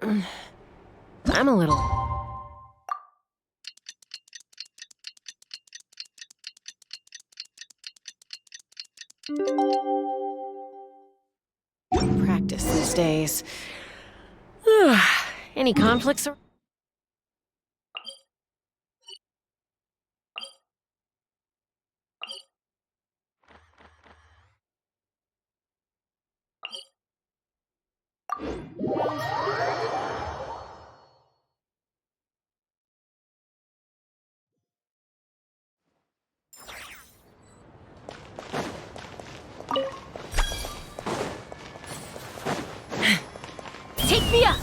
I'm a little... practice these days. Any conflicts? Take me up!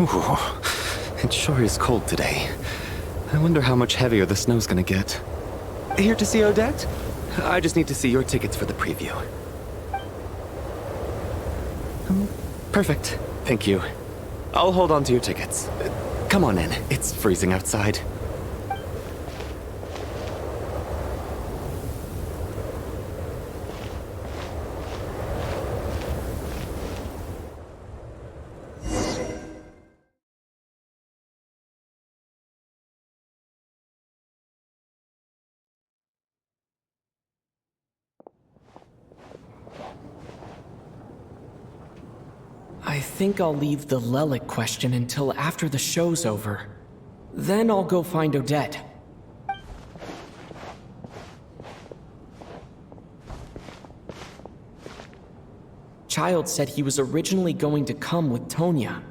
Ooh, it sure is cold today. I wonder how much heavier the snow's gonna get. Here to see Odette? I just need to see your tickets for the preview. Perfect. Thank you. I'll hold on to your tickets. Come on in. It's freezing outside. I think I'll leave the Lelic question until after the show's over. Then I'll go find Odette. Child said he was originally going to come with Tonya.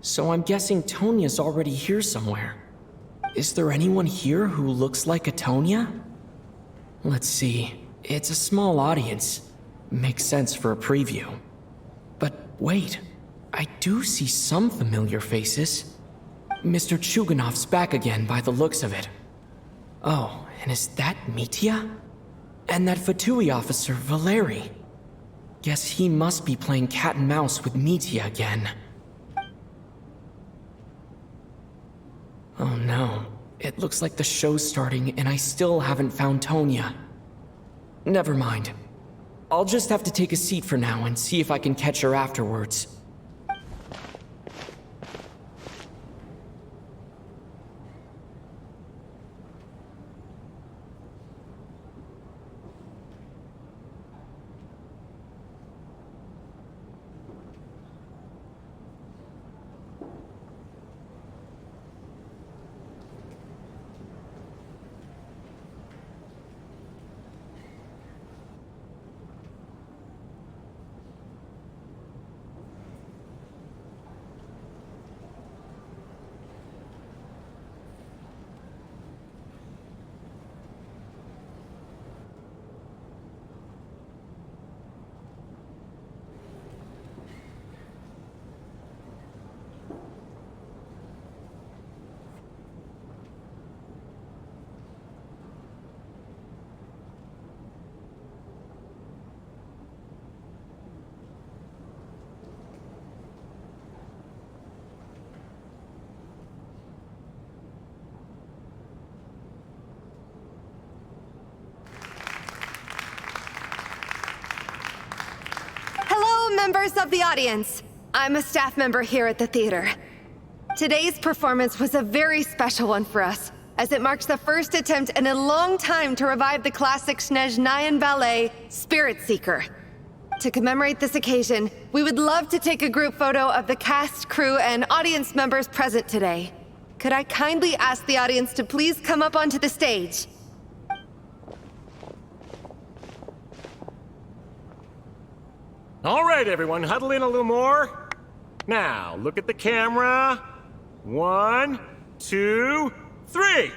So I'm guessing Tonya's already here somewhere. Is there anyone here who looks like a Tonya? Let's see. It's a small audience. Makes sense for a preview. But wait, I do see some familiar faces. Mr. Chuganov's back again by the looks of it. Oh, and is that Mitya? And that Fatui officer, Valeri. Guess he must be playing cat and mouse with Mitya again. Oh no, it looks like the show's starting and I still haven't found Tonya. Never mind. I'll just have to take a seat for now and see if I can catch her afterwards. Members of the audience, I'm a staff member here at the theater. Today's performance was a very special one for us, as it marks the first attempt in a long time to revive the classic Snezhnayan ballet, Spirit Seeker. To commemorate this occasion, we would love to take a group photo of the cast, crew, and audience members present today. Could I kindly ask the audience to please come up onto the stage? All right, everyone, huddle in a little more. Now, look at the camera. 1, 2, 3.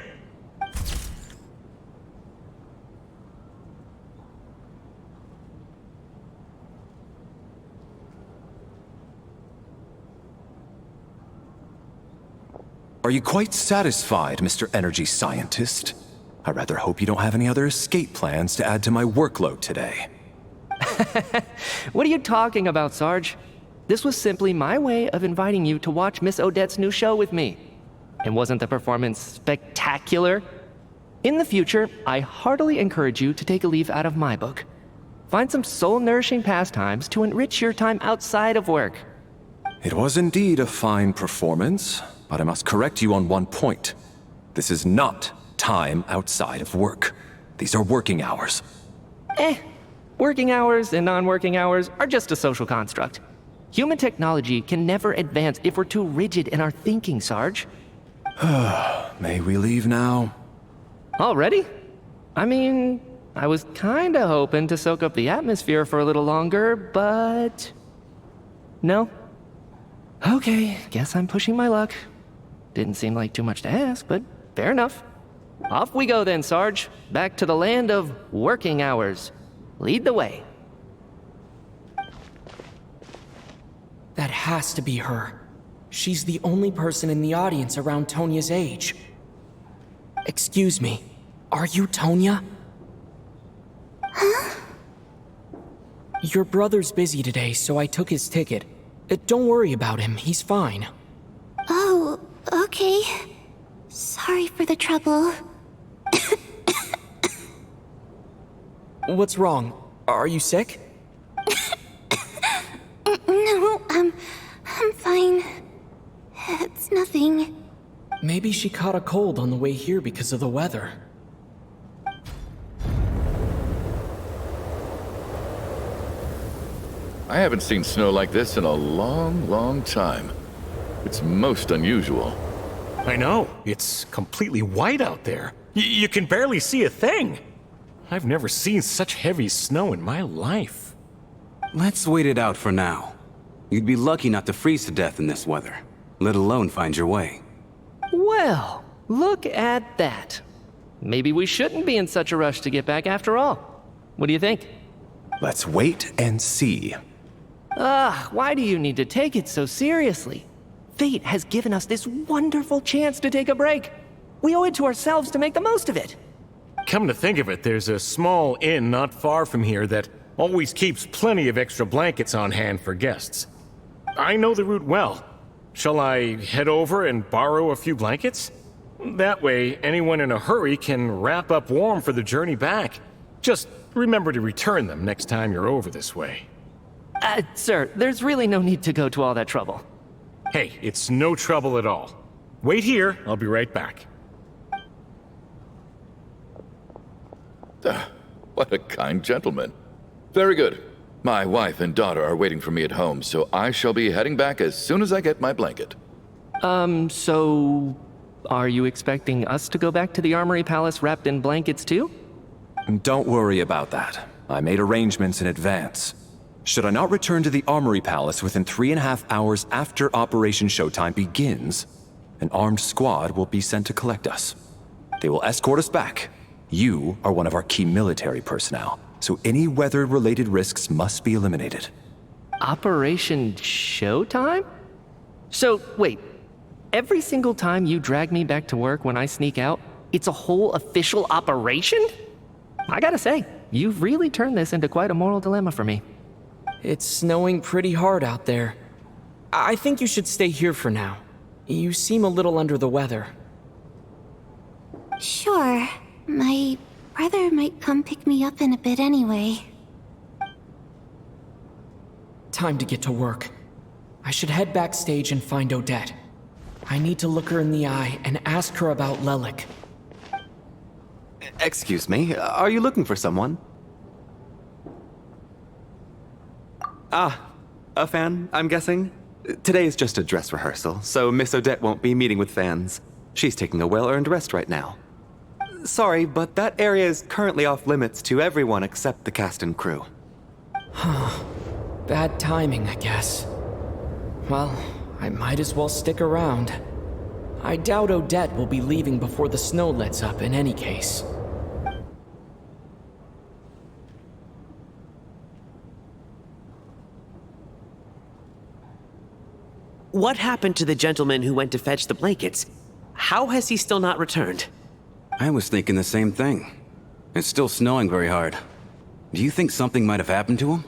Are you quite satisfied, Mr. Energy Scientist? I rather hope you don't have any other escape plans to add to my workload today. What are you talking about, Sarge? This was simply my way of inviting you to watch Miss Odette's new show with me. And wasn't the performance spectacular? In the future, I heartily encourage you to take a leaf out of my book. Find some soul-nourishing pastimes to enrich your time outside of work. It was indeed a fine performance, but I must correct you on one point. This is not time outside of work. These are working hours. Working hours and non-working hours are just a social construct. Human technology can never advance if we're too rigid in our thinking, Sarge. May we leave now? Already? I mean, I was kinda hoping to soak up the atmosphere for a little longer, but... No? Okay, guess I'm pushing my luck. Didn't seem like too much to ask, but fair enough. Off we go then, Sarge. Back to the land of working hours. Lead the way. That has to be her. She's the only person in the audience around Tonya's age. Excuse me, are you Tonya? Huh? Your brother's busy today, so I took his ticket. Don't worry about him, he's fine. Oh, okay. Sorry for the trouble. What's wrong? Are you sick? No, I'm fine. It's nothing. Maybe she caught a cold on the way here because of the weather. I haven't seen snow like this in a long, long time. It's most unusual. I know. It's completely white out there. You can barely see a thing. I've never seen such heavy snow in my life. Let's wait it out for now. You'd be lucky not to freeze to death in this weather, let alone find your way. Well, look at that. Maybe we shouldn't be in such a rush to get back after all. What do you think? Let's wait and see. Why do you need to take it so seriously? Fate has given us this wonderful chance to take a break. We owe it to ourselves to make the most of it. Come to think of it, there's a small inn not far from here that always keeps plenty of extra blankets on hand for guests. I know the route well. Shall I head over and borrow a few blankets? That way, anyone in a hurry can wrap up warm for the journey back. Just remember to return them next time you're over this way. Sir, there's really no need to go to all that trouble. Hey, it's no trouble at all. Wait here, I'll be right back. What a kind gentleman. Very good. My wife and daughter are waiting for me at home, so I shall be heading back as soon as I get my blanket. So... are you expecting us to go back to the Armory Palace wrapped in blankets too? Don't worry about that. I made arrangements in advance. Should I not return to the Armory Palace within 3.5 hours after Operation Showtime begins, an armed squad will be sent to collect us. They will escort us back. You are one of our key military personnel, so any weather-related risks must be eliminated. Operation Showtime? So, wait. Every single time you drag me back to work when I sneak out, it's a whole official operation? I gotta say, you've really turned this into quite a moral dilemma for me. It's snowing pretty hard out there. I think you should stay here for now. You seem a little under the weather. Sure. My brother might come pick me up in a bit anyway. Time to get to work. I should head backstage and find Odette. I need to look her in the eye and ask her about Lelik. Excuse me, are you looking for someone? A fan, I'm guessing? Today is just a dress rehearsal, so Miss Odette won't be meeting with fans. She's taking a well-earned rest right now. Sorry, but that area is currently off limits to everyone except the cast and crew. Bad timing, I guess. Well, I might as well stick around. I doubt Odette will be leaving before the snow lets up in any case. What happened to the gentleman who went to fetch the blankets? How has he still not returned? I was thinking the same thing. It's still snowing very hard. Do you think something might have happened to him?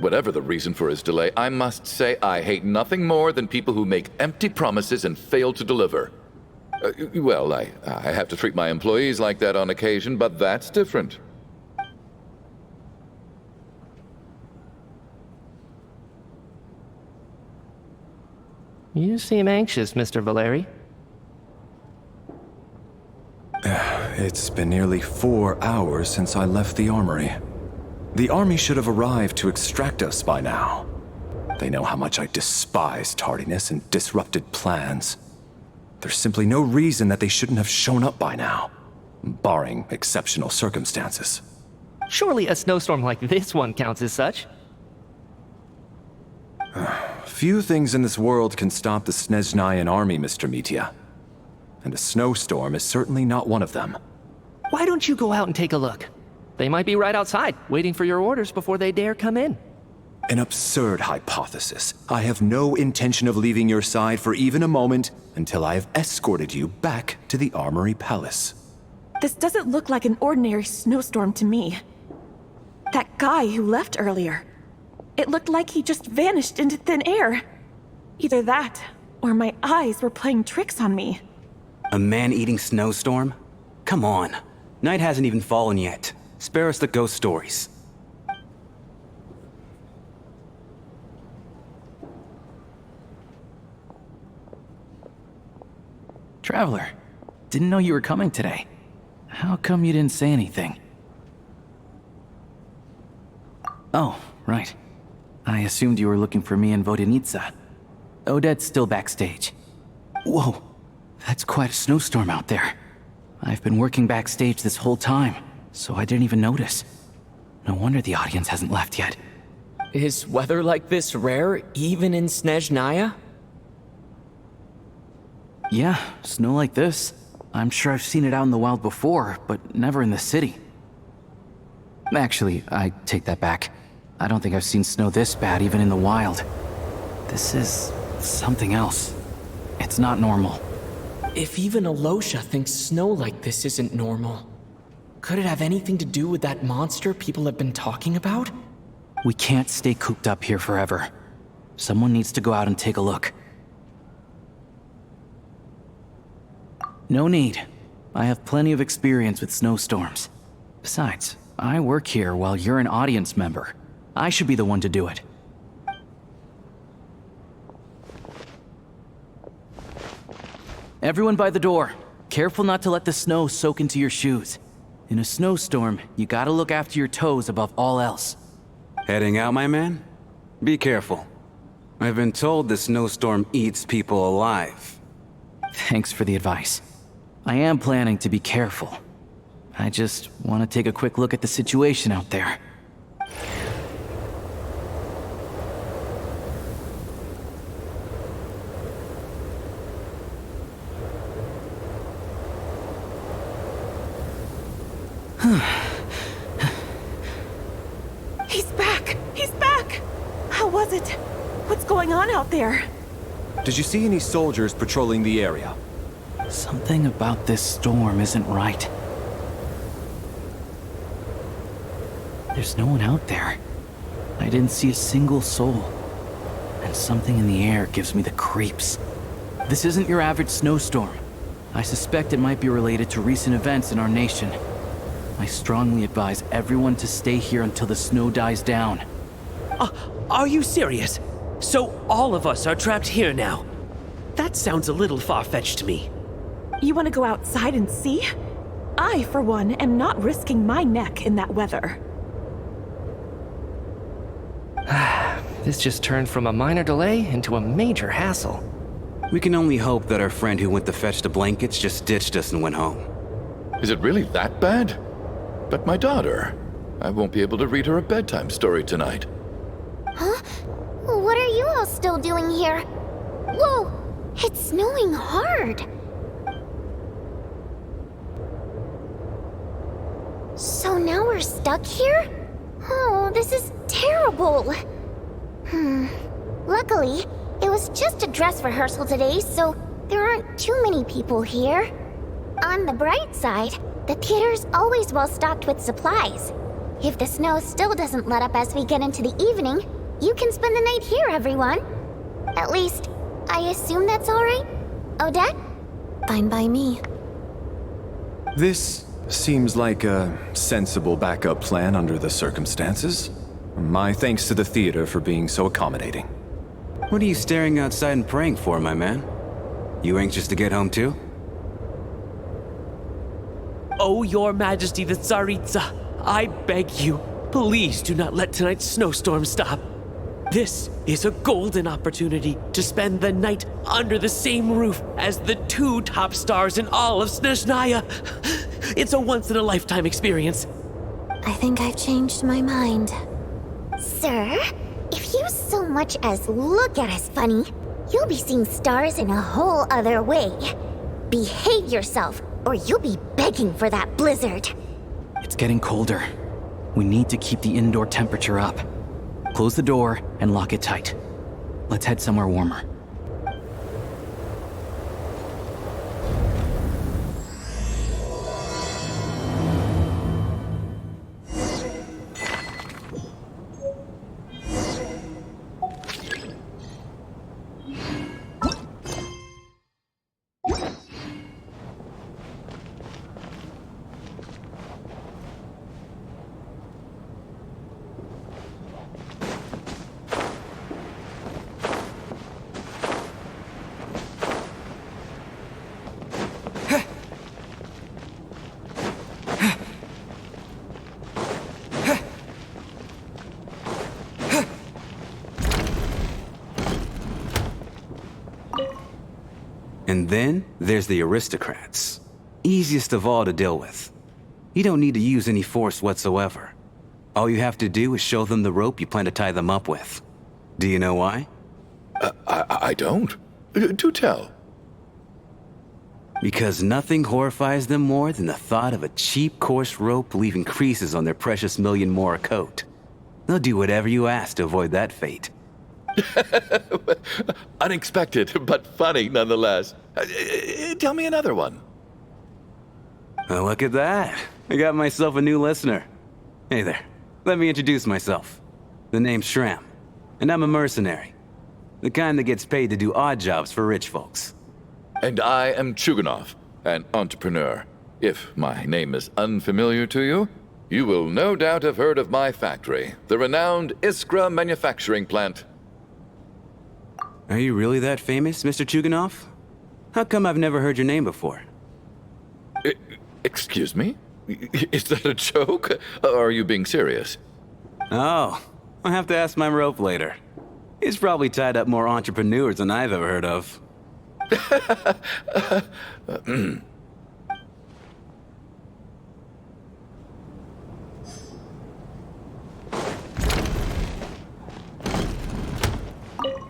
Whatever the reason for his delay, I must say I hate nothing more than people who make empty promises and fail to deliver. Well, I have to treat my employees like that on occasion, but that's different. You seem anxious, Mr. Valeri. It's been nearly 4 hours since I left the armory. The army should have arrived to extract us by now. They know how much I despise tardiness and disrupted plans. There's simply no reason that they shouldn't have shown up by now, barring exceptional circumstances. Surely a snowstorm like this one counts as such. Few things in this world can stop the Snezhnayan army, Mr. Mitya. And a snowstorm is certainly not one of them. Why don't you go out and take a look? They might be right outside, waiting for your orders before they dare come in. An absurd hypothesis. I have no intention of leaving your side for even a moment until I have escorted you back to the Armory Palace. This doesn't look like an ordinary snowstorm to me. That guy who left earlier, it looked like he just vanished into thin air. Either that, or my eyes were playing tricks on me. A man-eating snowstorm? Come on. Night hasn't even fallen yet. Spare us the ghost stories. Traveler, didn't know you were coming today. How come you didn't say anything? Oh, right. I assumed you were looking for me in Vodenitsa. Odette's still backstage. Whoa, that's quite a snowstorm out there. I've been working backstage this whole time, so I didn't even notice. No wonder the audience hasn't left yet. Is weather like this rare, even in Snezhnaya? Yeah, snow like this. I'm sure I've seen it out in the wild before, but never in the city. Actually, I take that back. I don't think I've seen snow this bad even in the wild. This is something else. It's not normal. If even Alosha thinks snow like this isn't normal, could it have anything to do with that monster people have been talking about? We can't stay cooped up here forever. Someone needs to go out and take a look. No need. I have plenty of experience with snowstorms. Besides, I work here while you're an audience member. I should be the one to do it. Everyone by the door. Careful not to let the snow soak into your shoes. In a snowstorm, you gotta look after your toes above all else. Heading out, my man? Be careful. I've been told the snowstorm eats people alive. Thanks for the advice. I am planning to be careful. I just want to take a quick look at the situation out there. He's back! He's back! How was it? What's going on out there? Did you see any soldiers patrolling the area? Something about this storm isn't right. There's no one out there. I didn't see a single soul. And something in the air gives me the creeps. This isn't your average snowstorm. I suspect it might be related to recent events in our nation. I strongly advise everyone to stay here until the snow dies down. Are you serious? So all of us are trapped here now? That sounds a little far-fetched to me. You want to go outside and see? I, for one, am not risking my neck in that weather. This just turned from a minor delay into a major hassle. We can only hope that our friend who went to fetch the blankets just ditched us and went home. Is it really that bad? But my daughter, I won't be able to read her a bedtime story tonight. Huh? What are you all still doing here? Whoa! It's snowing hard! So now we're stuck here? Oh, this is terrible! Luckily, it was just a dress rehearsal today, so there aren't too many people here. On the bright side, the theater's always well stocked with supplies. If the snow still doesn't let up as we get into the evening, you can spend the night here, everyone. At least, I assume that's alright? Odette? Fine by me. This seems like a sensible backup plan under the circumstances. My thanks to the theater for being so accommodating. What are you staring outside and praying for, my man? You anxious to get home too? Oh, Your Majesty the Tsaritsa, I beg you, please do not let tonight's snowstorm stop. This is a golden opportunity to spend the night under the same roof as the 2 top stars in all of Snezhnaya. It's a once-in-a-lifetime experience. I think I've changed my mind. Sir, if you so much as look at us funny, you'll be seeing stars in a whole other way. Behave yourself, or you'll be begging for that blizzard. It's getting colder. We need to keep the indoor temperature up. Close the door and lock it tight. Let's head somewhere warmer. And then there's the aristocrats. Easiest of all to deal with. You don't need to use any force whatsoever. All you have to do is show them the rope you plan to tie them up with. Do you know why? I don't. Do tell. Because nothing horrifies them more than the thought of a cheap, coarse rope leaving creases on their precious million Mora coat. They'll do whatever you ask to avoid that fate. Unexpected, but funny nonetheless. Tell me another one. Well, look at that. I got myself a new listener. Hey there. Let me introduce myself. The name's Shram, and I'm a mercenary. The kind that gets paid to do odd jobs for rich folks. And I am Chuganov, an entrepreneur. If my name is unfamiliar to you, you will no doubt have heard of my factory, the renowned Iskra manufacturing plant. Are you really that famous, Mr. Chuganov? How come I've never heard your name before? Excuse me? Is that a joke? Or are you being serious? Oh, I'll have to ask my rope later. It's probably tied up more entrepreneurs than I've ever heard of.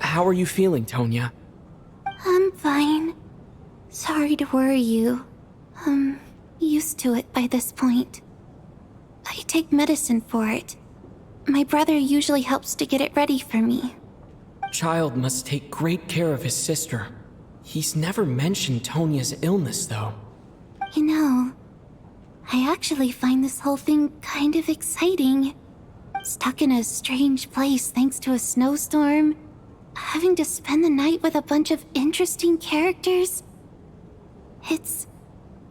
How are you feeling, Tonya? I'm fine. Sorry to worry you. I'm used to it by this point. I take medicine for it. My brother usually helps to get it ready for me. Child must take great care of his sister. He's never mentioned Tonya's illness, though. You know, I actually find this whole thing kind of exciting. Stuck in a strange place thanks to a snowstorm. Having to spend the night with a bunch of interesting characters. It's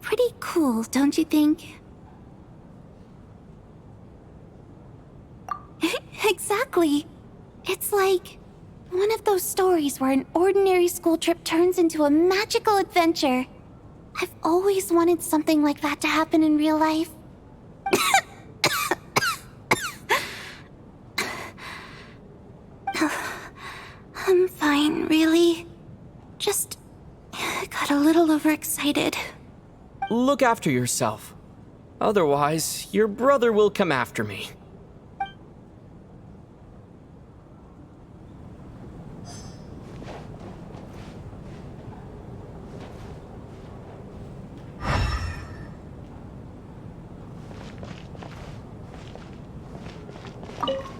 pretty cool, don't you think? Exactly. It's like one of those stories where an ordinary school trip turns into a magical adventure. I've always wanted something like that to happen in real life. I'm fine, really. Just got a little overexcited. Look after yourself. Otherwise, your brother will come after me.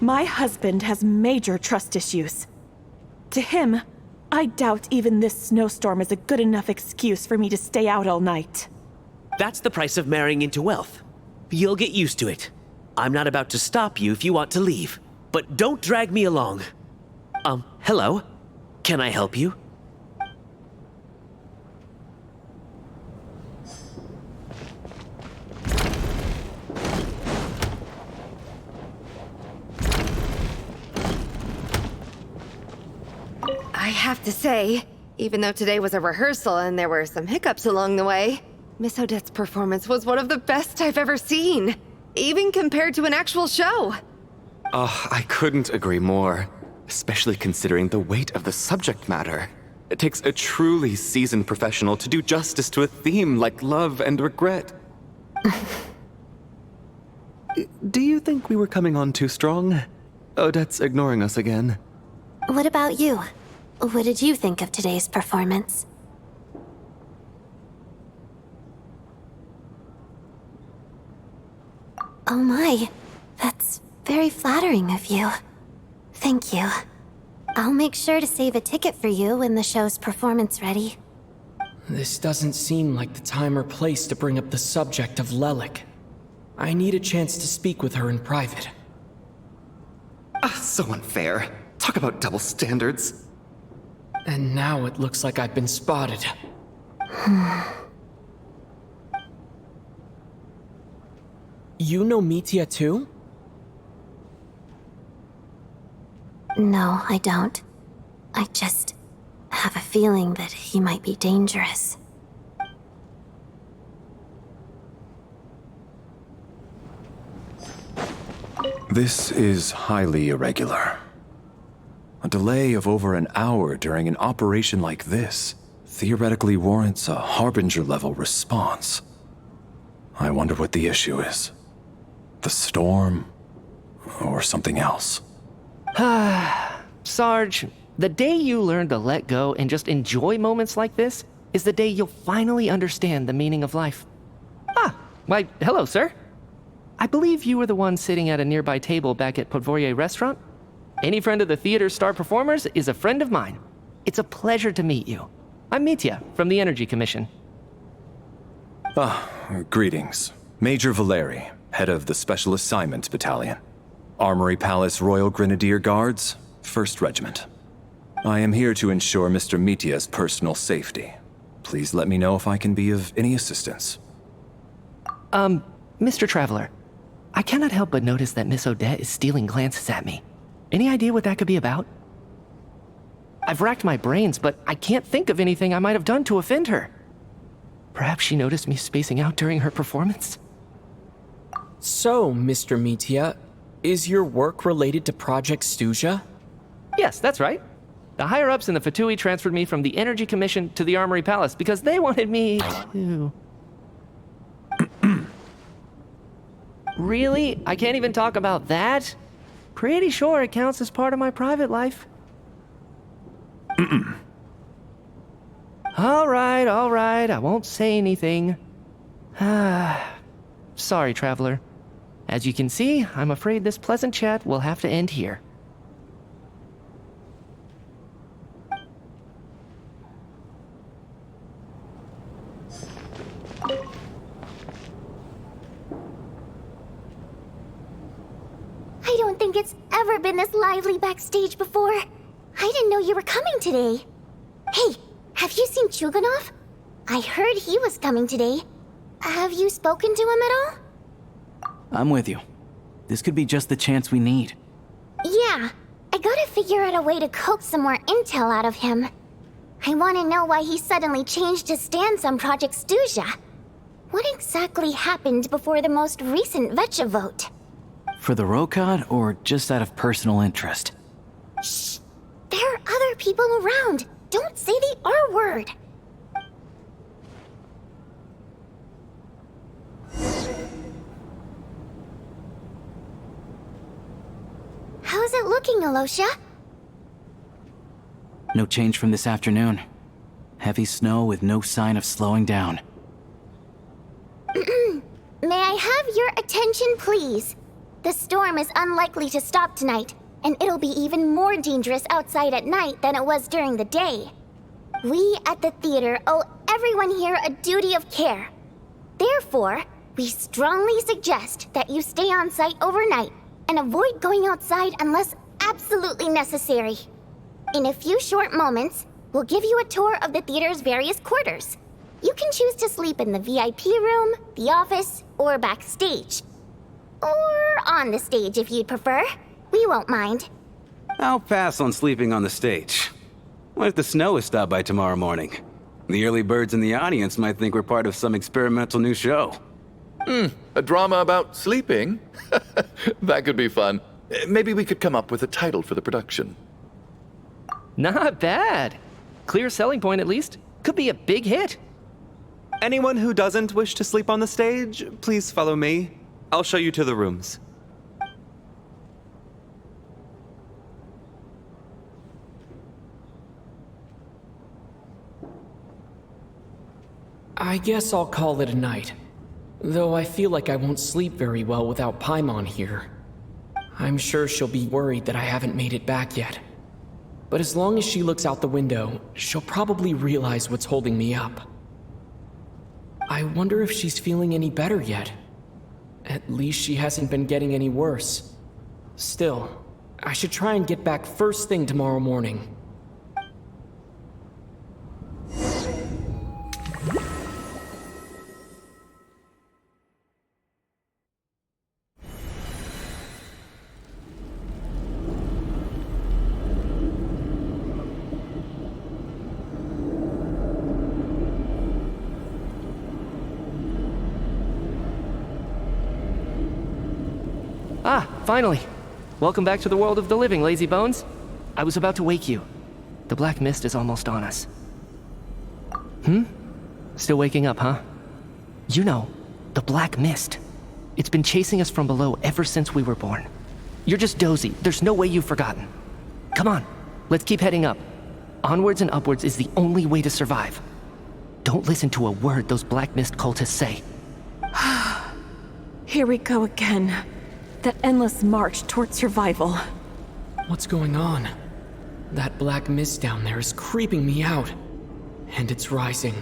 My husband has major trust issues. To him, I doubt even this snowstorm is a good enough excuse for me to stay out all night. That's the price of marrying into wealth. You'll get used to it. I'm not about to stop you if you want to leave, but don't drag me along. Hello? Can I help you? I have to say, even though today was a rehearsal and there were some hiccups along the way, Miss Odette's performance was one of the best I've ever seen, even compared to an actual show. Oh, I couldn't agree more, especially considering the weight of the subject matter. It takes a truly seasoned professional to do justice to a theme like love and regret. Do you think we were coming on too strong? Odette's ignoring us again. What about you? What did you think of today's performance? Oh my, that's very flattering of you. Thank you. I'll make sure to save a ticket for you when the show's performance ready. This doesn't seem like the time or place to bring up the subject of Lelik. I need a chance to speak with her in private. So unfair. Talk about double standards. And now it looks like I've been spotted. You know Mitya too? No, I don't. I just have a feeling that he might be dangerous. This is highly irregular. A delay of over an hour during an operation like this theoretically warrants a Harbinger-level response. I wonder what the issue is. The storm, or something else. Sarge, the day you learn to let go and just enjoy moments like this is the day you'll finally understand the meaning of life. Why, hello, sir. I believe you were the one sitting at a nearby table back at Podvorye Restaurant. Any friend of the theater's star performers is a friend of mine. It's a pleasure to meet you. I'm Mitya from the Energy Commission. Greetings. Major Valeri, head of the Special Assignments Battalion. Armory Palace Royal Grenadier Guards, 1st Regiment. I am here to ensure Mr. Mitya's personal safety. Please let me know if I can be of any assistance. Mr. Traveler, I cannot help but notice that Miss Odette is stealing glances at me. Any idea what that could be about? I've racked my brains, but I can't think of anything I might have done to offend her. Perhaps she noticed me spacing out during her performance? So, Mr. Mitya, is your work related to Project Stuzha? Yes, that's right. The higher-ups in the Fatui transferred me from the Energy Commission to the Armory Palace because they wanted me to... Really? I can't even talk about that? Pretty sure it counts as part of my private life. All right, I won't say anything. Sorry, Traveler. As you can see, I'm afraid this pleasant chat will have to end here. I don't think it's ever been this lively backstage before. I didn't know you were coming today. Hey, have you seen Chuganov? I heard he was coming today. Have you spoken to him at all? I'm with you. This could be just the chance we need. Yeah, I gotta figure out a way to coax some more intel out of him. I want to know why he suddenly changed his stance on Project Stuzha. What exactly happened before the most recent Vecha vote? For the Rokad, or just out of personal interest? Shh! There are other people around. Don't say the R word. How's it looking, Alosha? No change from this afternoon. Heavy snow with no sign of slowing down. May I have your attention, please? The storm is unlikely to stop tonight, and it'll be even more dangerous outside at night than it was during the day. We at the theater owe everyone here a duty of care. Therefore, we strongly suggest that you stay on site overnight and avoid going outside unless absolutely necessary. In a few short moments, we'll give you a tour of the theater's various quarters. You can choose to sleep in the VIP room, the office, or backstage. Or on the stage if you'd prefer. We won't mind. I'll pass on sleeping on the stage. What if the snow is stopped by tomorrow morning? The early birds in the audience might think we're part of some experimental new show. A drama about sleeping? That could be fun. Maybe we could come up with a title for the production. Not bad. Clear selling point, at least. Could be a big hit. Anyone who doesn't wish to sleep on the stage, please follow me. I'll show you to the rooms. I guess I'll call it a night. Though I feel like I won't sleep very well without Paimon here. I'm sure she'll be worried that I haven't made it back yet. But as long as she looks out the window, she'll probably realize what's holding me up. I wonder if she's feeling any better yet. At least she hasn't been getting any worse. Still, I should try and get back first thing tomorrow morning. Ah, finally. Welcome back to the world of the living, lazy bones. I was about to wake you. The black mist is almost on us. Still waking up, huh? You know, the black mist. It's been chasing us from below ever since we were born. You're just dozy. There's no way you've forgotten. Come on, let's keep heading up. Onwards and upwards is the only way to survive. Don't listen to a word those black mist cultists say. Here we go again. That endless march toward survival. What's going on? That black mist down there is creeping me out. And it's rising.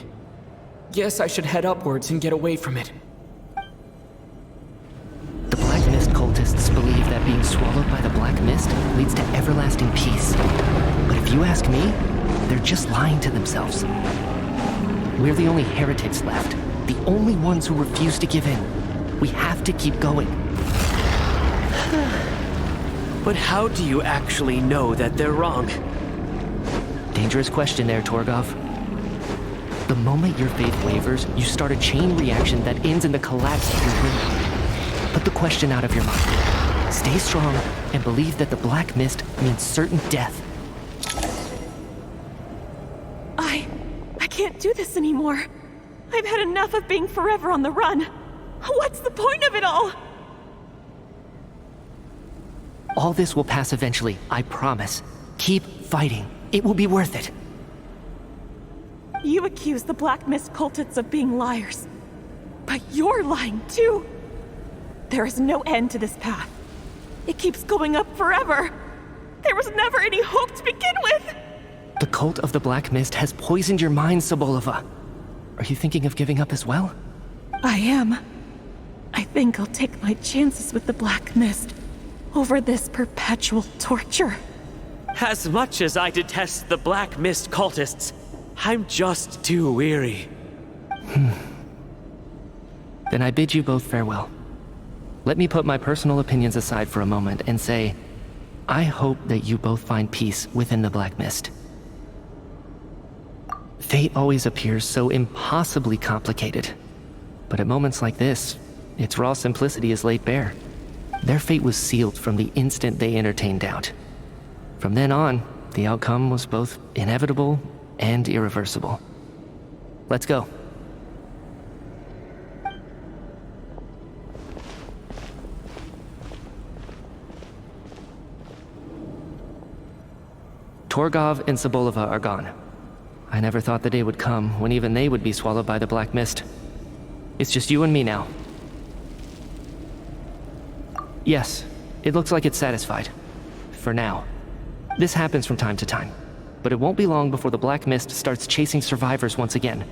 Guess I should head upwards and get away from it. The black mist cultists believe that being swallowed by the black mist leads to everlasting peace. But if you ask me, they're just lying to themselves. We're the only heretics left. The only ones who refuse to give in. We have to keep going. But how do you actually know that they're wrong? Dangerous question there, Torgov. The moment your faith wavers, you start a chain reaction that ends in the collapse of your will. Put the question out of your mind. Stay strong and believe that the black mist means certain death. I can't do this anymore. I've had enough of being forever on the run. What's the point of it all? All this will pass eventually, I promise. Keep fighting. It will be worth it. You accuse the Black Mist cultists of being liars. But you're lying too. There is no end to this path. It keeps going up forever. There was never any hope to begin with. The cult of the Black Mist has poisoned your mind, Sobolova. Are you thinking of giving up as well? I am. I think I'll take my chances with the Black Mist over this perpetual torture. As much as I detest the Black Mist cultists, I'm just too weary. Then I bid you both farewell. Let me put my personal opinions aside for a moment and say, I hope that you both find peace within the Black Mist. Fate always appears so impossibly complicated. But at moments like this, its raw simplicity is laid bare. Their fate was sealed from the instant they entertained doubt. From then on, the outcome was both inevitable and irreversible. Let's go. Torgov and Sobolova are gone. I never thought the day would come when even they would be swallowed by the Black Mist. It's just you and me now. Yes, it looks like it's satisfied. For now. This happens from time to time, but it won't be long before the Black Mist starts chasing survivors once again.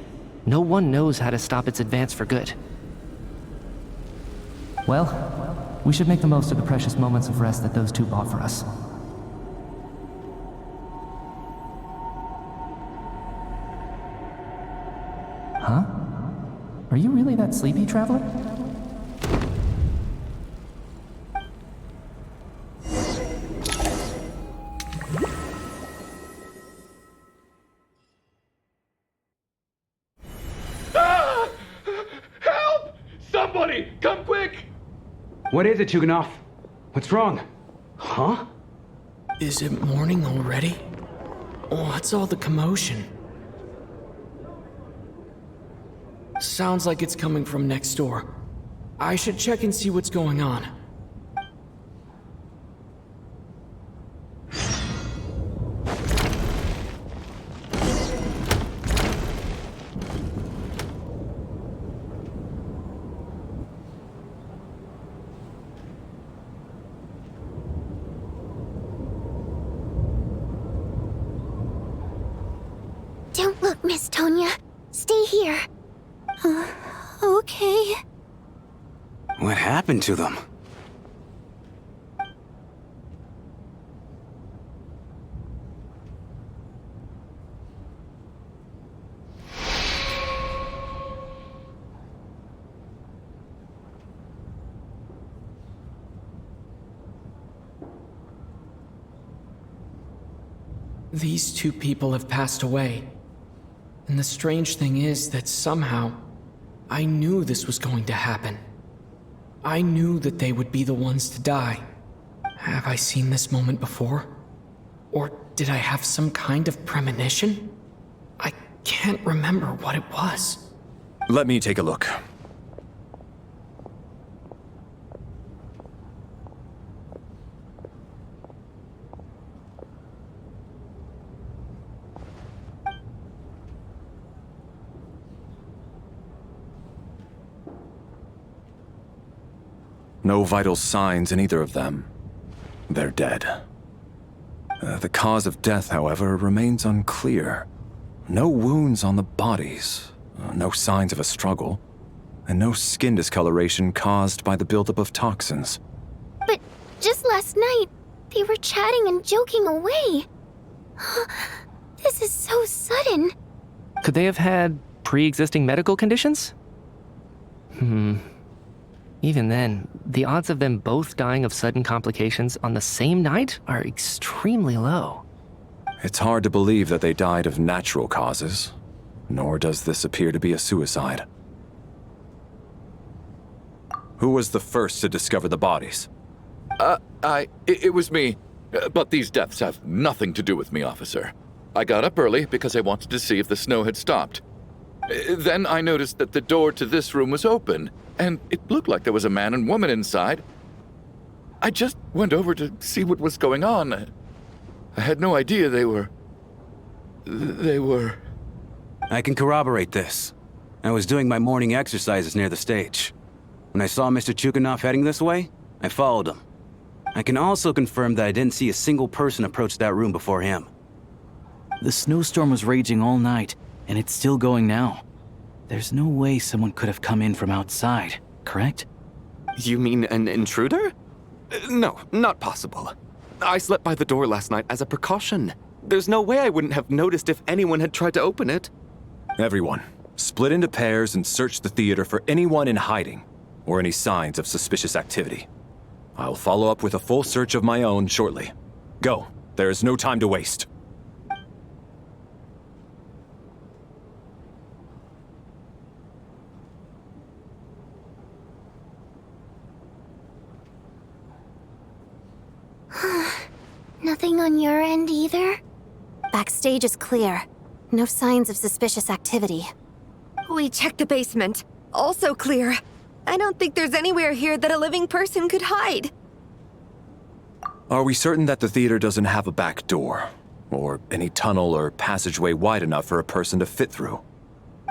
No one knows how to stop its advance for good. Well, we should make the most of the precious moments of rest that those two bought for us. Huh? Are you really that sleepy, Traveler? Help! Somebody, come quick! What is it, Chuganov? What's wrong? Huh? Is it morning already? What's all the commotion? Sounds like it's coming from next door. I should check and see what's going on. Don't look, Miss Tonya. Stay here. Okay. What happened to them? These two people have passed away. And the strange thing is that somehow, I knew this was going to happen. I knew that they would be the ones to die. Have I seen this moment before? Or did I have some kind of premonition? I can't remember what it was. Let me take a look. No vital signs in either of them. They're dead. The cause of death, however, remains unclear. No wounds on the bodies, no signs of a struggle, and no skin discoloration caused by the buildup of toxins. But just last night, they were chatting and joking away. This is so sudden. Could they have had pre-existing medical conditions? Even then, the odds of them both dying of sudden complications on the same night are extremely low. It's hard to believe that they died of natural causes, nor does this appear to be a suicide. Who was the first to discover the bodies? It was me. But these deaths have nothing to do with me, officer. I got up early because I wanted to see if the snow had stopped. Then I noticed that the door to this room was open, and it looked like there was a man and woman inside. I just went over to see what was going on. I had no idea they were... I can corroborate this. I was doing my morning exercises near the stage. When I saw Mr. Chuganov heading this way, I followed him. I can also confirm that I didn't see a single person approach that room before him. The snowstorm was raging all night, and it's still going now. There's no way someone could have come in from outside, correct? You mean an intruder? No, not possible. I slept by the door last night as a precaution. There's no way I wouldn't have noticed if anyone had tried to open it. Everyone, split into pairs and search the theater for anyone in hiding, or any signs of suspicious activity. I'll follow up with a full search of my own shortly. Go, there is no time to waste. Nothing on your end either? Backstage is clear. No signs of suspicious activity. We checked the basement. Also clear. I don't think there's anywhere here that a living person could hide. Are we certain that the theater doesn't have a back door? Or any tunnel or passageway wide enough for a person to fit through?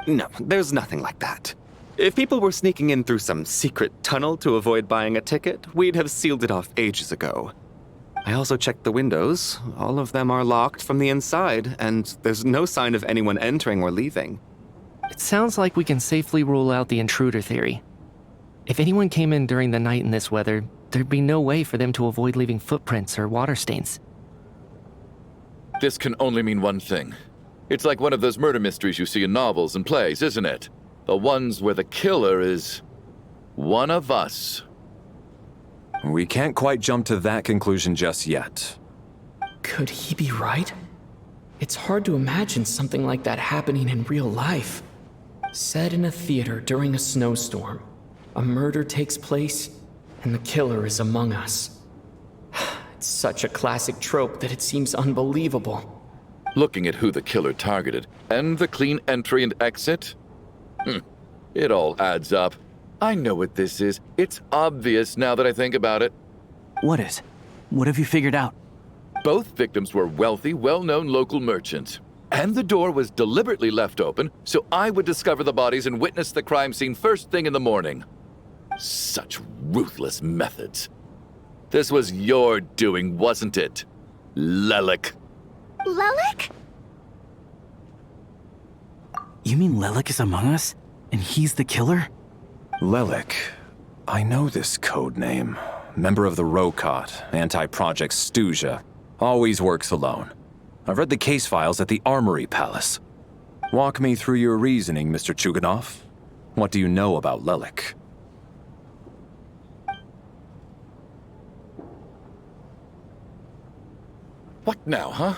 No, there's nothing like that. If people were sneaking in through some secret tunnel to avoid buying a ticket, we'd have sealed it off ages ago. I also checked the windows. All of them are locked from the inside, and there's no sign of anyone entering or leaving. It sounds like we can safely rule out the intruder theory. If anyone came in during the night in this weather, there'd be no way for them to avoid leaving footprints or water stains. This can only mean one thing. It's like one of those murder mysteries you see in novels and plays, isn't it? The ones where the killer is one of us. We can't quite jump to that conclusion just yet. Could he be right? It's hard to imagine something like that happening in real life. Set in a theater during a snowstorm, a murder takes place, and the killer is among us. It's such a classic trope that it seems unbelievable. Looking at who the killer targeted, and the clean entry and exit, it all adds up. I know what this is. It's obvious now that I think about it. What is? What have you figured out? Both victims were wealthy, well-known local merchants. And the door was deliberately left open so I would discover the bodies and witness the crime scene first thing in the morning. Such ruthless methods. This was your doing, wasn't it, Lelik? Lelik? You mean Lelik is among us? And he's the killer? Lelik. I know this code name. Member of the Rokot, anti-Project Stuzha. Always works alone. I've read the case files at the Armory Palace. Walk me through your reasoning, Mr. Chuganov. What do you know about Lelik? What now, huh?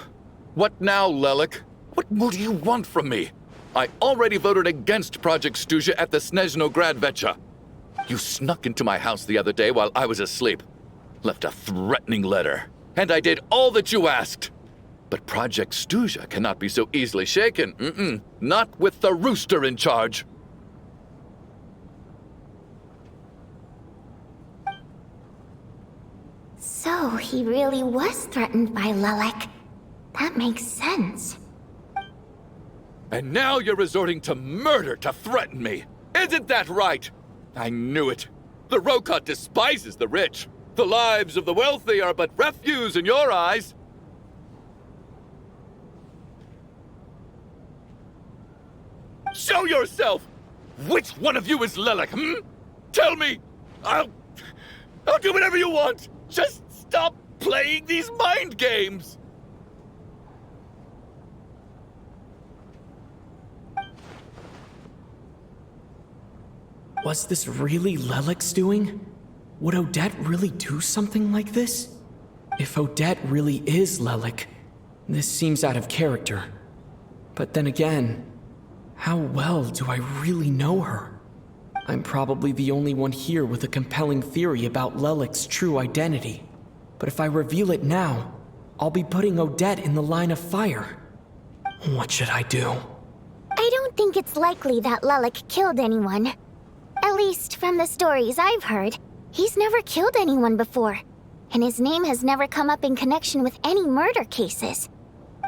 What now, Lelik? What more do you want from me? I already voted against Project Stuzha at the Snezhnaya. You snuck into my house the other day while I was asleep. Left a threatening letter. And I did all that you asked. But Project Stuzha cannot be so easily shaken. Not with the rooster in charge. So he really was threatened by Lelik. That makes sense. And now you're resorting to murder to threaten me. Isn't that right? I knew it. The Rokot despises the rich. The lives of the wealthy are but refuse in your eyes. Show yourself! Which one of you is Lelik, Tell me! I'll do whatever you want! Just stop playing these mind games! Was this really Lelik's doing? Would Odette really do something like this? If Odette really is Lelik, this seems out of character. But then again, how well do I really know her? I'm probably the only one here with a compelling theory about Lelik's true identity. But if I reveal it now, I'll be putting Odette in the line of fire. What should I do? I don't think it's likely that Lelik killed anyone. At least from the stories I've heard, he's never killed anyone before. And his name has never come up in connection with any murder cases.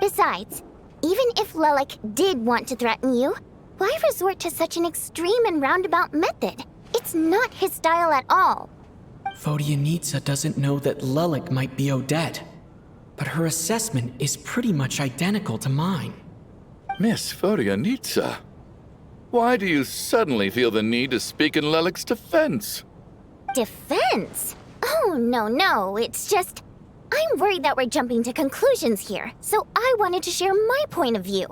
Besides, even if Lelik did want to threaten you, why resort to such an extreme and roundabout method? It's not his style at all. Vodyanitsa doesn't know that Lelik might be Odette, but her assessment is pretty much identical to mine. Miss Vodyanitsa, why do you suddenly feel the need to speak in Lelik's defense? Defense? Oh, no, it's just... I'm worried that we're jumping to conclusions here, so I wanted to share my point of view.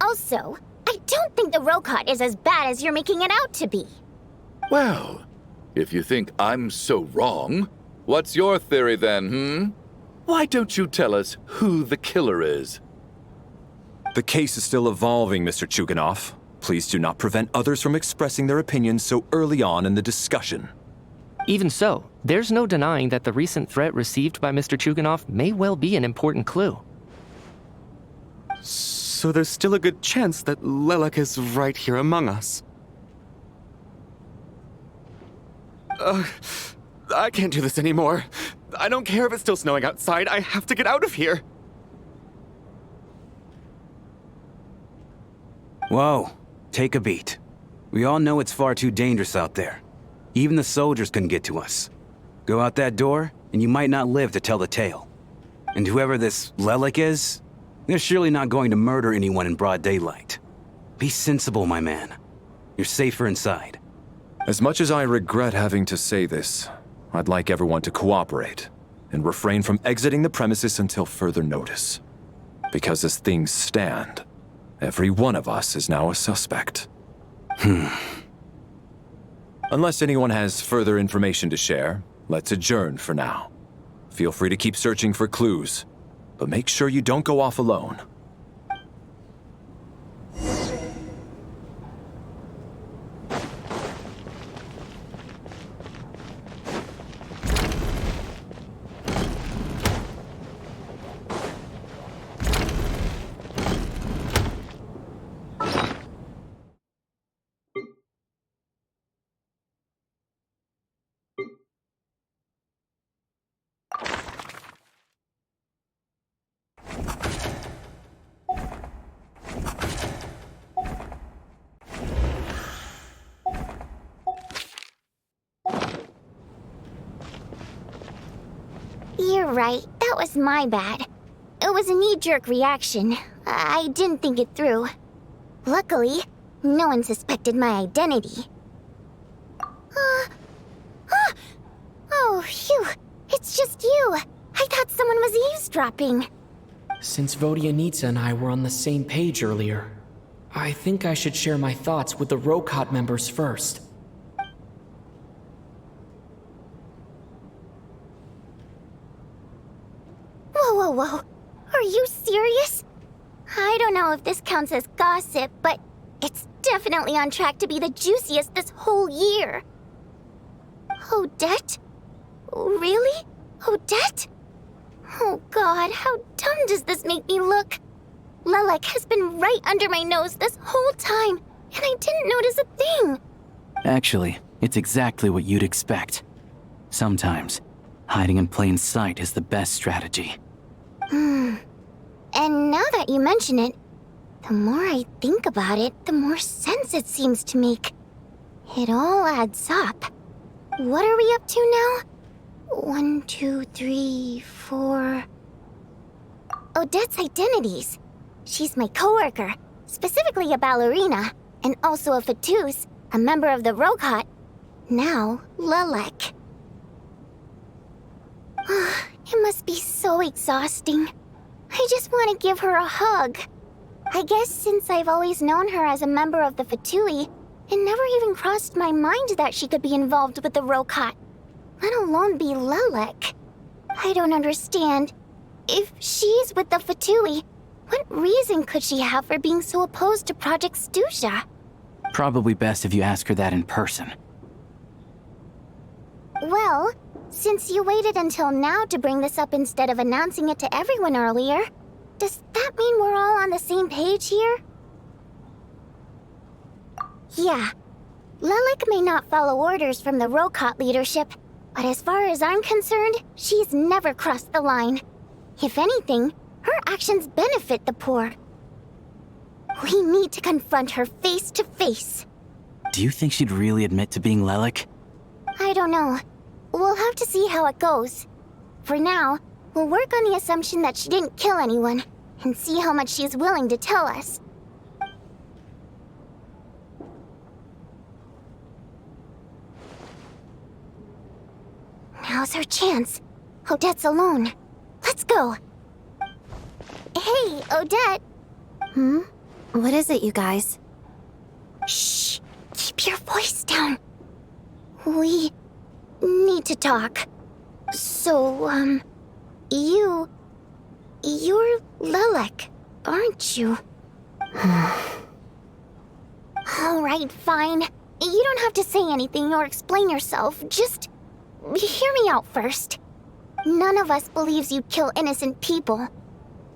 Also, I don't think the Rokot is as bad as you're making it out to be. Well, if you think I'm so wrong, what's your theory then, Why don't you tell us who the killer is? The case is still evolving, Mr. Chuganov. Please do not prevent others from expressing their opinions so early on in the discussion. Even so, there's no denying that the recent threat received by Mr. Chuganov may well be an important clue. So there's still a good chance that Lelik is right here among us. I can't do this anymore. I don't care if it's still snowing outside. I have to get out of here. Whoa, take a beat. We all know it's far too dangerous out there. Even the soldiers couldn't get to us. Go out that door, and you might not live to tell the tale. And whoever this Lelik is, they're surely not going to murder anyone in broad daylight. Be sensible, my man. You're safer inside. As much as I regret having to say this, I'd like everyone to cooperate and refrain from exiting the premises until further notice. Because as things stand, every one of us is now a suspect. Unless anyone has further information to share, let's adjourn for now. Feel free to keep searching for clues, but make sure you don't go off alone. You're right, that was my bad. It was a knee-jerk reaction. I didn't think it through. Luckily, no one suspected my identity. Oh, phew. It's just you. I thought someone was eavesdropping. Since Vodyanitsa and I were on the same page earlier, I think I should share my thoughts with the Rokot members first. Whoa. Are you serious? I don't know if this counts as gossip, but it's definitely on track to be the juiciest this whole year. Odette? Really? Odette? Oh god, how dumb does this make me look? Lelik has been right under my nose this whole time, and I didn't notice a thing. Actually, it's exactly what you'd expect. Sometimes, hiding in plain sight is the best strategy. And now that you mention it, the more I think about it, the more sense it seems to make. It all adds up. What are we up to now? 1, 2, 3, 4... Odette's identities. She's my coworker, specifically a ballerina, and also a Fatous, a member of the Rokot. Now, Lelik. It must be so exhausting. I just want to give her a hug. I guess since I've always known her as a member of the Fatui, it never even crossed my mind that she could be involved with the Rokot, let alone be Lelik. I don't understand. If she's with the Fatui, what reason could she have for being so opposed to Project Stusha? Probably best if you ask her that in person. Well, since you waited until now to bring this up instead of announcing it to everyone earlier, does that mean we're all on the same page here? Yeah. Lelik may not follow orders from the Rokot leadership, but as far as I'm concerned, she's never crossed the line. If anything, her actions benefit the poor. We need to confront her face to face. Do you think she'd really admit to being Lelik? I don't know. We'll have to see how it goes. For now, we'll work on the assumption that she didn't kill anyone, and see how much she's willing to tell us. Now's her chance. Odette's alone. Let's go. Hey, Odette. What is it, you guys? Shh. Keep your voice down. We need to talk. So, you're Lelik, aren't you? Alright, fine. You don't have to say anything or explain yourself. Just hear me out first. None of us believes you'd kill innocent people.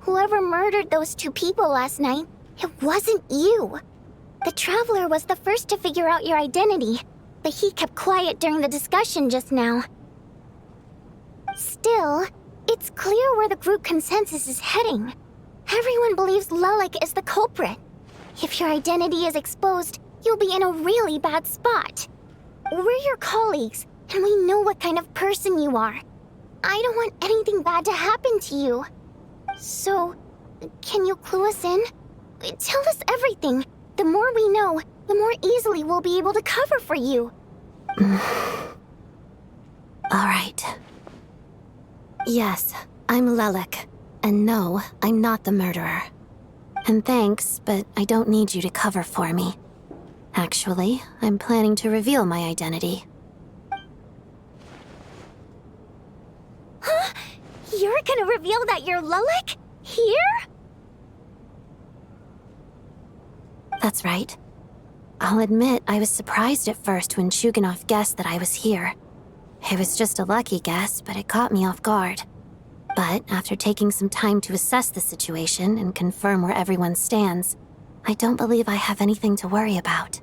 Whoever murdered those 2 people last night, it wasn't you. The Traveler was the first to figure out your identity, but he kept quiet during the discussion just now. Still, it's clear where the group consensus is heading. Everyone believes Lelik is the culprit. If your identity is exposed, you'll be in a really bad spot. We're your colleagues, and we know what kind of person you are. I don't want anything bad to happen to you. So, can you clue us in? Tell us everything. The more we know, the more easily we'll be able to cover for you. All right. Yes, I'm Lelik. And no, I'm not the murderer. And thanks, but I don't need you to cover for me. Actually, I'm planning to reveal my identity. Huh? You're gonna reveal that you're Lelik? Here? That's right. I'll admit I was surprised at first when Chuganov guessed that I was here. It was just a lucky guess, but it caught me off guard. But after taking some time to assess the situation and confirm where everyone stands, I don't believe I have anything to worry about.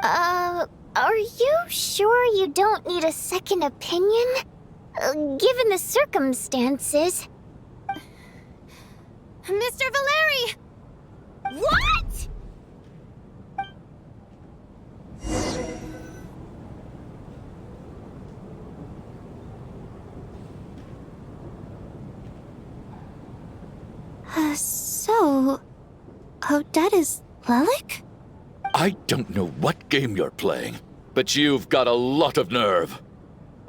Are you sure you don't need a second opinion? Given the circumstances. Mr. Valeri! What?! So... Odette is Lelik? I don't know what game you're playing, but you've got a lot of nerve.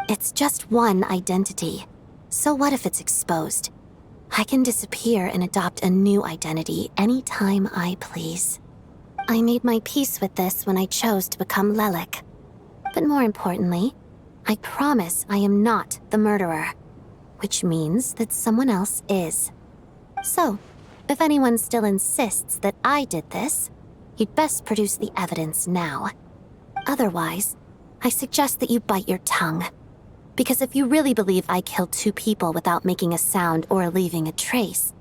It's just one identity. So what if it's exposed? I can disappear and adopt a new identity anytime I please. I made my peace with this when I chose to become Lelik. But more importantly, I promise I am not the murderer, which means that someone else is. So, if anyone still insists that I did this, you'd best produce the evidence now. Otherwise, I suggest that you bite your tongue. Because if you really believe I killed 2 people without making a sound or leaving a trace,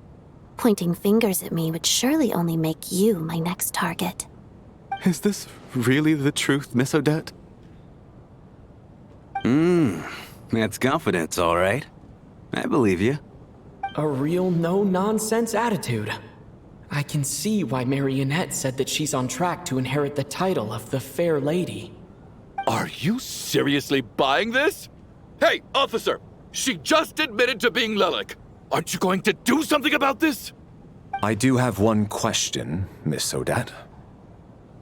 pointing fingers at me would surely only make you my next target. Is this really the truth, Miss Odette? That's confidence, all right. I believe you. A real no-nonsense attitude. I can see why Marionette said that she's on track to inherit the title of the Fair Lady. Are you seriously buying this? Hey, officer! She just admitted to being Lelik. Aren't you going to do something about this? I do have one question, Miss Odette.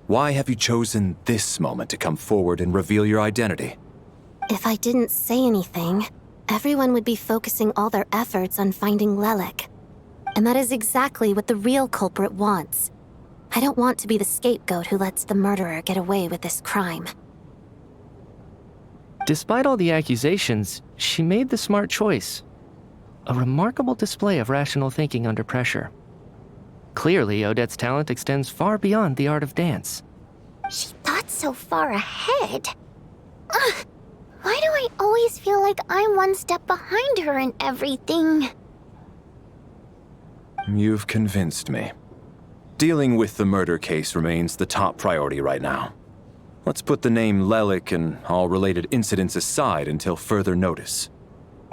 Why have you chosen this moment to come forward and reveal your identity? If I didn't say anything, everyone would be focusing all their efforts on finding Lelik. And that is exactly what the real culprit wants. I don't want to be the scapegoat who lets the murderer get away with this crime. Despite all the accusations, she made the smart choice. A remarkable display of rational thinking under pressure. Clearly, Odette's talent extends far beyond the art of dance. She thought so far ahead. Ugh, why do I always feel like I'm one step behind her in everything? You've convinced me. Dealing with the murder case remains the top priority right now. Let's put the name Lelik and all related incidents aside until further notice.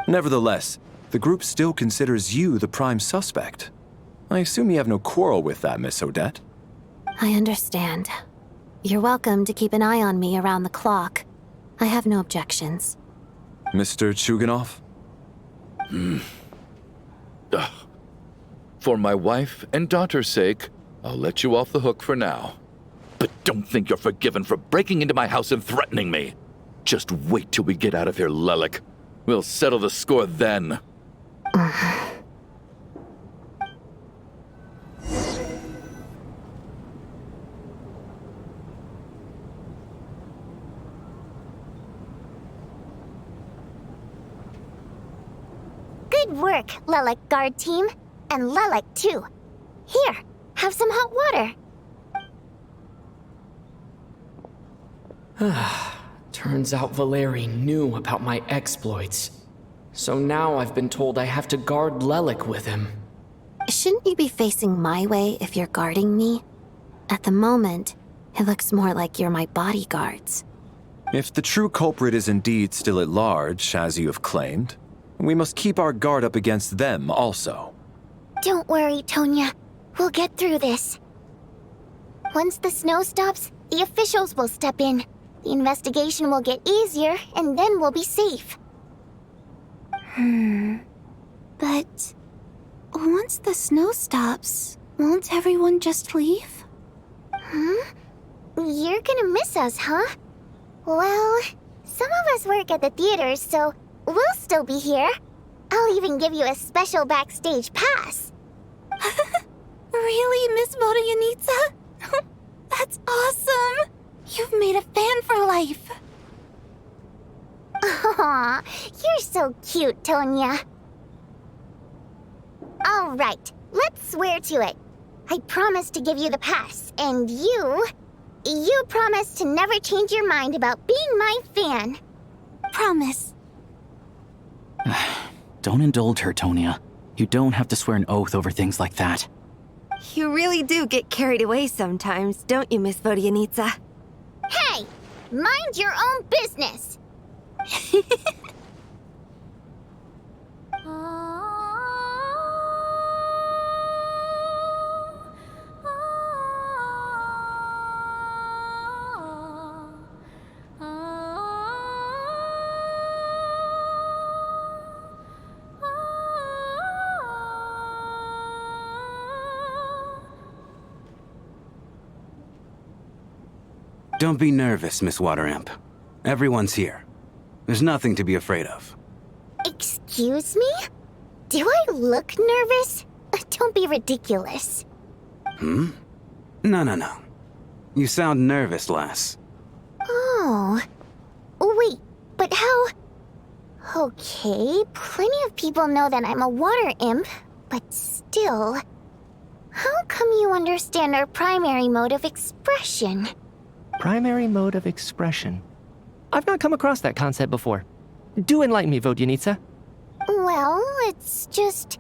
Nevertheless, the group still considers you the prime suspect. I assume you have no quarrel with that, Miss Odette? I understand. You're welcome to keep an eye on me around the clock. I have no objections. Mr. Chuganov? For my wife and daughter's sake, I'll let you off the hook for now. But don't think you're forgiven for breaking into my house and threatening me. Just wait till we get out of here, Lelik. We'll settle the score then. Good work, Lelik guard team. And Lelik, too. Here, have some hot water. Turns out Valeri knew about my exploits. So now I've been told I have to guard Lelik with him. Shouldn't you be facing my way if you're guarding me? At the moment, it looks more like you're my bodyguards. If the true culprit is indeed still at large, as you have claimed, we must keep our guard up against them also. Don't worry, Tonya. We'll get through this. Once the snow stops, The officials will step in. The investigation will get easier, and then we'll be safe. But once the snow stops, won't everyone just leave? You're gonna miss us, huh? Well, some of us work at the theaters, so we'll still be here. I'll even give you a special backstage pass. Really, Miss Vodyanitsa? That's awesome! You've made a fan for life. Aw, you're so cute, Tonya. All right, let's swear to it. I promise to give you the pass, and you promise to never change your mind about being my fan. Promise. Don't indulge her, Tonya. You don't have to swear an oath over things like that. You really do get carried away sometimes, don't you, Miss Vodyanitsa? Hey, mind your own business. Don't be nervous, Miss Water Imp. Everyone's here. There's nothing to be afraid of. Excuse me? Do I look nervous? Don't be ridiculous. No. You sound nervous, lass. Oh. Wait, but how... Okay, plenty of people know that I'm a water imp, but still... How come you understand our primary mode of expression? Primary mode of expression. I've not come across that concept before. Do enlighten me, Vodyanitsa. Well, it's just...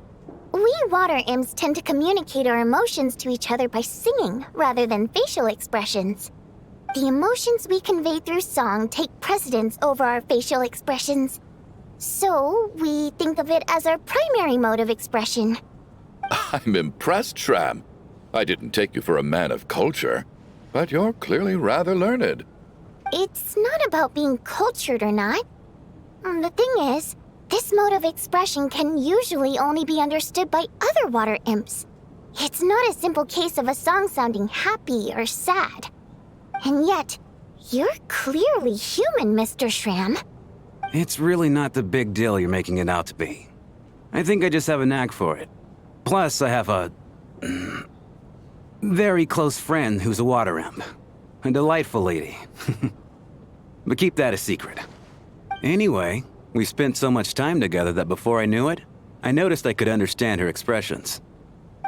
We water imps tend to communicate our emotions to each other by singing rather than facial expressions. The emotions we convey through song take precedence over our facial expressions. So, we think of it as our primary mode of expression. I'm impressed, Shram. I didn't take you for a man of culture, but you're clearly rather learned. It's not about being cultured or not. The thing is, this mode of expression can usually only be understood by other water imps. It's not a simple case of a song sounding happy or sad. And yet, you're clearly human, Mr. Shram. It's really not the big deal you're making it out to be. I think I just have a knack for it. Plus, I have a... very close friend who's a water imp. A delightful lady. But keep that a secret. Anyway, we spent so much time together that before I knew it, I noticed I could understand her expressions.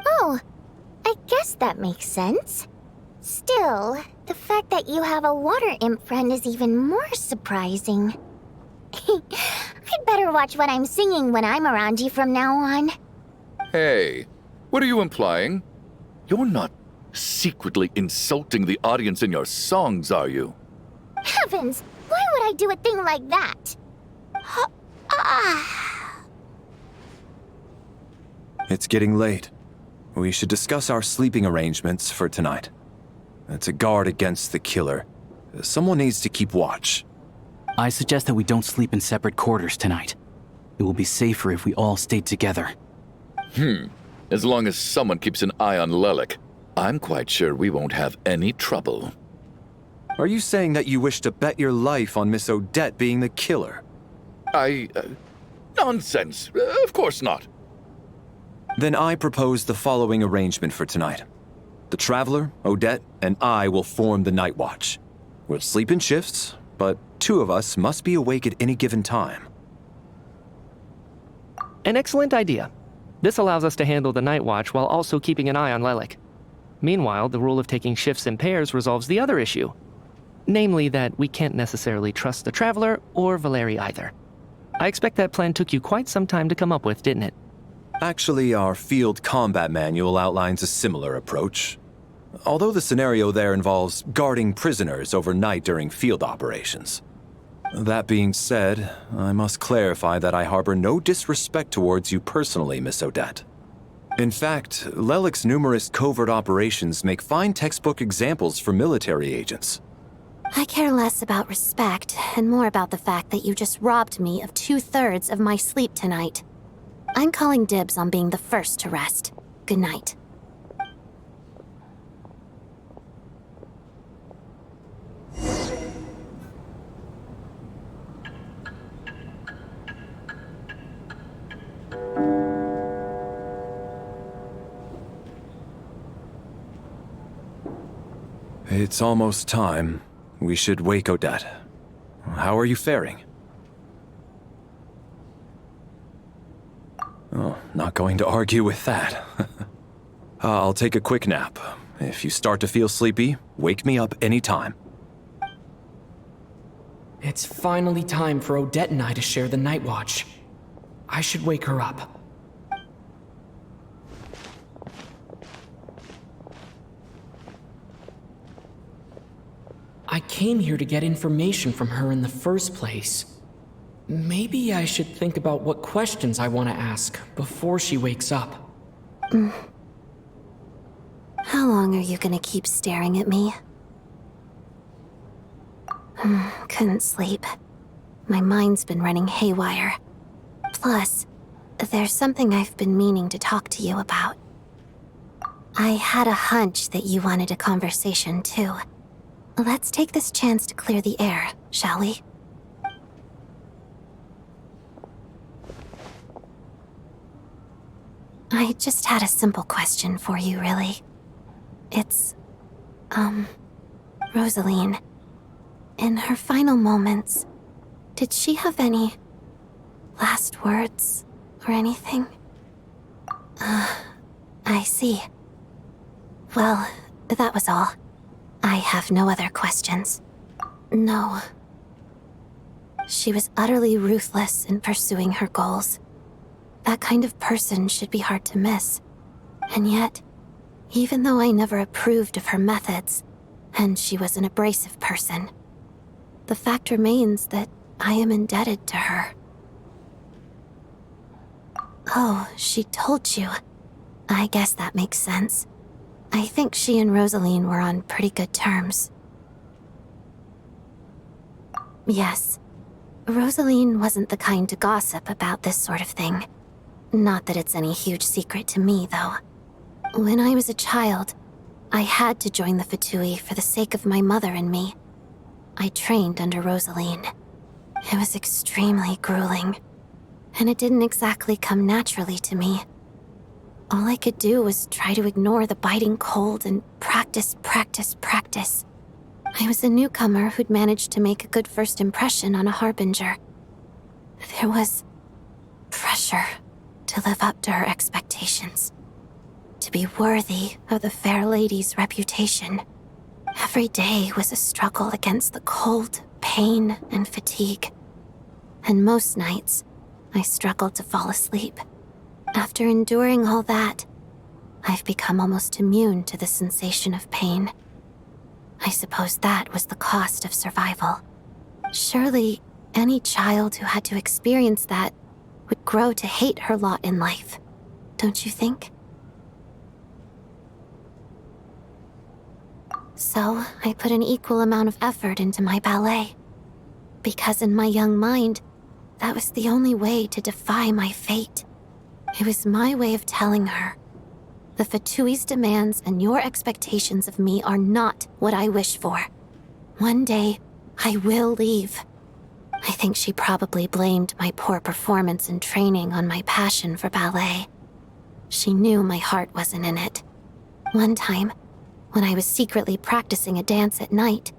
Oh, I guess that makes sense. Still, the fact that you have a water imp friend is even more surprising. I'd better watch what I'm singing when I'm around you from now on. Hey, what are you implying? You're not secretly insulting the audience in your songs, are you? Heavens, why would I do a thing like that? It's getting late. We should discuss our sleeping arrangements for tonight. To guard against the killer, someone needs to keep watch. I suggest that we don't sleep in separate quarters tonight. It will be safer if we all stayed together. As long as someone keeps an eye on Lelik, I'm quite sure we won't have any trouble. Are you saying that you wish to bet your life on Miss Odette being the killer? Nonsense. Of course not. Then I propose the following arrangement for tonight. The Traveler, Odette, and I will form the Night Watch. We'll sleep in shifts, but 2 of us must be awake at any given time. An excellent idea. This allows us to handle the night watch while also keeping an eye on Lelik. Meanwhile, the rule of taking shifts in pairs resolves the other issue. Namely that we can't necessarily trust the Traveler or Valeri either. I expect that plan took you quite some time to come up with, didn't it? Actually, our field combat manual outlines a similar approach. Although the scenario there involves guarding prisoners overnight during field operations. That being said, I must clarify that I harbor no disrespect towards you personally, Miss Odette. In fact, Lelik's numerous covert operations make fine textbook examples for military agents. I care less about respect and more about the fact that you just robbed me of 2/3 of my sleep tonight. I'm calling dibs on being the first to rest. Good night. It's almost time. We should wake Odette. How are you faring? Oh, not going to argue with that. I'll take a quick nap. If you start to feel sleepy, wake me up anytime. It's finally time for Odette and I to share the night watch. I should wake her up. I came here to get information from her in the first place. Maybe I should think about what questions I want to ask before she wakes up. How long are you gonna keep staring at me? Couldn't sleep. My mind's been running haywire. Plus, there's something I've been meaning to talk to you about. I had a hunch that you wanted a conversation too. Let's take this chance to clear the air, shall we? I just had a simple question for you, really. It's, Rosaline. In her final moments, did she have any last words or anything? I see. Well, that was all. I have no other questions. No. She was utterly ruthless in pursuing her goals. That kind of person should be hard to miss. And yet, even though I never approved of her methods, and she was an abrasive person, the fact remains that I am indebted to her. Oh, she told you. I guess that makes sense. I think she and Rosaline were on pretty good terms. Yes. Rosaline wasn't the kind to gossip about this sort of thing. Not that it's any huge secret to me, though. When I was a child, I had to join the Fatui for the sake of my mother and me. I trained under Rosaline. It was extremely grueling, and it didn't exactly come naturally to me. All I could do was try to ignore the biting cold and practice. I was a newcomer who'd managed to make a good first impression on a harbinger. There was pressure to live up to her expectations, to be worthy of the fair lady's reputation. Every day was a struggle against the cold, pain, and fatigue. And most nights, I struggled to fall asleep. After enduring all that, I've become almost immune to the sensation of pain. I suppose that was the cost of survival. Surely, any child who had to experience that would grow to hate her lot in life, don't you think? So, I put an equal amount of effort into my ballet. Because in my young mind, that was the only way to defy my fate. It was my way of telling her, the Fatui's demands and your expectations of me are not what I wish for. One day, I will leave. I think she probably blamed my poor performance in training on my passion for ballet. She knew my heart wasn't in it. One time, when I was secretly practicing a dance at night,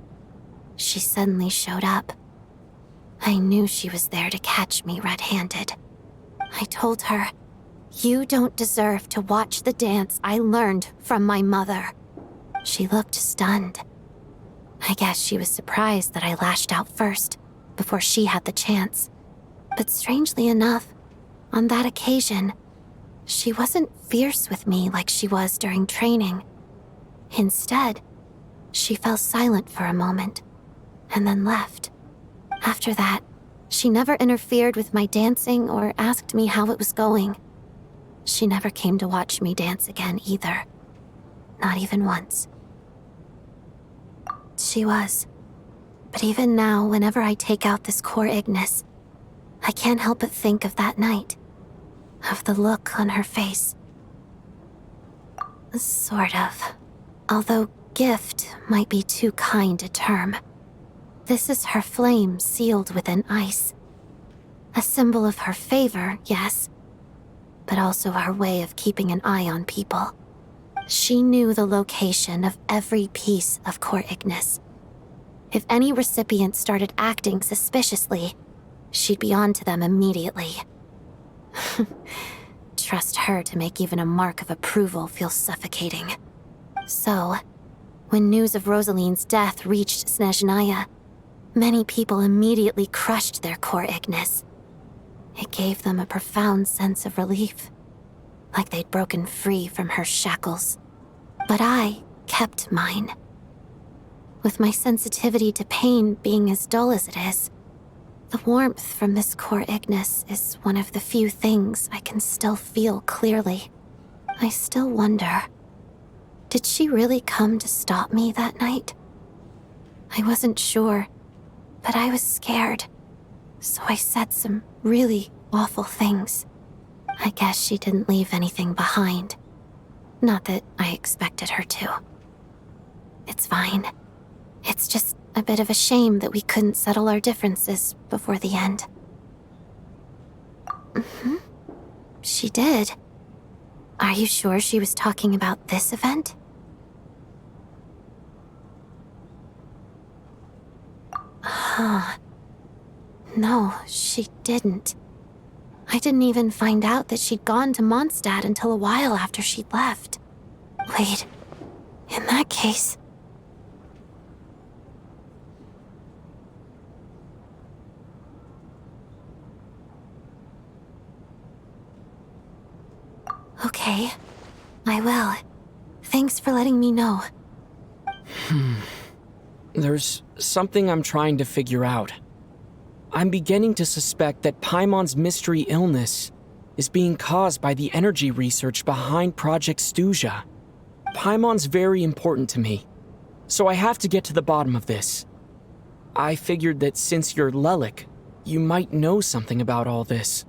she suddenly showed up. I knew she was there to catch me red-handed. I told her, "You don't deserve to watch the dance I learned from my mother." She looked stunned. I guess she was surprised that I lashed out first, before she had the chance. But strangely enough, on that occasion, she wasn't fierce with me like she was during training. Instead, she fell silent for a moment, and then left. After that, she never interfered with my dancing or asked me how it was going. She never came to watch me dance again either. Not even once. She was. But even now, whenever I take out this core Ignis, I can't help but think of that night. Of the look on her face. Sort of. Although gift might be too kind a term. This is her flame sealed within ice. A symbol of her favor, yes, but also her way of keeping an eye on people. She knew the location of every piece of core Ignis. If any recipient started acting suspiciously, she'd be on to them immediately. Trust her to make even a mark of approval feel suffocating. So, when news of Rosaline's death reached Snezhnaya, many people immediately crushed their core Ignis. It gave them a profound sense of relief, like they'd broken free from her shackles. But I kept mine. With my sensitivity to pain being as dull as it is, the warmth from this core Ignis is one of the few things I can still feel clearly. I still wonder, did she really come to stop me that night? I wasn't sure, but I was scared, so I said some really awful things. I guess she didn't leave anything behind. Not that I expected her to. It's fine. It's just a bit of a shame that we couldn't settle our differences before the end. She did. Are you sure she was talking about this event? Huh. No, she didn't. I didn't even find out that she'd gone to Mondstadt until a while after she'd left. Wait, in that case... Okay, I will. Thanks for letting me know. There's something I'm trying to figure out. I'm beginning to suspect that Paimon's mystery illness is being caused by the energy research behind Project Stuzha. Paimon's very important to me, so I have to get to the bottom of this. I figured that since you're Lelik, you might know something about all this.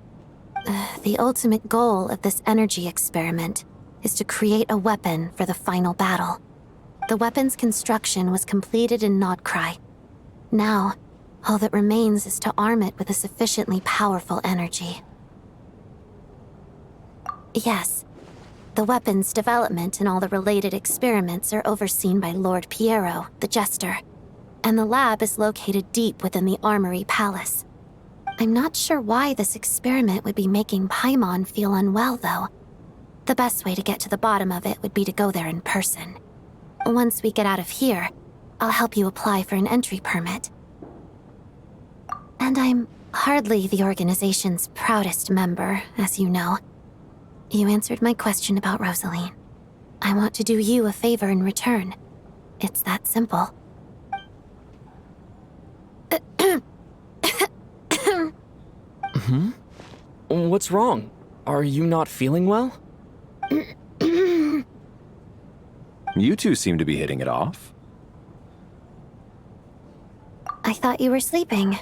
The ultimate goal of this energy experiment is to create a weapon for the final battle. The weapon's construction was completed in Nodkrai. Now, all that remains is to arm it with a sufficiently powerful energy. Yes, the weapon's development and all the related experiments are overseen by Lord Piero, the Jester, and the lab is located deep within the Armory Palace. I'm not sure why this experiment would be making Paimon feel unwell, though. The best way to get to the bottom of it would be to go there in person. Once we get out of here, I'll help you apply for an entry permit. And I'm hardly the organization's proudest member, as you know. You answered my question about Rosaline. I want to do you a favor in return. It's that simple. What's wrong? Are you not feeling well? You two seem to be hitting it off. I thought you were sleeping.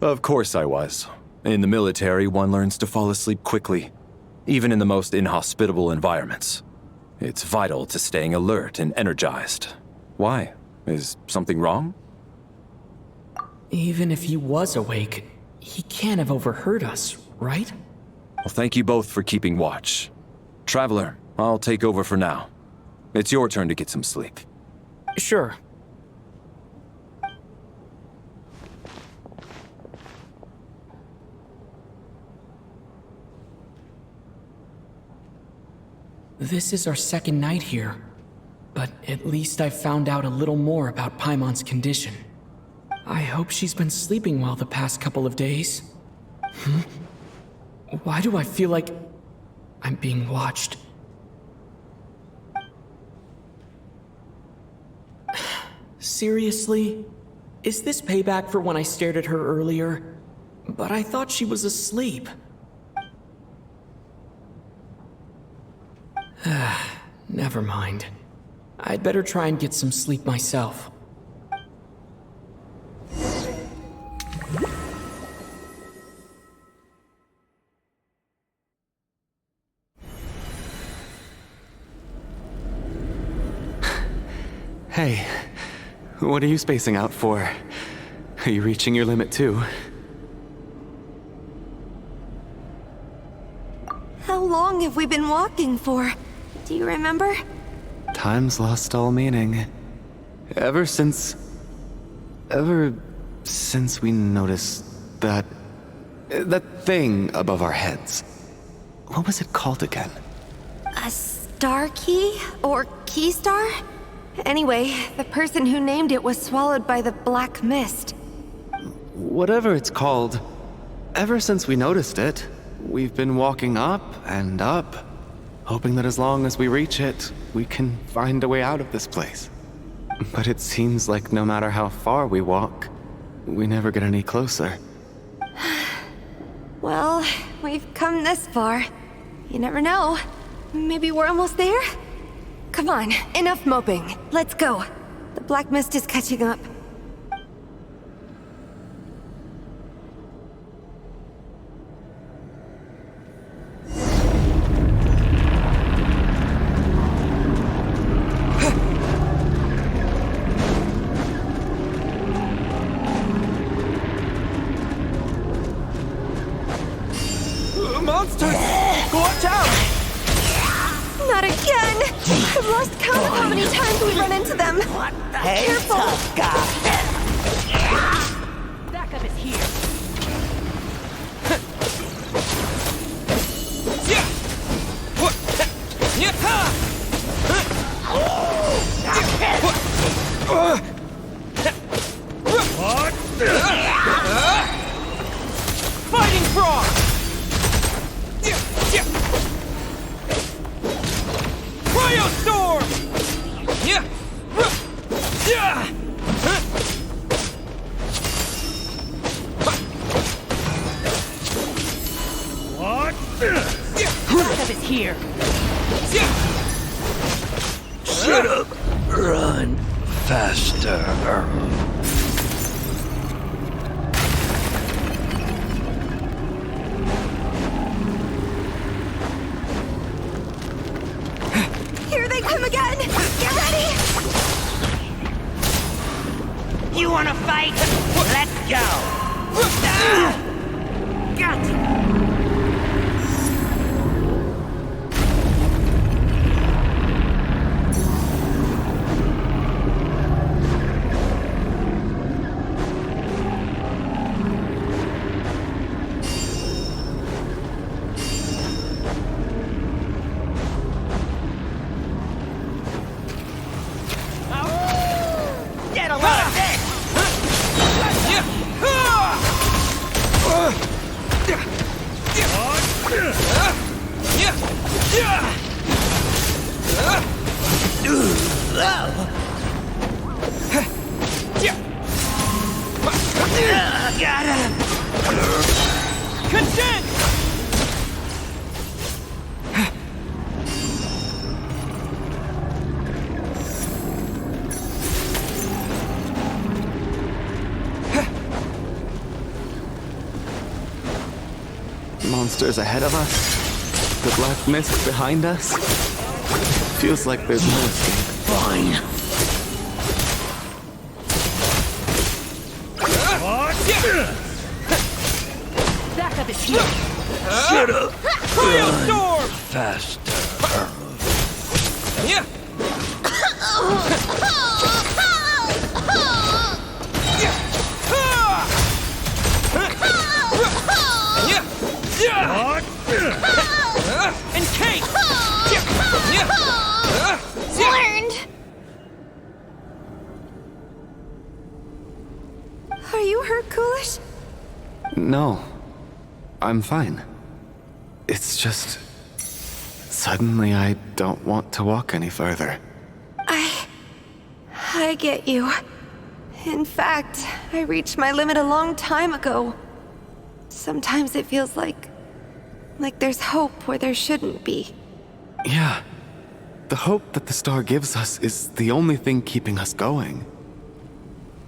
Of course I was. In the military, one learns to fall asleep quickly, even in the most inhospitable environments. It's vital to staying alert and energized. Why? Is something wrong? Even if he was awake, he can't have overheard us, right? Well, thank you both for keeping watch. Traveler, I'll take over for now. It's your turn to get some sleep. Sure. This is our second night here, but at least I've found out a little more about Paimon's condition. I hope she's been sleeping well the past couple of days. Why do I feel like I'm being watched? Seriously? Is this payback for when I stared at her earlier? But I thought she was asleep. Never mind. I'd better try and get some sleep myself. Hey, what are you spacing out for? Are you reaching your limit too? How long have we been walking for? Do you remember? Time's lost all meaning. Ever since we noticed that thing above our heads. What was it called again? A star key? Or key star? Anyway, the person who named it was swallowed by the black mist. Whatever it's called, ever since we noticed it, we've been walking up and up, hoping that as long as we reach it, we can find a way out of this place. But it seems like no matter how far we walk, we never get any closer. Well, we've come this far. You never know. Maybe we're almost there? Come on, enough moping. Let's go. The black mist is catching up. Monsters! Watch out! Not again! I've lost count of how many times we run into them. Hey, Careful! tough guy. Backup is here. Fighting frog! Cryostorm! What? Backup is here. Shut up. Run faster. Here they come again! Get ready! You wanna fight? Let's go. Got it. Get a load of this! Got him! Content! Monsters ahead of us? The black mist behind us? Feels like there's no escape. Fine. Backup is here. Shut up. Cryostorm! Faster. Encase! Learned! Are you hurt, Coolish? No. I'm fine. It's just... Suddenly I don't want to walk any further. I get you. In fact, I reached my limit a long time ago. Sometimes it feels like there's hope where there shouldn't be. Yeah, The hope that the star gives us is the only thing keeping us going.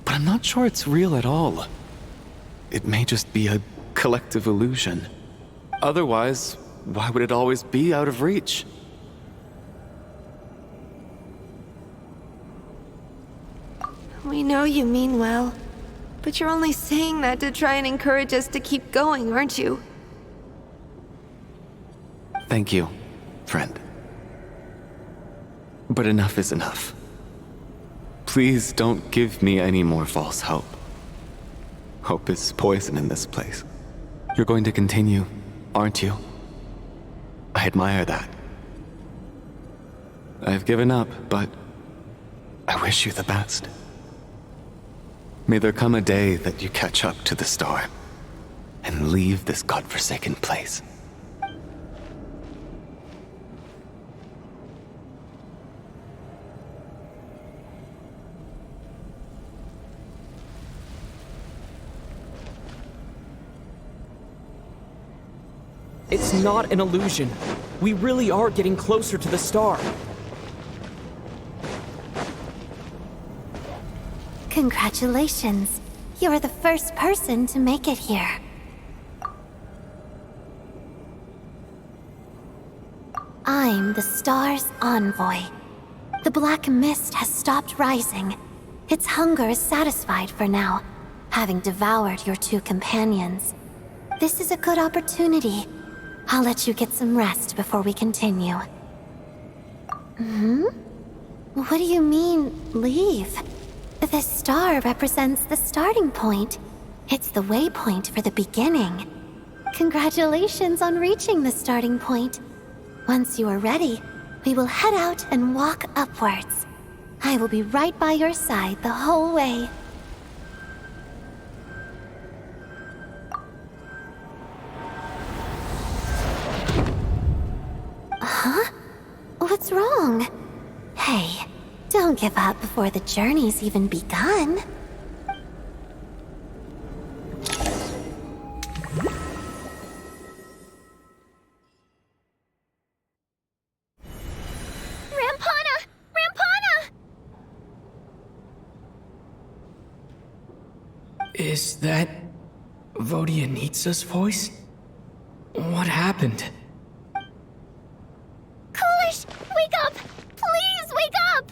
But I'm not sure it's real at all. It may just be a collective illusion. Otherwise, why would it always be out of reach? We know you mean well, but you're only saying that to try and encourage us to keep going, aren't you? Thank you, friend. But enough is enough. Please don't give me any more false hope. Hope is poison in this place. You're going to continue, aren't you? I admire that. I've given up, but I wish you the best. May there come a day that you catch up to the star and leave this godforsaken place. It's not an illusion. We really are getting closer to the star. Congratulations. You're the first person to make it here. I'm the star's envoy. The black mist has stopped rising. Its hunger is satisfied for now, having devoured your two companions. This is a good opportunity. I'll let you get some rest before we continue. What do you mean, leave? The star represents the starting point. It's the waypoint for the beginning. Congratulations on reaching the starting point. Once you are ready, we will head out and walk upwards. I will be right by your side the whole way. Huh? What's wrong? Hey, don't give up before the journey's even begun. Rampana! Rampana! Is that Vodyanitsa's voice? What happened? Coolish, wake up! Please wake up!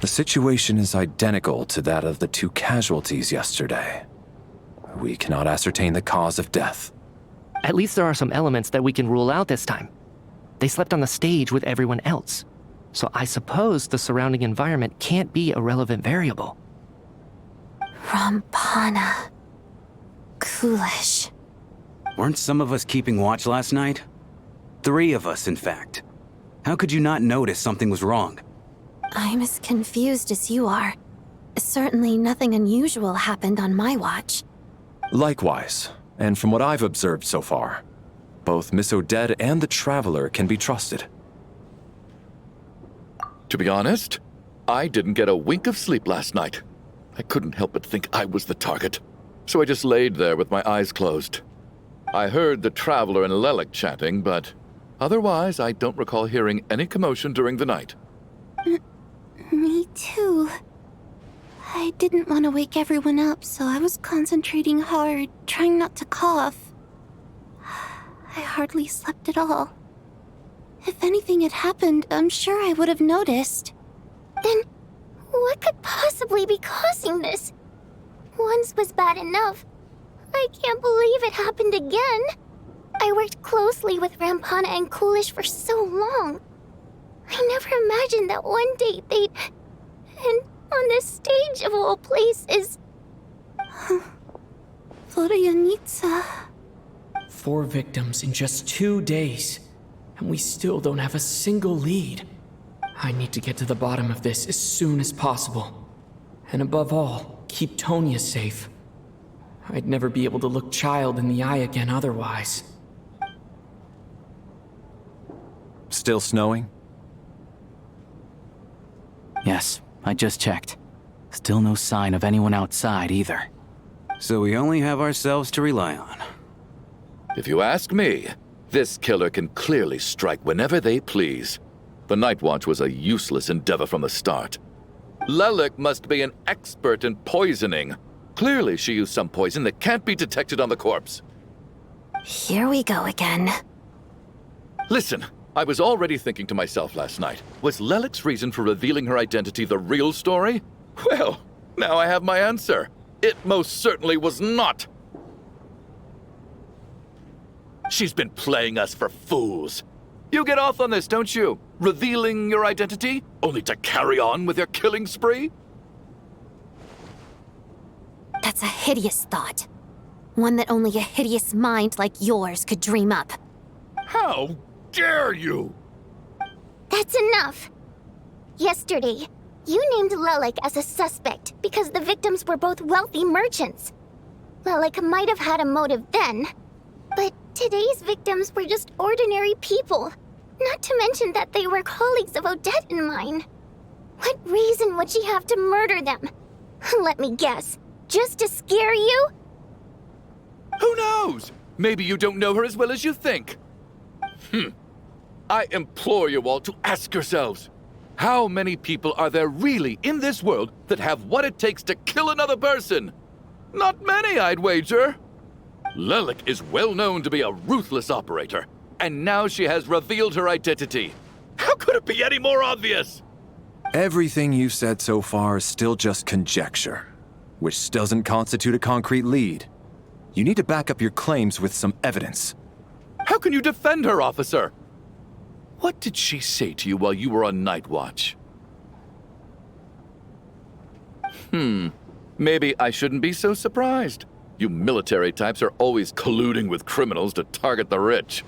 The situation is identical to that of the two casualties yesterday. We cannot ascertain the cause of death. At least there are some elements that we can rule out this time. They slept on the stage with everyone else, so I suppose the surrounding environment can't be a relevant variable. Rampana. Coolish. Weren't some of us keeping watch last night? 3 of us, in fact. How could you not notice something was wrong? I'm as confused as you are. Certainly nothing unusual happened on my watch. Likewise, and from what I've observed so far, both Miss Odette and the Traveler can be trusted. To be honest, I didn't get a wink of sleep last night. I couldn't help but think I was the target, so I just laid there with my eyes closed. I heard the Traveler and Lelek chatting, but otherwise I don't recall hearing any commotion during the night. Me too. I didn't want to wake everyone up, so I was concentrating hard, trying not to cough. I hardly slept at all. If anything had happened, I'm sure I would have noticed. Then, what could possibly be causing this? Once was bad enough. I can't believe it happened again. I worked closely with Rampana and Coolish for so long. I never imagined that one day they'd... And on the stage of all places... Vodyanitsa. 4 victims in just 2 days, and we still don't have a single lead. I need to get to the bottom of this as soon as possible. And above all, keep Tonya safe. I'd never be able to look Child in the eye again otherwise. Still snowing? Yes, I just checked. Still no sign of anyone outside either. So we only have ourselves to rely on. If you ask me, this killer can clearly strike whenever they please. The Night Watch was a useless endeavor from the start. Lelik must be an expert in poisoning. Clearly she used some poison that can't be detected on the corpse. Here we go again. Listen, I was already thinking to myself last night, was Lelik's reason for revealing her identity the real story? Well, now I have my answer. It most certainly was not. She's been playing us for fools. You get off on this, don't you? Revealing your identity, only to carry on with your killing spree? That's a hideous thought. One that only a hideous mind like yours could dream up. How dare you? That's enough. Yesterday, you named Lelik as a suspect because the victims were both wealthy merchants. Lelik might have had a motive then, but today's victims were just ordinary people. Not to mention that they were colleagues of Odette and mine. What reason would she have to murder them? Let me guess. Just to scare you? Who knows? Maybe you don't know her as well as you think. I implore you all to ask yourselves, how many people are there really in this world that have what it takes to kill another person? Not many, I'd wager. Lelik is well known to be a ruthless operator, and now she has revealed her identity. How could it be any more obvious? Everything you've said so far is still just conjecture, which doesn't constitute a concrete lead. You need to back up your claims with some evidence. How can you defend her, officer? What did she say to you while you were on night watch? Maybe I shouldn't be so surprised. You military types are always colluding with criminals to target the rich.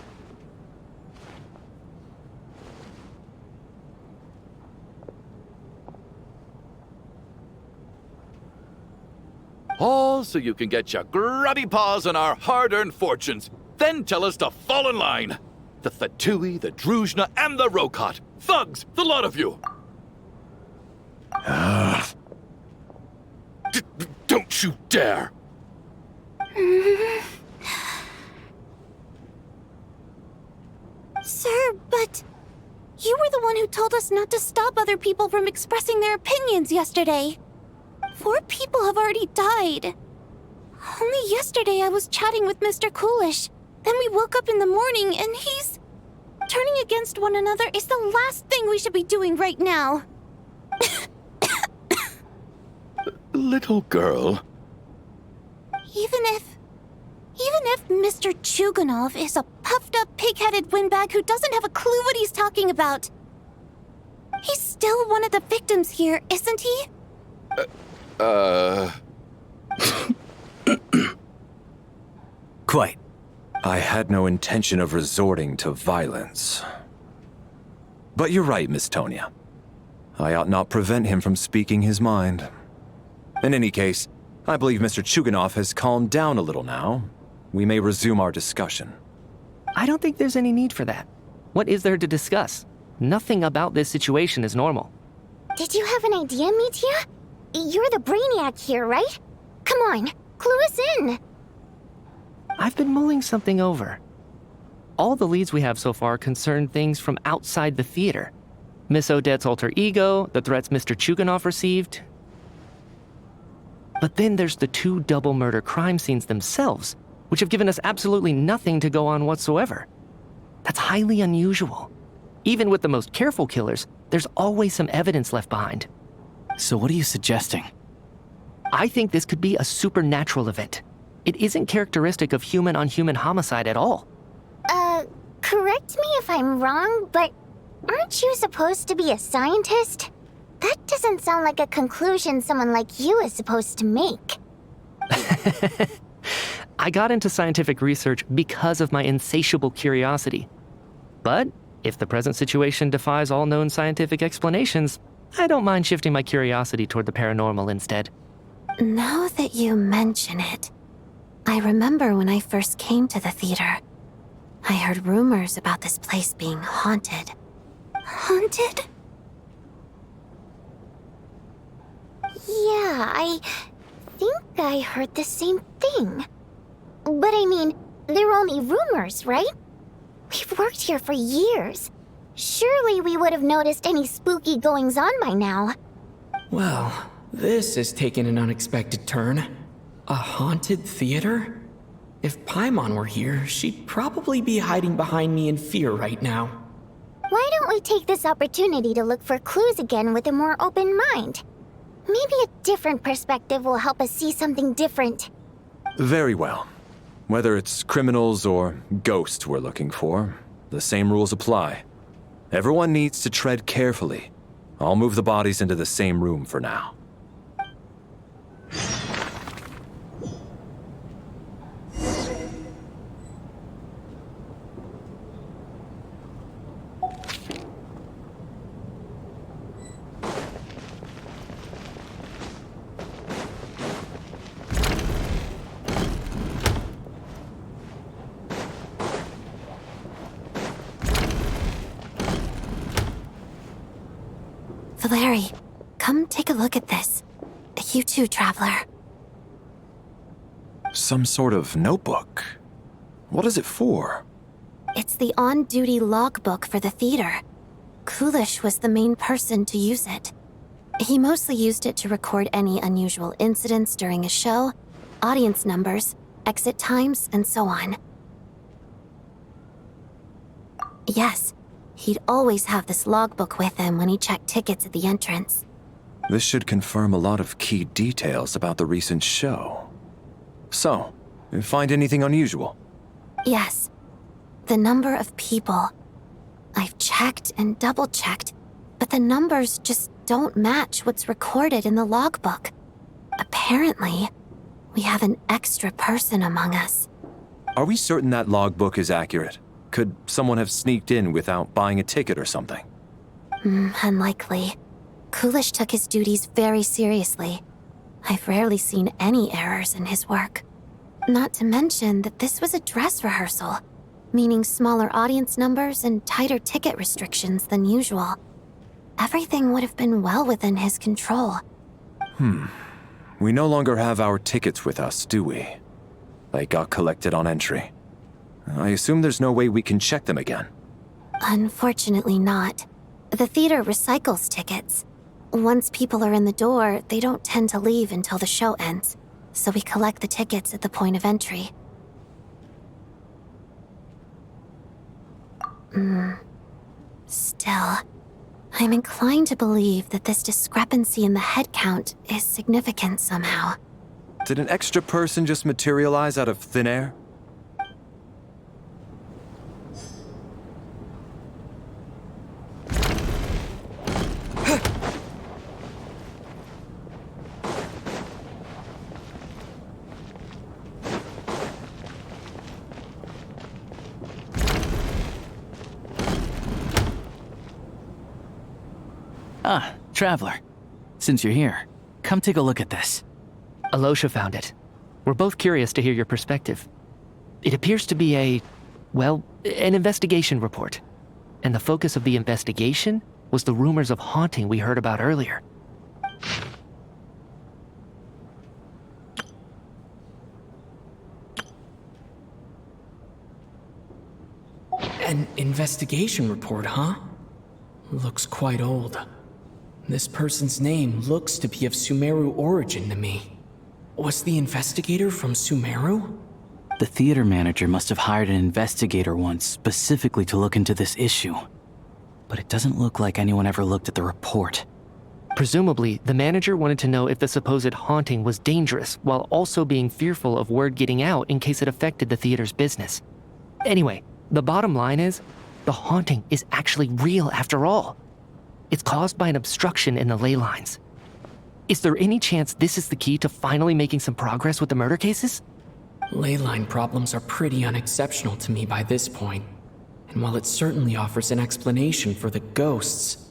All so you can get your grubby paws on our hard-earned fortunes, then tell us to fall in line. The Fatui, the Druzhna, and the Rokot. Thugs, the lot of you! Don't you dare! Sir, but you were the one who told us not to stop other people from expressing their opinions yesterday. 4 people have already died. Only yesterday I was chatting with Mr. Coolish. Then we woke up in the morning and he's... Turning against one another is the last thing we should be doing right now. Little girl. Even if Mr. Chuganov is a puffed-up, pig-headed windbag who doesn't have a clue what he's talking about, he's still one of the victims here, isn't he? Quite. I had no intention of resorting to violence. But you're right, Miss Tonya. I ought not prevent him from speaking his mind. In any case, I believe Mr. Chuganov has calmed down a little now. We may resume our discussion. I don't think there's any need for that. What is there to discuss? Nothing about this situation is normal. Did you have an idea, Mitya? You're the brainiac here, right? Come on, clue us in. I've been mulling something over. All the leads we have so far concern things from outside the theater. Miss Odette's alter ego, the threats Mr. Chuganov received. But then there's the 2 double murder crime scenes themselves, which have given us absolutely nothing to go on whatsoever. That's highly unusual. Even with the most careful killers, there's always some evidence left behind. So what are you suggesting? I think this could be a supernatural event. It isn't characteristic of human-on-human homicide at all. Correct me if I'm wrong, but aren't you supposed to be a scientist? That doesn't sound like a conclusion someone like you is supposed to make. I got into scientific research because of my insatiable curiosity. But if the present situation defies all known scientific explanations, I don't mind shifting my curiosity toward the paranormal instead. Now that you mention it, I remember when I first came to the theater. I heard rumors about this place being haunted. Haunted? Yeah, I think I heard the same thing. But I mean, they're only rumors, right? We've worked here for years. Surely we would have noticed any spooky goings-on by now. Well, this has taken an unexpected turn. A haunted theater? If Paimon were here, she'd probably be hiding behind me in fear right now. Why don't we take this opportunity to look for clues again with a more open mind? Maybe a different perspective will help us see something different. Very well. Whether it's criminals or ghosts we're looking for, the same rules apply. Everyone needs to tread carefully. I'll move the bodies into the same room for now. Valeri, come take a look at this. You too, Traveler. Some sort of notebook. What is it for? It's the on-duty logbook for the theater. Kulish was the main person to use it. He mostly used it to record any unusual incidents during a show, audience numbers, exit times, and so on. Yes, he'd always have this logbook with him when he checked tickets at the entrance. This should confirm a lot of key details about the recent show. So, you find anything unusual? Yes. The number of people. I've checked and double-checked, but the numbers just don't match what's recorded in the logbook. Apparently, we have an extra person among us. Are we certain that logbook is accurate? Could someone have sneaked in without buying a ticket or something? Unlikely. Kulish took his duties very seriously. I've rarely seen any errors in his work. Not to mention that this was a dress rehearsal, meaning smaller audience numbers and tighter ticket restrictions than usual. Everything would have been well within his control. We no longer have our tickets with us, do we? They got collected on entry. I assume there's no way we can check them again. Unfortunately not. The theater recycles tickets. Once people are in the door, they don't tend to leave until the show ends, so we collect the tickets at the point of entry. Still, I'm inclined to believe that this discrepancy in the head count is significant somehow. Did an extra person just materialize out of thin air? Ah, Traveler. Since you're here, come take a look at this. Alosha found it. We're both curious to hear your perspective. It appears to be an investigation report. And the focus of the investigation was the rumors of haunting we heard about earlier. An investigation report, huh? Looks quite old. This person's name looks to be of Sumeru origin to me. Was the investigator from Sumeru? The theater manager must have hired an investigator once specifically to look into this issue. But it doesn't look like anyone ever looked at the report. Presumably, the manager wanted to know if the supposed haunting was dangerous while also being fearful of word getting out in case it affected the theater's business. Anyway, the bottom line is, the haunting is actually real after all. It's caused by an obstruction in the ley lines. Is there any chance this is the key to finally making some progress with the murder cases? Ley line problems are pretty unexceptional to me by this point. And while it certainly offers an explanation for the ghosts,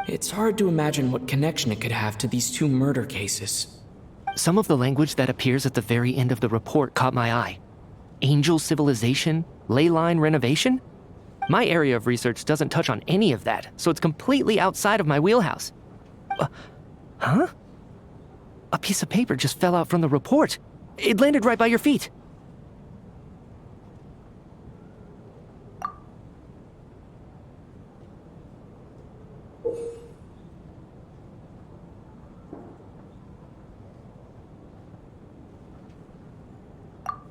it's hard to imagine what connection it could have to these two murder cases. Some of the language that appears at the very end of the report caught my eye. Angel civilization, ley line renovation? My area of research doesn't touch on any of that, so it's completely outside of my wheelhouse. Huh? A piece of paper just fell out from the report. It landed right by your feet.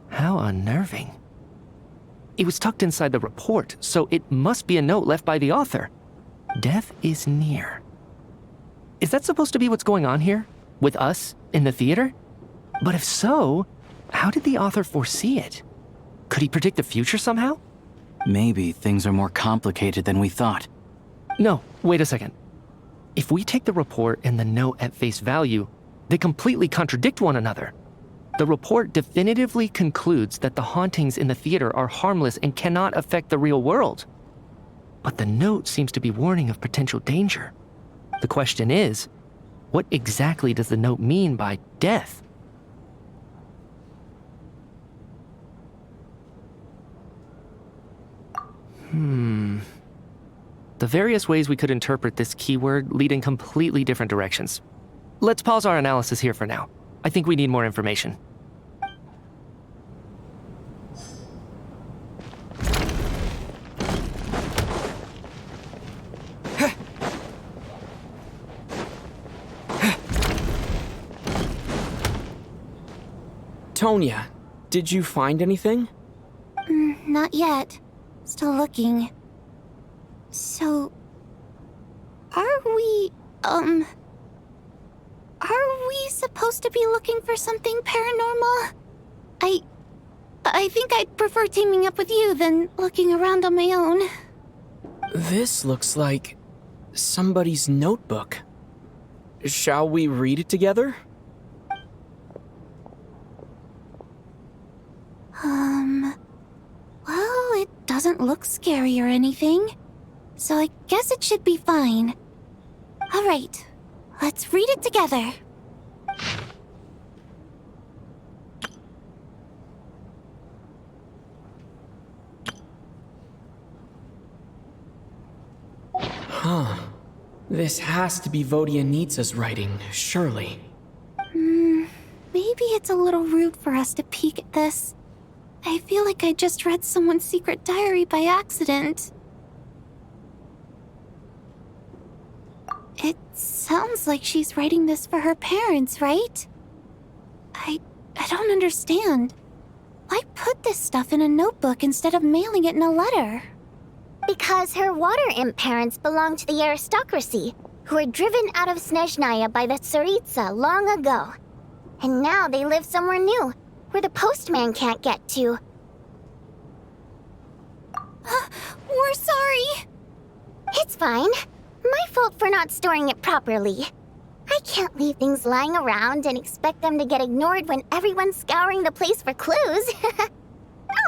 How unnerving. It was tucked inside the report, so it must be a note left by the author. Death is near. Is that supposed to be what's going on here? With us in the theater? But if so, how did the author foresee it? Could he predict the future somehow? Maybe things are more complicated than we thought. No, wait a second. If we take the report and the note at face value, they completely contradict one another. The report definitively concludes that the hauntings in the theater are harmless and cannot affect the real world. But the note seems to be warning of potential danger. The question is, what exactly does the note mean by death? The various ways we could interpret this keyword lead in completely different directions. Let's pause our analysis here for now. I think we need more information. Tonya, did you find anything? Not yet. Still looking. So... Are we supposed to be looking for something paranormal? I think I'd prefer teaming up with you than looking around on my own. This looks like somebody's notebook. Shall we read it together? Well, it doesn't look scary or anything, so I guess it should be fine. All right, let's read it together. Huh. This has to be Vodyanitsa's writing, surely. Maybe it's a little rude for us to peek at this. I feel like I just read someone's secret diary by accident. It sounds like she's writing this for her parents, right? I don't understand. Why put this stuff in a notebook instead of mailing it in a letter? Because her water imp parents belong to the aristocracy, who were driven out of Snezhnaya by the Tsaritsa long ago. And now they live somewhere new, where the postman can't get to. We're sorry. It's fine. My fault for not storing it properly. I can't leave things lying around and expect them to get ignored when everyone's scouring the place for clues.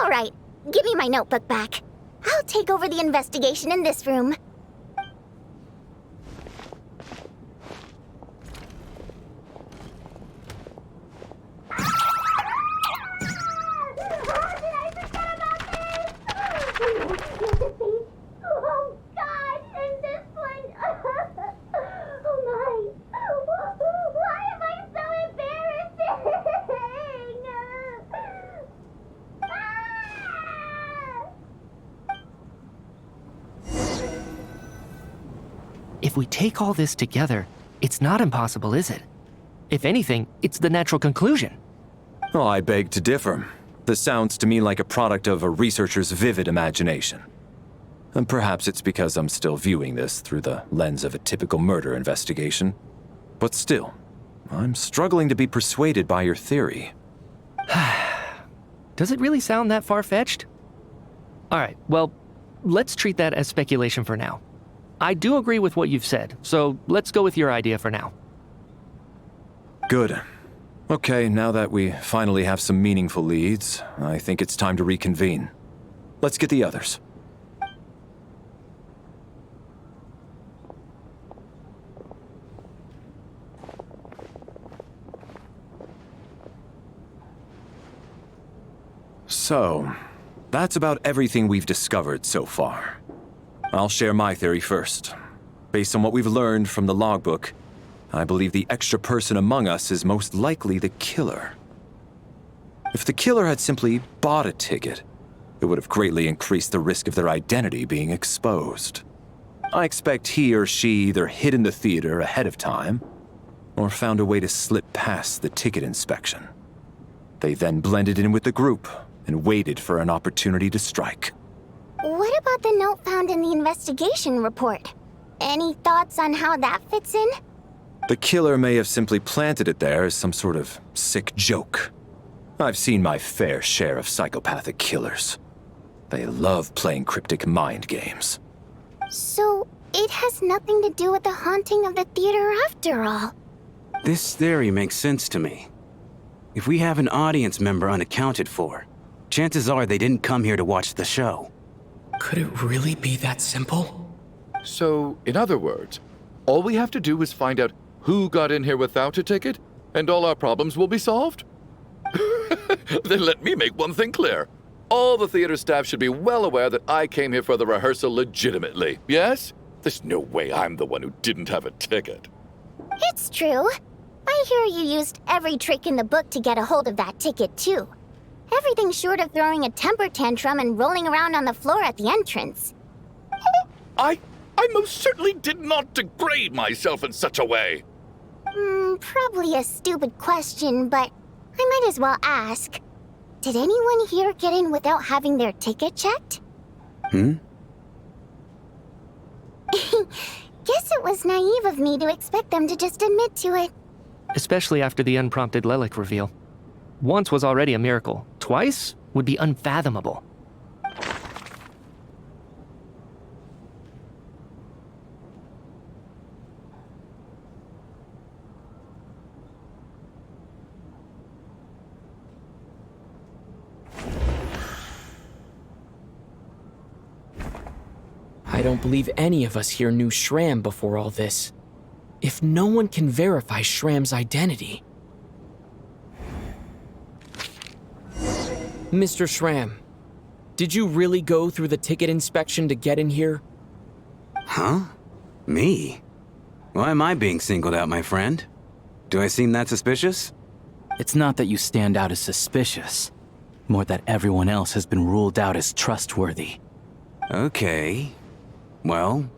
All right, give me my notebook back. I'll take over the investigation in this room. If we take all this together, it's not impossible, is it? If anything, it's the natural conclusion. Oh, I beg to differ. This sounds to me like a product of a researcher's vivid imagination. And perhaps it's because I'm still viewing this through the lens of a typical murder investigation. But still, I'm struggling to be persuaded by your theory. Does it really sound that far-fetched? All right, well, let's treat that as speculation for now. I do agree with what you've said, so let's go with your idea for now. Good. Okay, now that we finally have some meaningful leads, I think it's time to reconvene. Let's get the others. So, that's about everything we've discovered so far. I'll share my theory first. Based on what we've learned from the logbook, I believe the extra person among us is most likely the killer. If the killer had simply bought a ticket, it would have greatly increased the risk of their identity being exposed. I expect he or she either hid in the theater ahead of time, or found a way to slip past the ticket inspection. They then blended in with the group and waited for an opportunity to strike. What about the note found in the investigation report? Any thoughts on how that fits in? The killer may have simply planted it there as some sort of sick joke. I've seen my fair share of psychopathic killers. They love playing cryptic mind games. So, it has nothing to do with the haunting of the theater after all. This theory makes sense to me. If we have an audience member unaccounted for, chances are they didn't come here to watch the show. Could it really be that simple? So, in other words, all we have to do is find out who got in here without a ticket, and all our problems will be solved? Then let me make one thing clear. All the theater staff should be well aware that I came here for the rehearsal legitimately, yes? There's no way I'm the one who didn't have a ticket. It's true. I hear you used every trick in the book to get a hold of that ticket, too. Everything short of throwing a temper tantrum and rolling around on the floor at the entrance. I most certainly did not degrade myself in such a way. Probably a stupid question, but I might as well ask. Did anyone here get in without having their ticket checked? Hmm? Guess it was naive of me to expect them to just admit to it. Especially after the unprompted Lelic reveal. Once was already a miracle. Twice would be unfathomable. I don't believe any of us here knew Shram before all this. If no one can verify Shram's identity... Mr. Shram, did you really go through the ticket inspection to get in here? Huh? Me? Why am I being singled out, my friend? Do I seem that suspicious? It's not that you stand out as suspicious, more that everyone else has been ruled out as trustworthy. Okay. Well,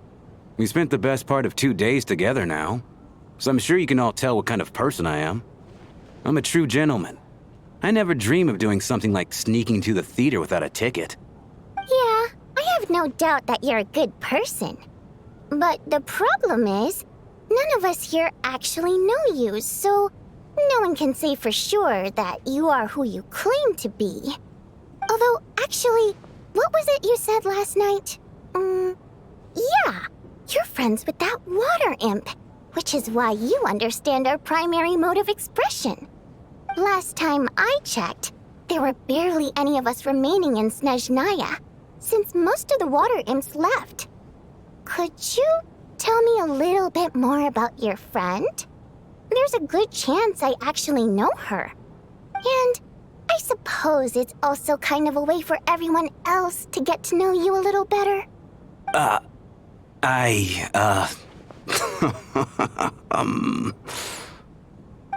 we spent the best part of 2 days together now, so I'm sure you can all tell what kind of person I am. I'm a true gentleman. I never dream of doing something like sneaking to the theater without a ticket. Yeah, I have no doubt that you're a good person. But the problem is, none of us here actually know you, so no one can say for sure that you are who you claim to be. Although, actually, what was it you said last night? Yeah, you're friends with that water imp, which is why you understand our primary mode of expression. Last time I checked, there were barely any of us remaining in Snezhnaya, since most of the water imps left. Could you tell me a little bit more about your friend? There's a good chance I actually know her. And I suppose it's also kind of a way for everyone else to get to know you a little better.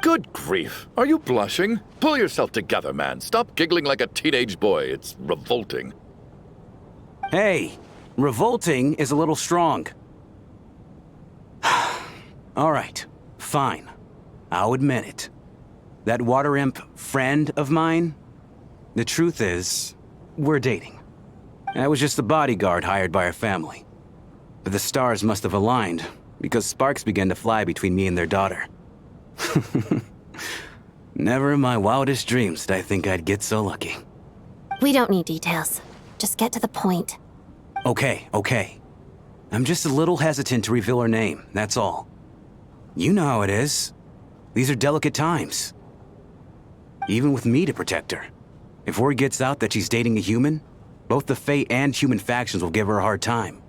Good grief. Are you blushing? Pull yourself together, man. Stop giggling like a teenage boy. It's revolting. Hey, revolting is a little strong. All right, fine. I'll admit it. That water imp friend of mine, the truth is, we're dating. I was just the bodyguard hired by our family. But the stars must have aligned, because sparks began to fly between me and their daughter. Never in my wildest dreams did I think I'd get so lucky. We don't need details. Just get to the point. Okay. I'm just a little hesitant to reveal her name, that's all. You know how it is. These are delicate times. Even with me to protect her. If word gets out that she's dating a human, both the Fae and human factions will give her a hard time.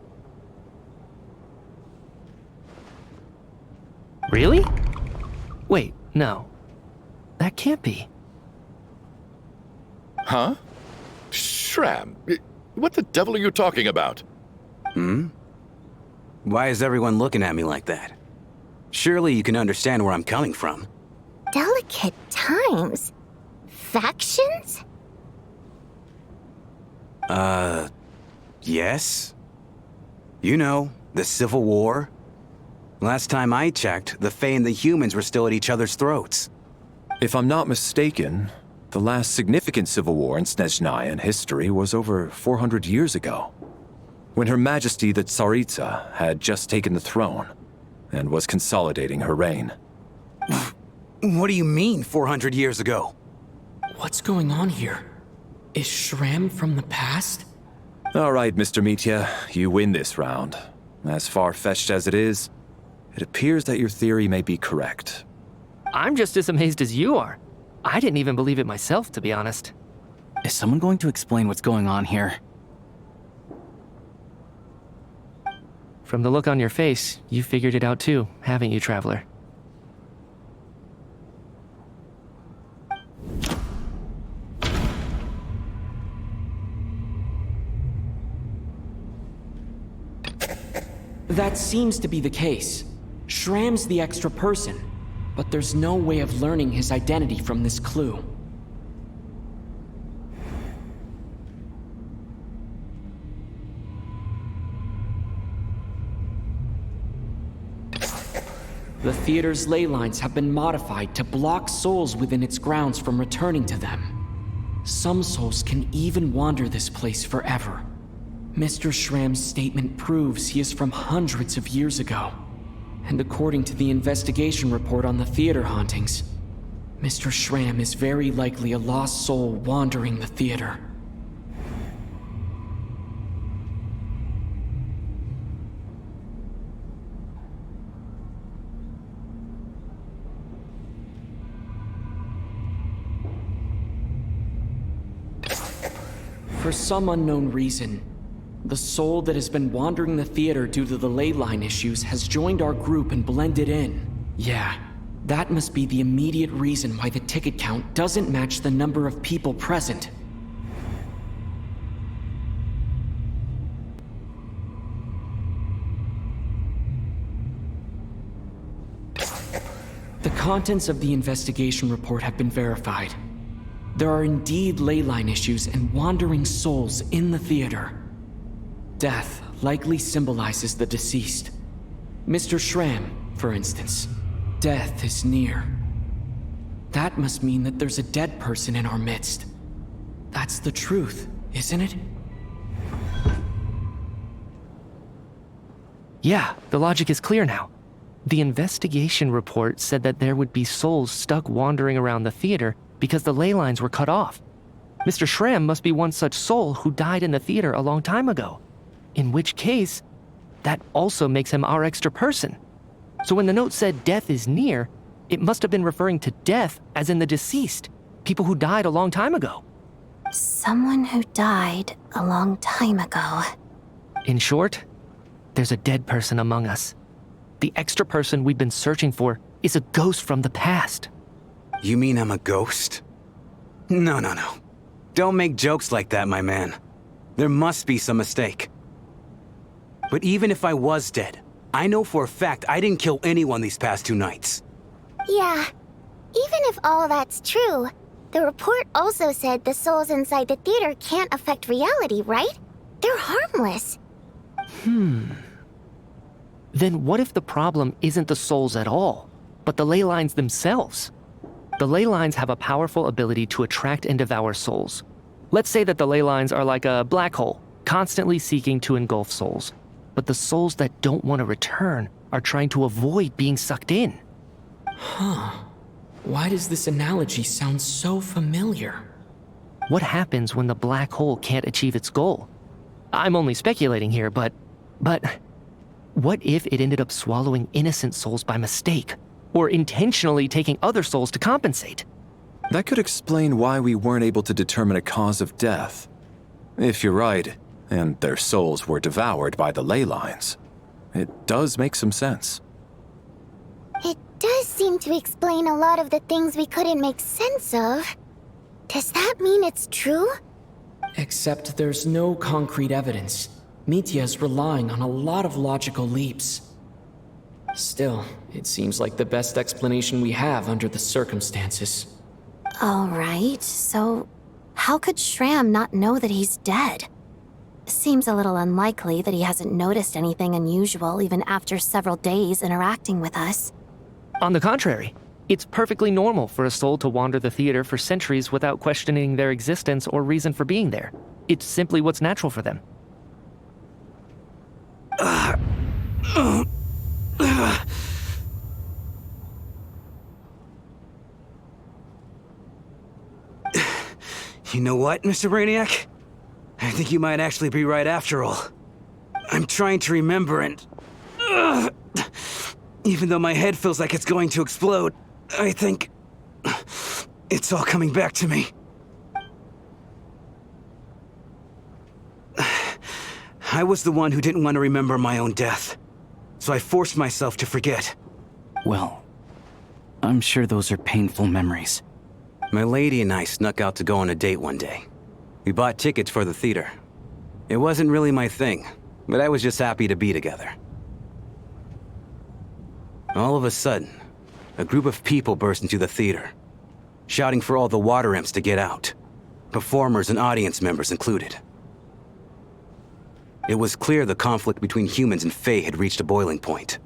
Really? Wait, no. That can't be. Huh? Shram, what the devil are you talking about? Why is everyone looking at me like that? Surely you can understand where I'm coming from. Delicate times? Factions? Yes? You know, the Civil War? Last time I checked, the Fae and the humans were still at each other's throats. If I'm not mistaken, the last significant civil war in Snezhnaya history was over 400 years ago, when Her Majesty the Tsaritsa had just taken the throne and was consolidating her reign. What do you mean, 400 years ago? What's going on here? Is Shram from the past? All right, Mr. Mitya, you win this round. As far-fetched as it is, it appears that your theory may be correct. I'm just as amazed as you are. I didn't even believe it myself, to be honest. Is someone going to explain what's going on here? From the look on your face, you figured it out too, haven't you, Traveler? That seems to be the case. Shram's the extra person, but there's no way of learning his identity from this clue. The theater's ley lines have been modified to block souls within its grounds from returning to them. Some souls can even wander this place forever. Mr. Shram's statement proves he is from hundreds of years ago. And according to the investigation report on the theater hauntings, Mr. Shram is very likely a lost soul wandering the theater. For some unknown reason, the soul that has been wandering the theater due to the ley line issues has joined our group and blended in. Yeah, that must be the immediate reason why the ticket count doesn't match the number of people present. The contents of the investigation report have been verified. There are indeed ley line issues and wandering souls in the theater. Death likely symbolizes the deceased. Mr. Shram, for instance, death is near. That must mean that there's a dead person in our midst. That's the truth, isn't it? Yeah, the logic is clear now. The investigation report said that there would be souls stuck wandering around the theater because the ley lines were cut off. Mr. Shram must be one such soul who died in the theater a long time ago. In which case, that also makes him our extra person. So when the note said death is near, it must have been referring to death as in the deceased, people who died a long time ago. Someone who died a long time ago. In short, there's a dead person among us. The extra person we've been searching for is a ghost from the past. You mean I'm a ghost? No. Don't make jokes like that, my man. There must be some mistake. But even if I was dead, I know for a fact I didn't kill anyone these past 2 nights. Yeah, even if all that's true, the report also said the souls inside the theater can't affect reality, right? They're harmless. Then what if the problem isn't the souls at all, but the ley lines themselves? The ley lines have a powerful ability to attract and devour souls. Let's say that the ley lines are like a black hole, constantly seeking to engulf souls. But the souls that don't want to return are trying to avoid being sucked in. Why does this analogy sound so familiar? What happens when the black hole can't achieve its goal? I'm only speculating here, but what if it ended up swallowing innocent souls by mistake, or intentionally taking other souls to compensate? That could explain why we weren't able to determine a cause of death. If you're right, and their souls were devoured by the ley lines, it does make some sense. It does seem to explain a lot of the things we couldn't make sense of. Does that mean it's true? Except there's no concrete evidence. Mitya is relying on a lot of logical leaps. Still, it seems like the best explanation we have under the circumstances. All right, so how could Shram not know that he's dead? Seems a little unlikely that he hasn't noticed anything unusual even after several days interacting with us. On the contrary, it's perfectly normal for a soul to wander the theater for centuries without questioning their existence or reason for being there. It's simply what's natural for them. You know what, Mr. Brainiac? I think you might actually be right after all. I'm trying to remember and... even though my head feels like it's going to explode, I think... it's all coming back to me. I was the one who didn't want to remember my own death, so I forced myself to forget. Well, I'm sure those are painful memories. My lady and I snuck out to go on a date one day. We bought tickets for the theater. It wasn't really my thing, but I was just happy to be together. All of a sudden, a group of people burst into the theater, shouting for all the water imps to get out, performers and audience members included. It was clear the conflict between humans and Fae had reached a boiling point.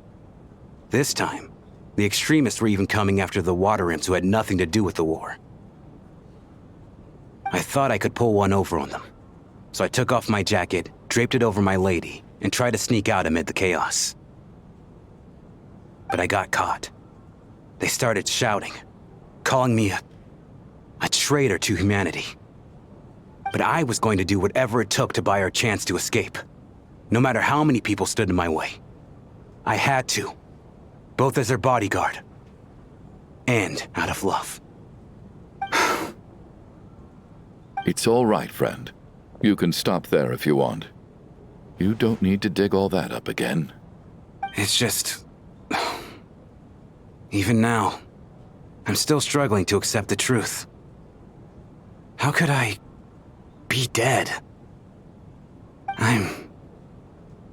This time, the extremists were even coming after the water imps who had nothing to do with the war. I thought I could pull one over on them, so I took off my jacket, draped it over my lady, and tried to sneak out amid the chaos. But I got caught. They started shouting, calling me a traitor to humanity. But I was going to do whatever it took to buy her a chance to escape, no matter how many people stood in my way. I had to, both as their bodyguard and out of love. It's all right, friend. You can stop there if you want. You don't need to dig all that up again. It's just... even now, I'm still struggling to accept the truth. How could I be dead? I'm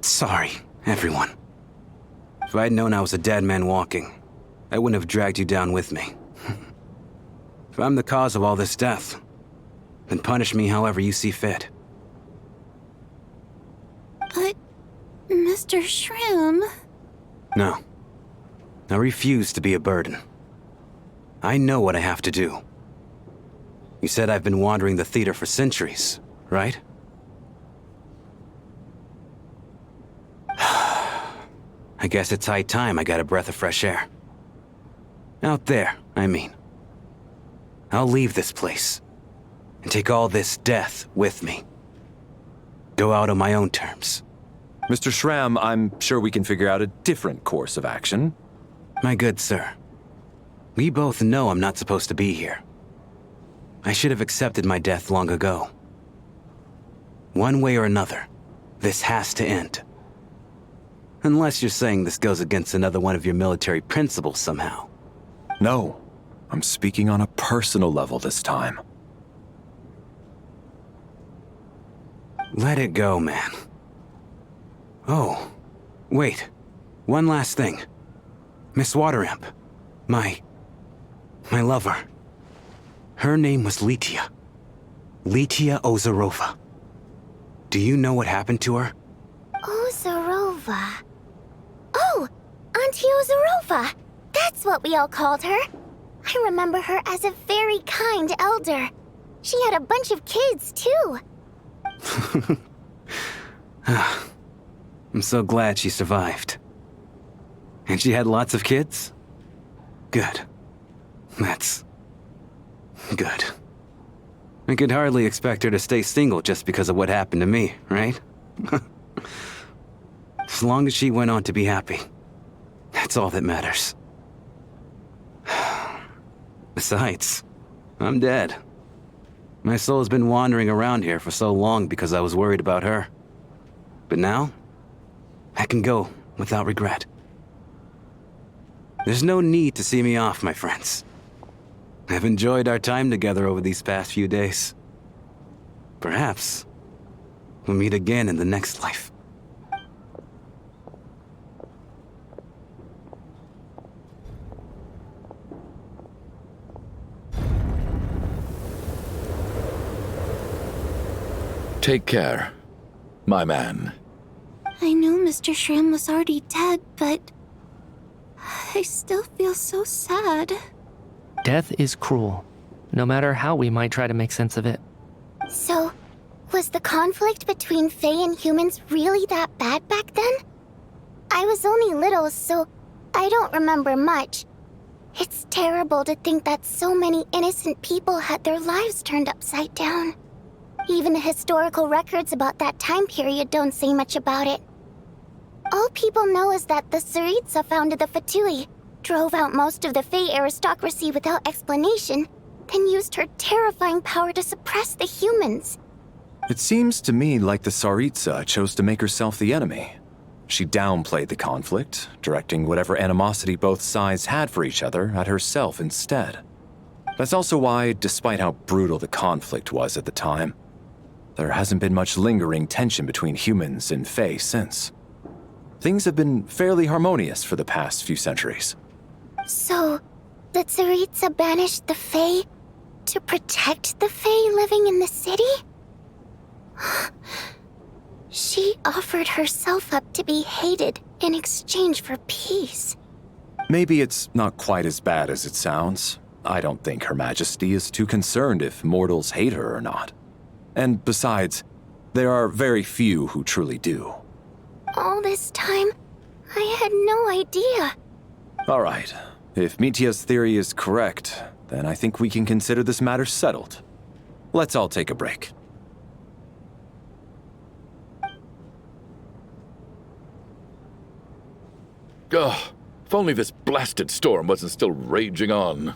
sorry, everyone. If I'd known I was a dead man walking, I wouldn't have dragged you down with me. If I'm the cause of all this death, then punish me however you see fit. But, Mr. Shroom... No. I refuse to be a burden. I know what I have to do. You said I've been wandering the theater for centuries, right? I guess it's high time I got a breath of fresh air. Out there, I mean. I'll leave this place and take all this death with me. Go out on my own terms. Mr. Shram, I'm sure we can figure out a different course of action. My good sir, we both know I'm not supposed to be here. I should have accepted my death long ago. One way or another, this has to end. Unless you're saying this goes against another one of your military principles somehow. No, I'm speaking on a personal level this time. Let it go, man. Oh, wait. One last thing. Miss Waterimp. My lover. Her name was Litia. Litia Ozarova. Do you know what happened to her? Ozarova. Oh, Auntie Ozarova. That's what we all called her. I remember her as a very kind elder. She had a bunch of kids, too. I'm so glad she survived. And she had lots of kids? Good. That's... good. I could hardly expect her to stay single just because of what happened to me, right? As long as she went on to be happy, that's all that matters. Besides, I'm dead. My soul has been wandering around here for so long because I was worried about her. But now, I can go without regret. There's no need to see me off, my friends. I've enjoyed our time together over these past few days. Perhaps we'll meet again in the next life. Take care, my man. I knew Mr. Shrim was already dead, but I still feel so sad. Death is cruel, no matter how we might try to make sense of it. So, was the conflict between Fae and humans really that bad back then? I was only little, so I don't remember much. It's terrible to think that so many innocent people had their lives turned upside down. Even the historical records about that time period don't say much about it. All people know is that the Tsaritsa founded the Fatui, drove out most of the Fae aristocracy without explanation, then used her terrifying power to suppress the humans. It seems to me like the Tsaritsa chose to make herself the enemy. She downplayed the conflict, directing whatever animosity both sides had for each other at herself instead. That's also why, despite how brutal the conflict was at the time, there hasn't been much lingering tension between humans and Fae since. Things have been fairly harmonious for the past few centuries. So, the Tsaritsa banished the Fae to protect the Fae living in the city? She offered herself up to be hated in exchange for peace. Maybe it's not quite as bad as it sounds. I don't think Her Majesty is too concerned if mortals hate her or not. And besides, there are very few who truly do. All this time, I had no idea. All right. If Mitia's theory is correct, then I think we can consider this matter settled. Let's all take a break. Ugh, if only this blasted storm wasn't still raging on.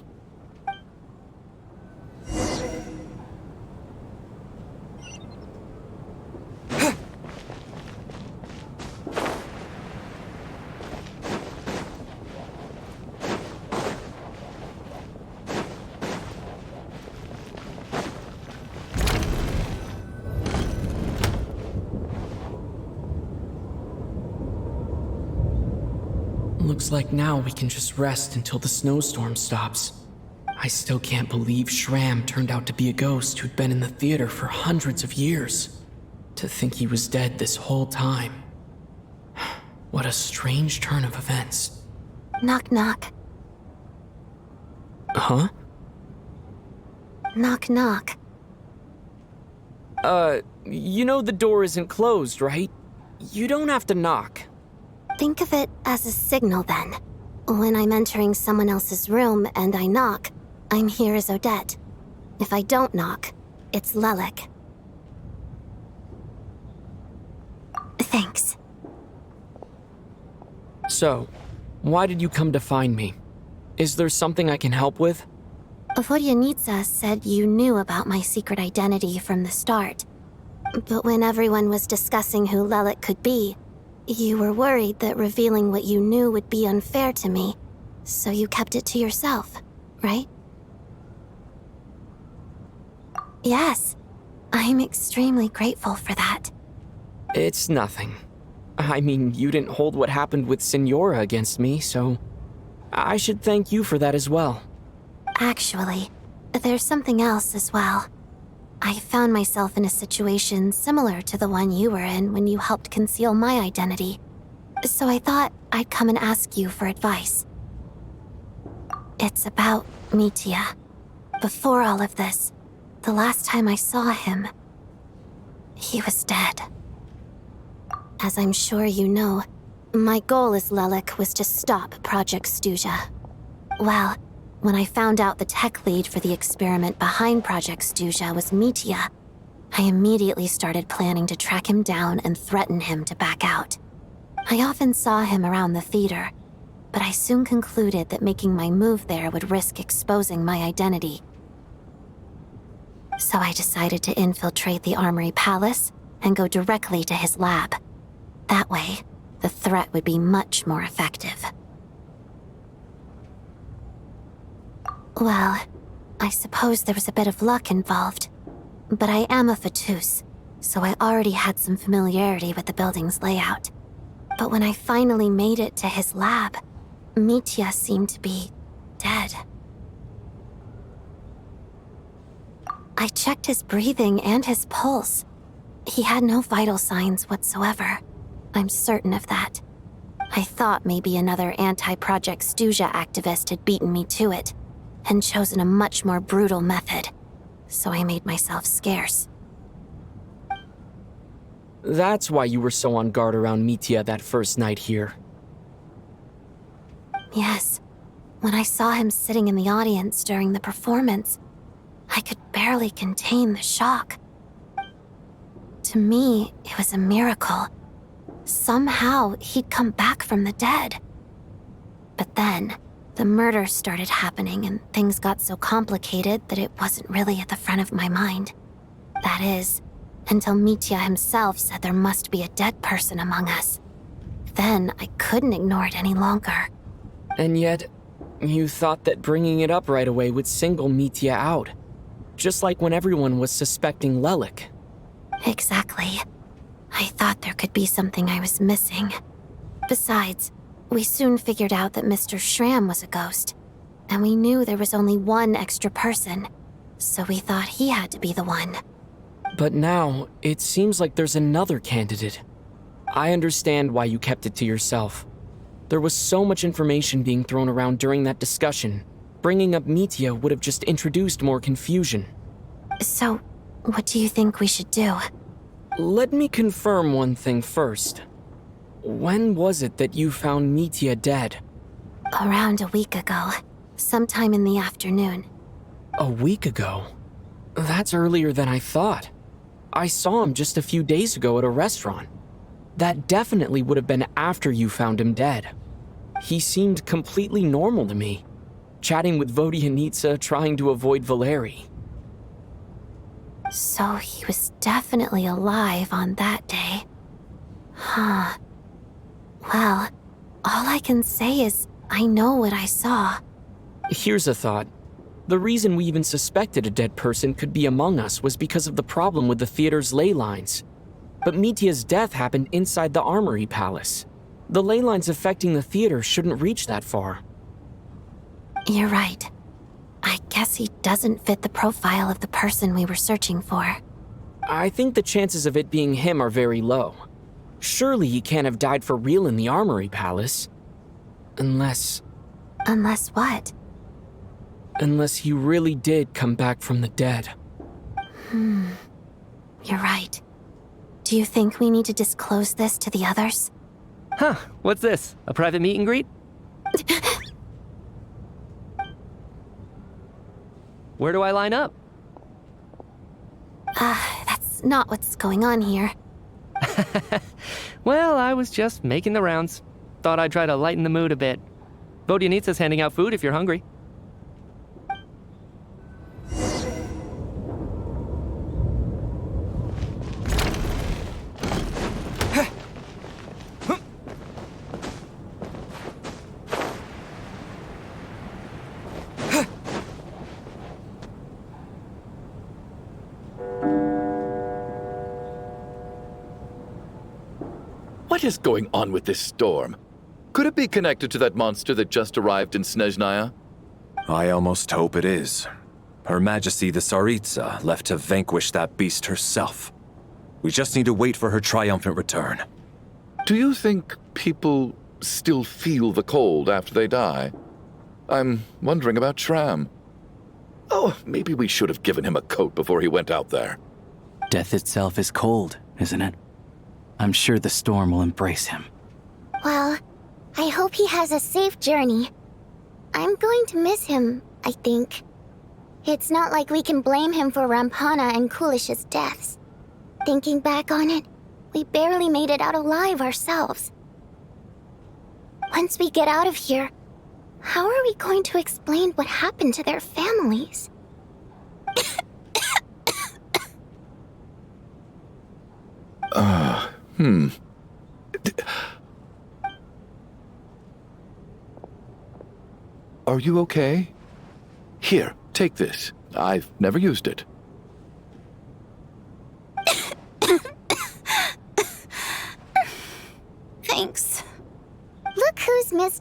Looks like now we can just rest until the snowstorm stops. I still can't believe Shram turned out to be a ghost who'd been in the theater for hundreds of years. To think he was dead this whole time. What a strange turn of events. Knock knock. Huh? Knock knock. You know the door isn't closed, right? You don't have to knock. Think of it as a signal then. When I'm entering someone else's room and I knock, I'm here as Odette. If I don't knock, it's Lelik. Thanks. So, why did you come to find me? Is there something I can help with? Vodyanitsa said you knew about my secret identity from the start. But when everyone was discussing who Lelik could be, you were worried that revealing what you knew would be unfair to me, so you kept it to yourself, right? Yes, I'm extremely grateful for that. It's nothing. I mean, you didn't hold what happened with Signora against me, so I should thank you for that as well. Actually, there's something else as well. I found myself in a situation similar to the one you were in when you helped conceal my identity. So I thought I'd come and ask you for advice. It's about Mitia. Before all of this, the last time I saw him, he was dead. As I'm sure you know, my goal as Lelik was to stop Project Stuja. Well, when I found out the tech lead for the experiment behind Project Stuja was Mitia, I immediately started planning to track him down and threaten him to back out. I often saw him around the theater, but I soon concluded that making my move there would risk exposing my identity. So I decided to infiltrate the Armory Palace and go directly to his lab. That way, the threat would be much more effective. Well, I suppose there was a bit of luck involved. but I am a Fatus, so I already had some familiarity with the building's layout. But when I finally made it to his lab, Mitya seemed to be dead. I checked his breathing and his pulse. He had no vital signs whatsoever. I'm certain of that. I thought maybe another anti-Project Stuja activist had beaten me to it, and chosen a much more brutal method, so I made myself scarce. That's why you were so on guard around Mitya that first night here. Yes. When I saw him sitting in the audience during the performance, I could barely contain the shock. To me, it was a miracle. Somehow, he'd come back from the dead. But then, the murder started happening and things got so complicated that it wasn't really at the front of my mind. That is, until Mitya himself said there must be a dead person among us. Then, I couldn't ignore it any longer. And yet, you thought that bringing it up right away would single Mitya out. Just like when everyone was suspecting Lelik. Exactly. I thought there could be something I was missing. Besides, we soon figured out that Mr. Schramm was a ghost, and we knew there was only one extra person, so we thought he had to be the one. But now, it seems like there's another candidate. I understand why you kept it to yourself. There was so much information being thrown around during that discussion. Bringing up Mitya would have just introduced more confusion. So, what do you think we should do? Let me confirm one thing first. When was it that you found Mitya dead? Around a week ago. Sometime in the afternoon. A week ago? That's earlier than I thought. I saw him just a few days ago at a restaurant. That definitely would have been after you found him dead. He seemed completely normal to me. Chatting with Vodyanitsa, trying to avoid Valeri. So he was definitely alive on that day. Huh. Well, all I can say is I know what I saw. Here's a thought. The reason we even suspected a dead person could be among us was because of the problem with the theater's ley lines. But Mitya's death happened inside the Armory Palace. The ley lines affecting the theater shouldn't reach that far. You're right. I guess he doesn't fit the profile of the person we were searching for. I think the chances of it being him are very low. Surely he can't have died for real in the Armory Palace. Unless... Unless what? Unless he really did come back from the dead. You're right. Do you think we need to disclose this to the others? Huh, what's this? A private meet and greet? Where do I line up? That's not what's going on here. Well, I was just making the rounds. Thought I'd try to lighten the mood a bit. Vodyanitsa's handing out food if you're hungry. What is going on with this storm? Could it be connected to that monster that just arrived in Snezhnaya? I almost hope it is. Her Majesty the Tsaritsa left to vanquish that beast herself. We just need to wait for her triumphant return. Do you think people still feel the cold after they die? I'm wondering about Schramm. Oh, maybe we should have given him a coat before he went out there. Death itself is cold, isn't it? I'm sure the storm will embrace him. Well, I hope he has a safe journey. I'm going to miss him, I think. It's not like we can blame him for Rampana and Kulish's deaths. Thinking back on it, we barely made it out alive ourselves. Once we get out of here, how are we going to explain what happened to their families? Are you okay? Here, take this. I've never used it.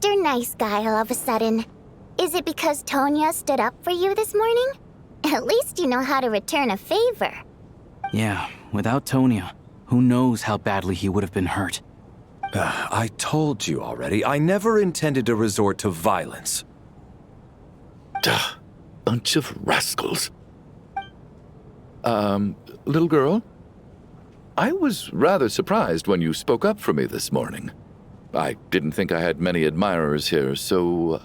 Mr. Nice Guy all of a sudden. Is it because Tonya stood up for you this morning? At least you know how to return a favor. Yeah, without Tonya, who knows how badly he would have been hurt. I told you already, I never intended to resort to violence. Duh, bunch of rascals. Little girl? I was rather surprised when you spoke up for me this morning. I didn't think I had many admirers here, so,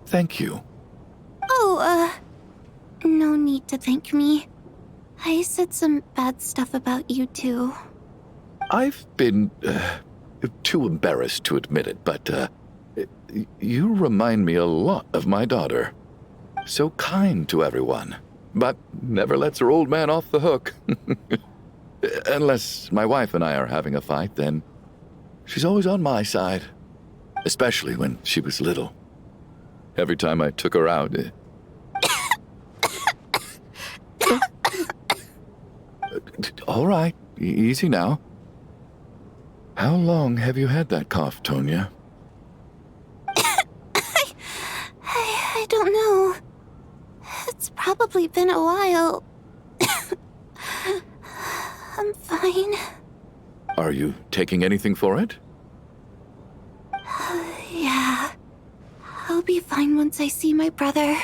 thank you. Oh, no need to thank me. I said some bad stuff about you too. I've been, too embarrassed to admit it, but, you remind me a lot of my daughter. So kind to everyone, but never lets her old man off the hook. Unless my wife and I are having a fight, then she's always on my side. Especially when she was little. Every time I took her out... All right, easy now. How long have you had that cough, Tonya? I don't know. It's probably been a while. I'm fine. Are you taking anything for it? Yeah. I'll be fine once I see my brother.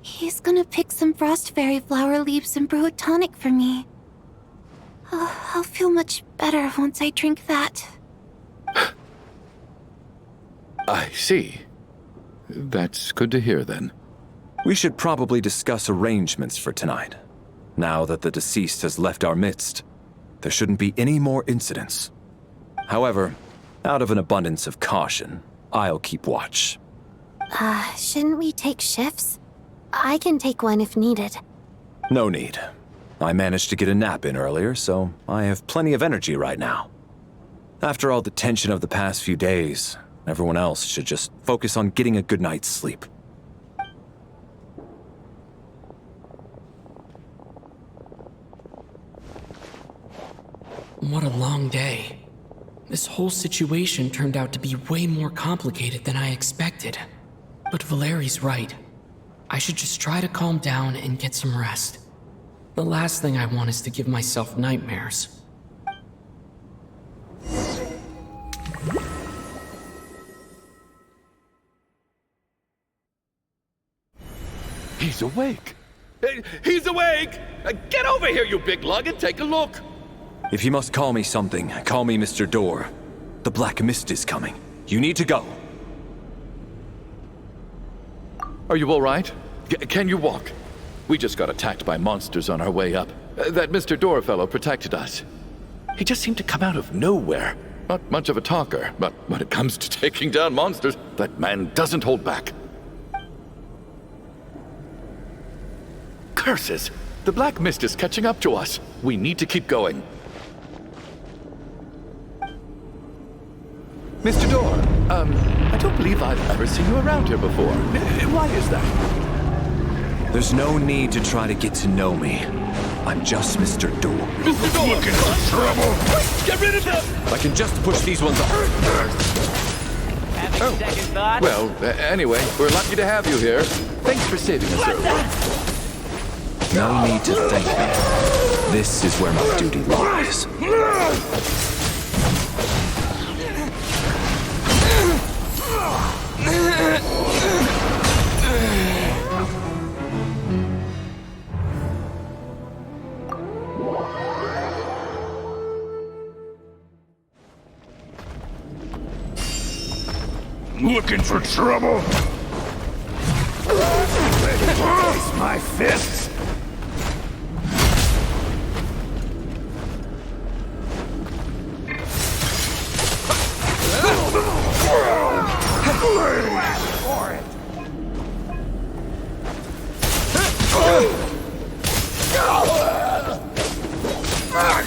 He's gonna pick some frost fairy flower leaves and brew a tonic for me. I'll feel much better once I drink that. I see. That's good to hear, then. We should probably discuss arrangements for tonight. Now that the deceased has left our midst, there shouldn't be any more incidents. However, out of an abundance of caution, I'll keep watch. Shouldn't we take shifts? I can take one if needed. No need. I managed to get a nap in earlier, so I have plenty of energy right now. After all the tension of the past few days, everyone else should just focus on getting a good night's sleep. What a long day. This whole situation turned out to be way more complicated than I expected. But Valeri's right. I should just try to calm down and get some rest. The last thing I want is to give myself nightmares. He's awake! He's awake! Get over here, you big lug, and take a look! If you must call me something, call me Mr. Door. The Black Mist is coming. You need to go. Are you all right? Can you walk? We just got attacked by monsters on our way up. That Mr. Door fellow protected us. He just seemed to come out of nowhere. Not much of a talker, but when it comes to taking down monsters, that man doesn't hold back. Curses! The Black Mist is catching up to us. We need to keep going. Mr. Door, I don't believe I've ever seen you around here before. Why is that? There's no need to try to get to know me. I'm just Mr. Door. Mr. Door! Looking for trouble! Get rid of them! I can just push these ones off. Having second thoughts? Well, anyway, we're lucky to have you here. Thanks for saving us earlier. No need to thank me. This is where my duty lies. Looking for trouble? Face my fists? For it.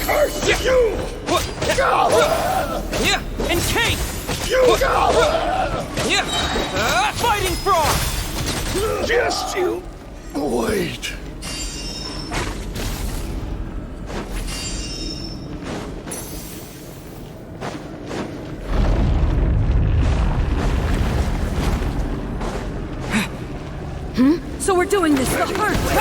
Curse you! Yeah, and Kate! You! Yeah! Fighting frog! Just you wait. So we're doing this the hard way.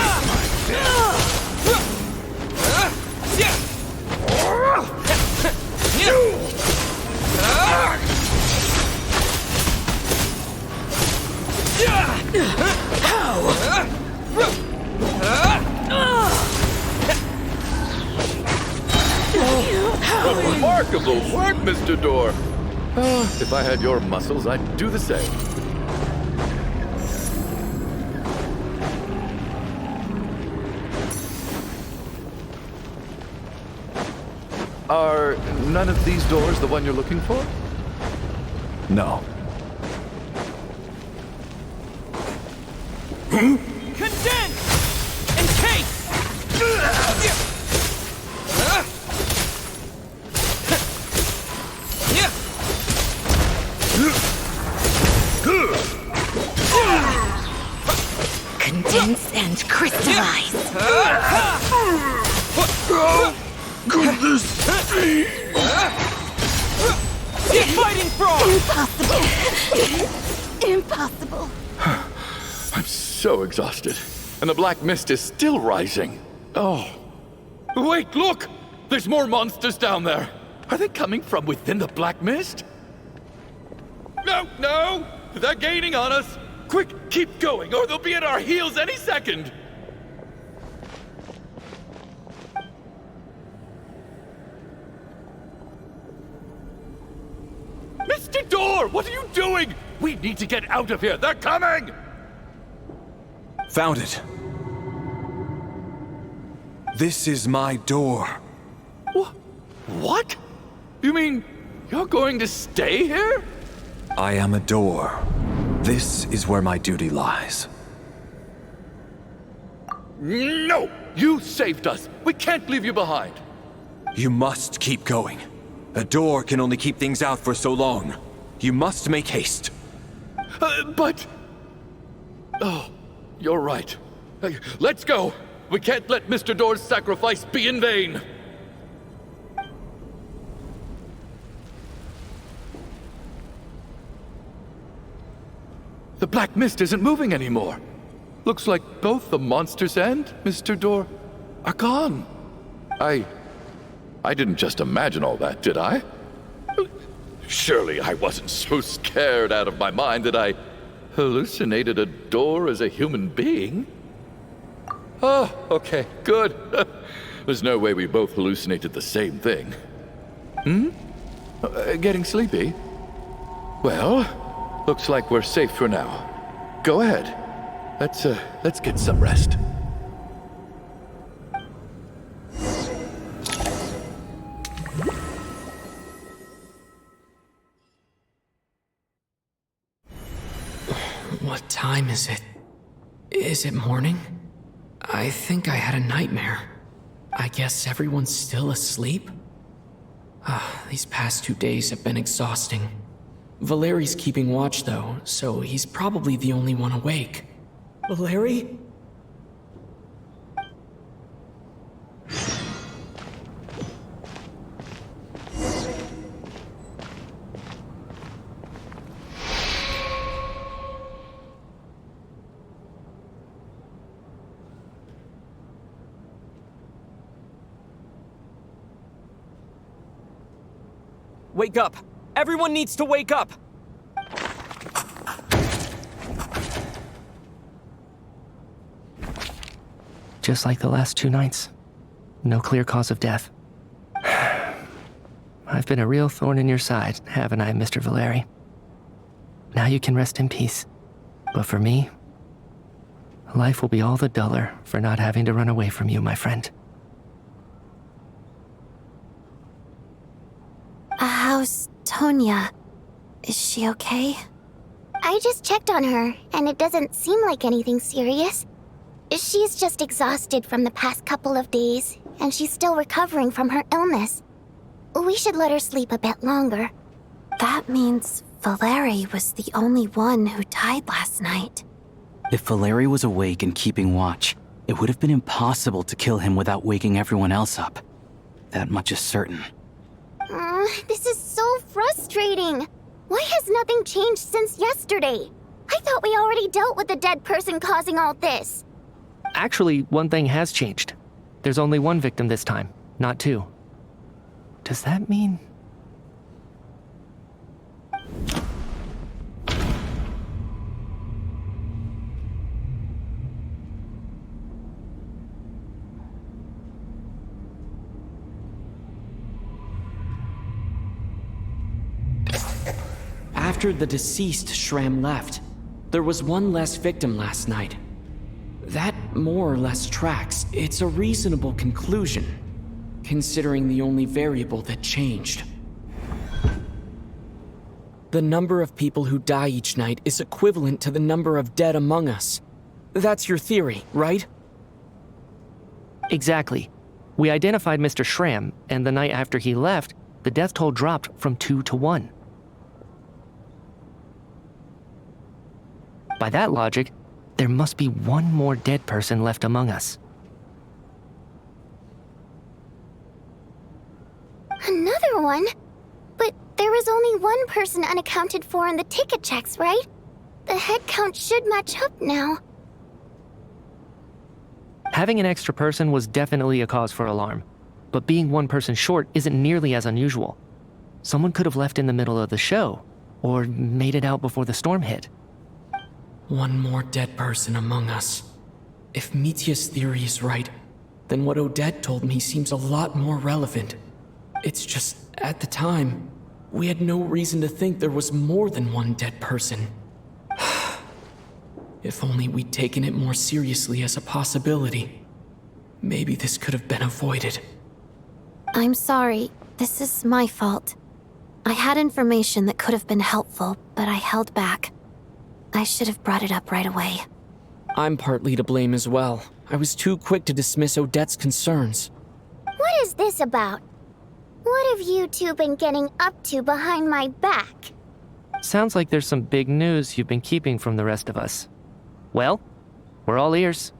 Remarkable work, Mr. Door. If I had your muscles, I'd do the same. Are none of these doors the one you're looking for? No. Condense! Encase! Condense and crystallize. Could this be? Fighting frog! Impossible. Impossible. I'm so exhausted, and the black mist is still rising. Oh. Wait, look! There's more monsters down there. Are they coming from within the black mist? No! They're gaining on us! Quick, keep going, or they'll be at our heels any second! Mr. Door, what are you doing? We need to get out of here. They're coming! Found it. This is my door. What? You mean you're going to stay here? I am a door. This is where my duty lies. No! You saved us. We can't leave you behind. You must keep going. A door can only keep things out for so long. You must make haste. But... Oh, you're right. Let's go. We can't let Mr. Door's sacrifice be in vain. The black mist isn't moving anymore. Looks like both the monsters and Mr. Door are gone. I didn't just imagine all that, did I? Surely I wasn't so scared out of my mind that I hallucinated a door as a human being. Oh, okay, good. There's no way we both hallucinated the same thing. Getting sleepy? Well, looks like we're safe for now. Go ahead. Let's get some rest. What time is it? Is it morning? I think I had a nightmare. I guess everyone's still asleep? These past 2 days have been exhausting. Valeri's keeping watch though, so he's probably the only one awake. Valeri? Wake up! Everyone needs to wake up! Just like the last 2 nights. No clear cause of death. I've been a real thorn in your side, haven't I, Mr. Valeri? Now you can rest in peace. But for me, life will be all the duller for not having to run away from you, my friend. How's Tonya? Is she okay? I just checked on her, and it doesn't seem like anything serious. She's just exhausted from the past couple of days, and she's still recovering from her illness. We should let her sleep a bit longer. That means Valeri was the only one who died last night. If Valeri was awake and keeping watch, it would have been impossible to kill him without waking everyone else up. That much is certain. This is so frustrating. Why has nothing changed since yesterday? I thought we already dealt with the dead person causing all this. Actually, one thing has changed. There's only one victim this time, not two. Does that mean... After the deceased Shram left, there was one less victim last night. That more or less tracks. It's a reasonable conclusion, considering the only variable that changed. The number of people who die each night is equivalent to the number of dead among us. That's your theory, right? Exactly. We identified Mr. Shram, and the night after he left, the death toll dropped from 2 to 1. By that logic, there must be one more dead person left among us. Another one? But there was only one person unaccounted for in the ticket checks, right? The head count should match up now. Having an extra person was definitely a cause for alarm, but being one person short isn't nearly as unusual. Someone could have left in the middle of the show, or made it out before the storm hit. One more dead person among us. If Mitya's theory is right, then what Odette told me seems a lot more relevant. It's just, at the time, we had no reason to think there was more than one dead person. If only we'd taken it more seriously as a possibility. Maybe this could have been avoided. I'm sorry. This is my fault. I had information that could have been helpful, but I held back. I should have brought it up right away. I'm partly to blame as well. I was too quick to dismiss Odette's concerns. What is this about? What have you two been getting up to behind my back? Sounds like there's some big news you've been keeping from the rest of us. Well, we're all ears.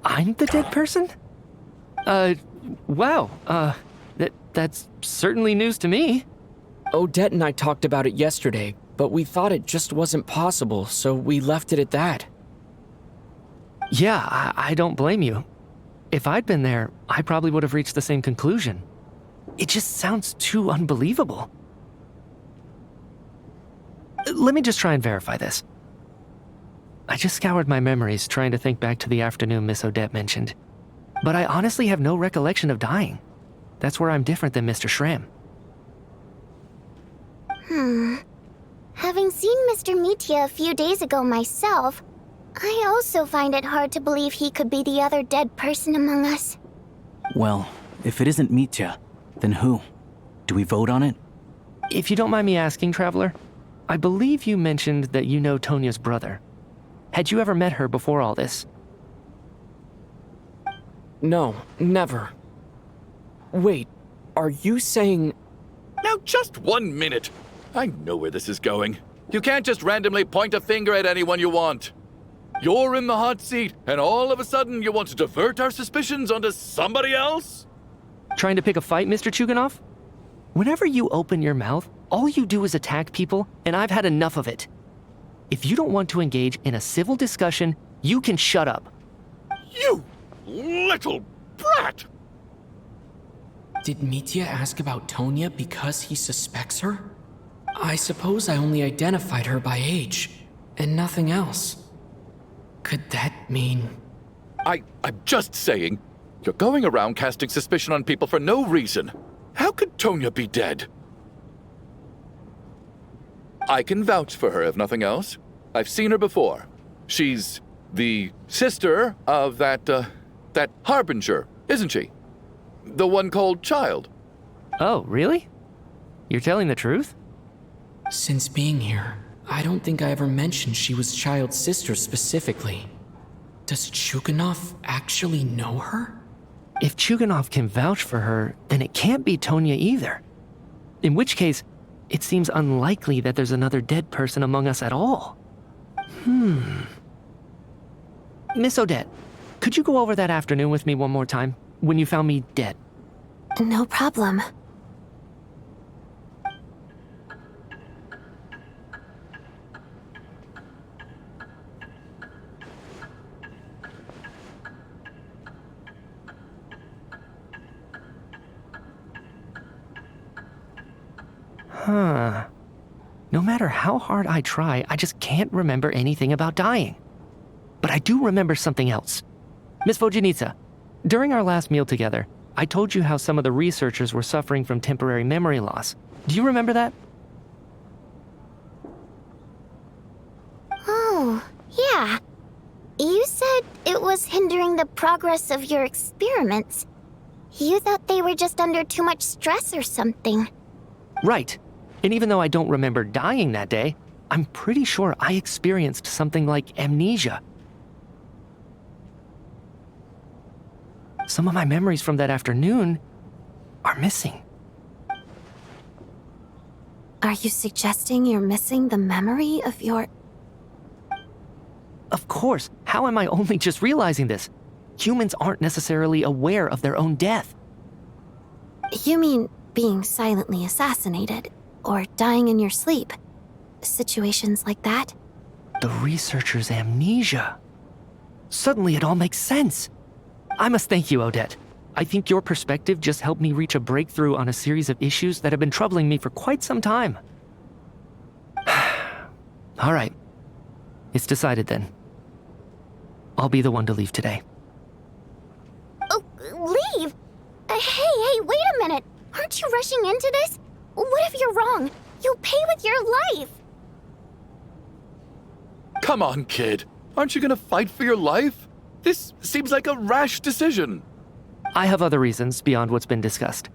I'm the dead person? Wow, that's certainly news to me. Odette and I talked about it yesterday, but we thought it just wasn't possible, so we left it at that. Yeah, I don't blame you. If I'd been there, I probably would have reached the same conclusion. It just sounds too unbelievable. Let me just try and verify this. I just scoured my memories trying to think back to the afternoon Miss Odette mentioned. But I honestly have no recollection of dying. That's where I'm different than Mr. Shram. Having seen Mr. Mitya a few days ago myself, I also find it hard to believe he could be the other dead person among us. Well, if it isn't Mitya, then who? Do we vote on it? If you don't mind me asking, Traveler, I believe you mentioned that you know Tonya's brother. Had you ever met her before all this? No, never. Wait, are you saying... Now just 1 minute. I know where this is going. You can't just randomly point a finger at anyone you want. You're in the hot seat, and all of a sudden you want to divert our suspicions onto somebody else? Trying to pick a fight, Mr. Chuganov? Whenever you open your mouth, all you do is attack people, and I've had enough of it. If you don't want to engage in a civil discussion, you can shut up. You little brat! Did Mitya ask about Tonya because he suspects her? I suppose I only identified her by age, and nothing else. Could that mean... I'm just saying, you're going around casting suspicion on people for no reason. How could Tonya be dead? I can vouch for her, if nothing else. I've seen her before. She's the sister of that Harbinger, isn't she? The one called Child. Oh, really? You're telling the truth? Since being here, I don't think I ever mentioned she was Child's sister specifically. Does Chuganov actually know her? If Chuganov can vouch for her, then it can't be Tonya either. In which case, it seems unlikely that there's another dead person among us at all. Miss Odette, could you go over that afternoon with me one more time, when you found me dead? No problem. Huh. No matter how hard I try, I just can't remember anything about dying. But I do remember something else. Miss Vojanitsa, during our last meal together, I told you how some of the researchers were suffering from temporary memory loss. Do you remember that? Oh, yeah. You said it was hindering the progress of your experiments. You thought they were just under too much stress or something. Right. And even though I don't remember dying that day, I'm pretty sure I experienced something like amnesia. Some of my memories from that afternoon are missing. Are you suggesting you're missing the memory of your... Of course. How am I only just realizing this? Humans aren't necessarily aware of their own death. You mean being silently assassinated, or dying in your sleep? Situations like that? The researcher's amnesia. Suddenly it all makes sense. I must thank you, Odette. I think your perspective just helped me reach a breakthrough on a series of issues that have been troubling me for quite some time. All right. It's decided then. I'll be the one to leave today. Oh, leave? Hey, wait a minute. Aren't you rushing into this? What if you're wrong? You'll pay with your life. Come on, kid. Aren't you gonna fight for your life? This seems like a rash decision. I have other reasons beyond what's been discussed.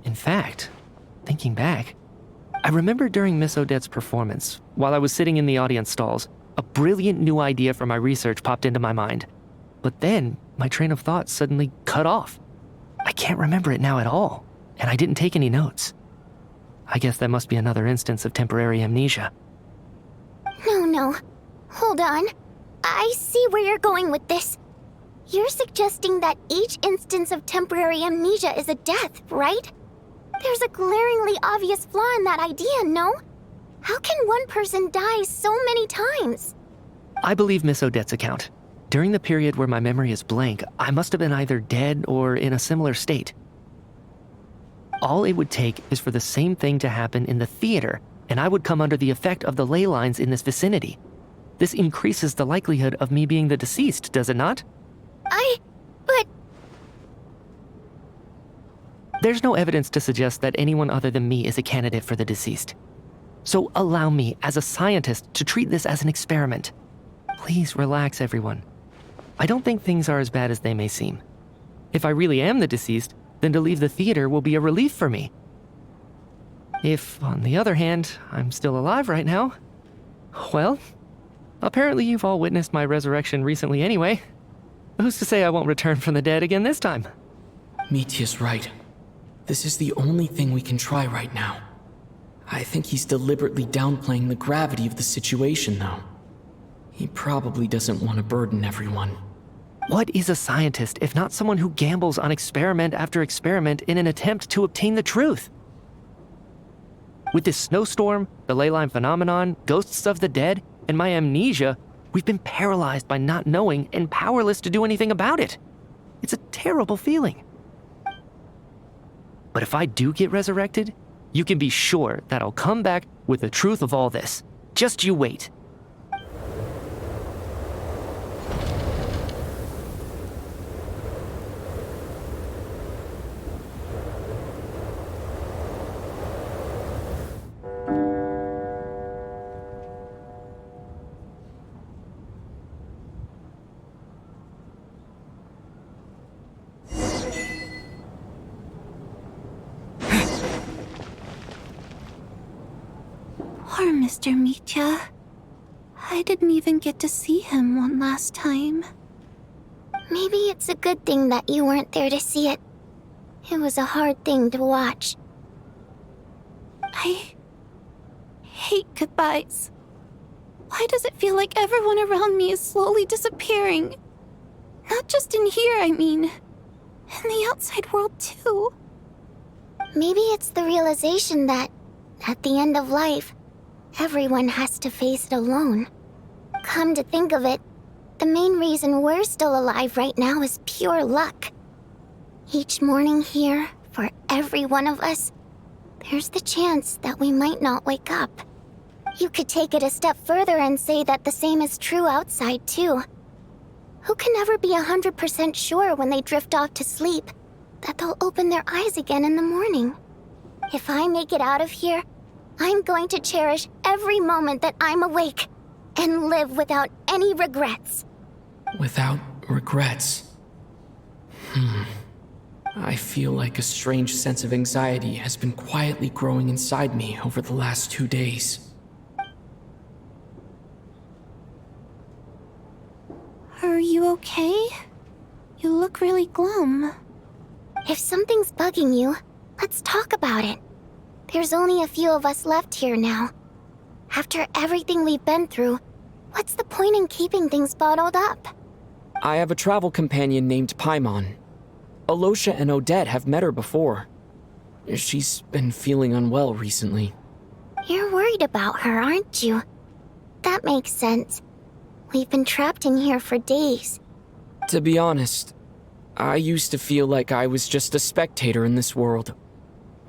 In fact, thinking back, I remember during Miss Odette's performance, while I was sitting in the audience stalls, a brilliant new idea for my research popped into my mind. But then, my train of thought suddenly cut off. I can't remember it now at all, and I didn't take any notes. I guess that must be another instance of temporary amnesia. No. Hold on. I see where you're going with this. You're suggesting that each instance of temporary amnesia is a death, right? There's a glaringly obvious flaw in that idea, no? How can one person die so many times? I believe Miss Odette's account. During the period where my memory is blank, I must have been either dead or in a similar state. All it would take is for the same thing to happen in the theater, and I would come under the effect of the ley lines in this vicinity. This increases the likelihood of me being the deceased, does it not? But... There's no evidence to suggest that anyone other than me is a candidate for the deceased. So allow me, as a scientist, to treat this as an experiment. Please relax, everyone. I don't think things are as bad as they may seem. If I really am the deceased, then to leave the theater will be a relief for me. If, on the other hand, I'm still alive right now, well, apparently you've all witnessed my resurrection recently anyway. Who's to say I won't return from the dead again this time? Mitya's right. This is the only thing we can try right now. I think he's deliberately downplaying the gravity of the situation, though. He probably doesn't want to burden everyone. What is a scientist if not someone who gambles on experiment after experiment in an attempt to obtain the truth? With this snowstorm, the ley line phenomenon, ghosts of the dead, and my amnesia, we've been paralyzed by not knowing and powerless to do anything about it. It's a terrible feeling. But if I do get resurrected, you can be sure that I'll come back with the truth of all this. Just you wait. Poor Mr. Mitya. I didn't even get to see him one last time. Maybe it's a good thing that you weren't there to see it. It was a hard thing to watch. I hate goodbyes. Why does it feel like everyone around me is slowly disappearing? Not just in here, I mean. In the outside world, too. Maybe it's the realization that, at the end of life, everyone has to face it alone. Come to think of it, the main reason we're still alive right now is pure luck. Each morning here, for every one of us, there's the chance that we might not wake up. You could take it a step further and say that the same is true outside, too. Who can never be 100% sure when they drift off to sleep that they'll open their eyes again in the morning? If I make it out of here, I'm going to cherish every moment that I'm awake and live without any regrets. Without regrets. I feel like a strange sense of anxiety has been quietly growing inside me over the last 2 days. Are you okay? You look really glum. If something's bugging you, let's talk about it. There's only a few of us left here now. After everything we've been through, what's the point in keeping things bottled up? I have a travel companion named Paimon. Alosha and Odette have met her before. She's been feeling unwell recently. You're worried about her, aren't you? That makes sense. We've been trapped in here for days. To be honest, I used to feel like I was just a spectator in this world,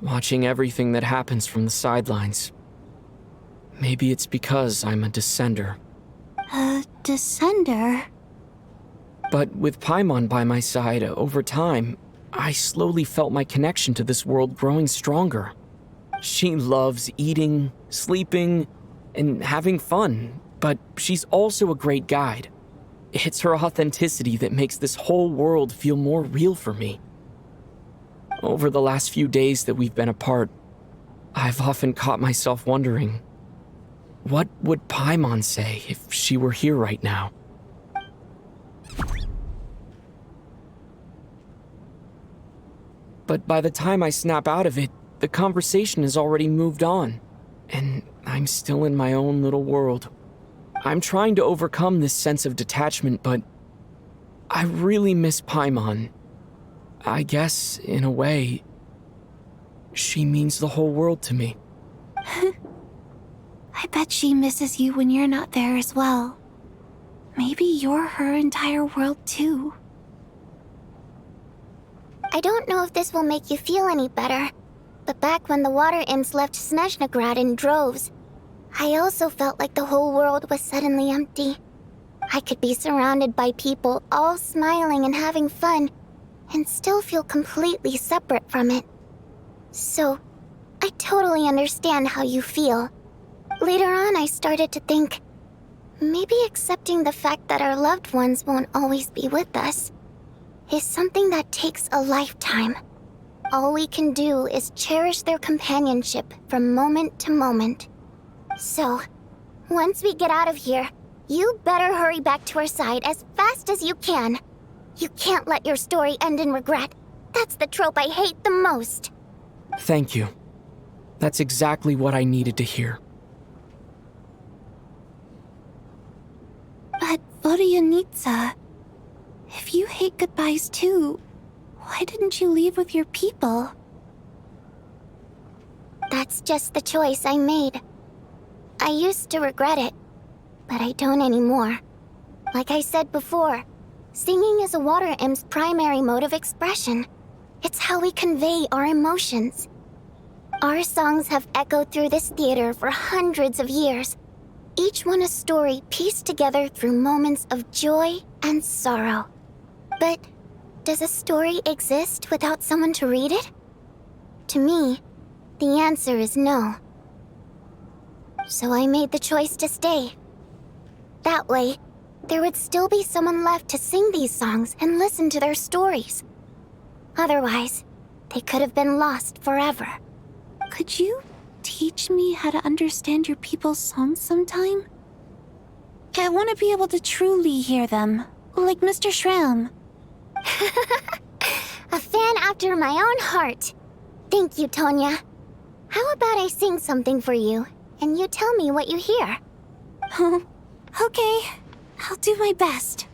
watching everything that happens from the sidelines. Maybe it's because I'm a descender. A descender? But with Paimon by my side, over time, I slowly felt my connection to this world growing stronger. She loves eating, sleeping, and having fun, but she's also a great guide. It's her authenticity that makes this whole world feel more real for me. Over the last few days that we've been apart, I've often caught myself wondering, what would Paimon say if she were here right now? But by the time I snap out of it, the conversation has already moved on, and I'm still in my own little world. I'm trying to overcome this sense of detachment, but I really miss Paimon. I guess, in a way, she means the whole world to me. I bet she misses you when you're not there as well. Maybe you're her entire world too. I don't know if this will make you feel any better, but back when the water imps left Snezhnaya in droves, I also felt like the whole world was suddenly empty. I could be surrounded by people all smiling and having fun, and still feel completely separate from it. So, I totally understand how you feel. Later on, I started to think, maybe accepting the fact that our loved ones won't always be with us is something that takes a lifetime. All we can do is cherish their companionship from moment to moment. So, once we get out of here, you better hurry back to our side as fast as you can. You can't let your story end in regret. That's the trope I hate the most. Thank you. That's exactly what I needed to hear. But Vodianitsa, if you hate goodbyes too, why didn't you leave with your people? That's just the choice I made. I used to regret it, but I don't anymore. Like I said before, singing is a water imp's primary mode of expression. It's how we convey our emotions. Our songs have echoed through this theater for hundreds of years, each one a story pieced together through moments of joy and sorrow. But does a story exist without someone to read it? To me, the answer is no. So I made the choice to stay. That way, there would still be someone left to sing these songs and listen to their stories. Otherwise, they could have been lost forever. Could you teach me how to understand your people's songs sometime? I want to be able to truly hear them, like Mr. Shram. A fan after my own heart. Thank you, Tonya. How about I sing something for you, and you tell me what you hear? Okay, I'll do my best.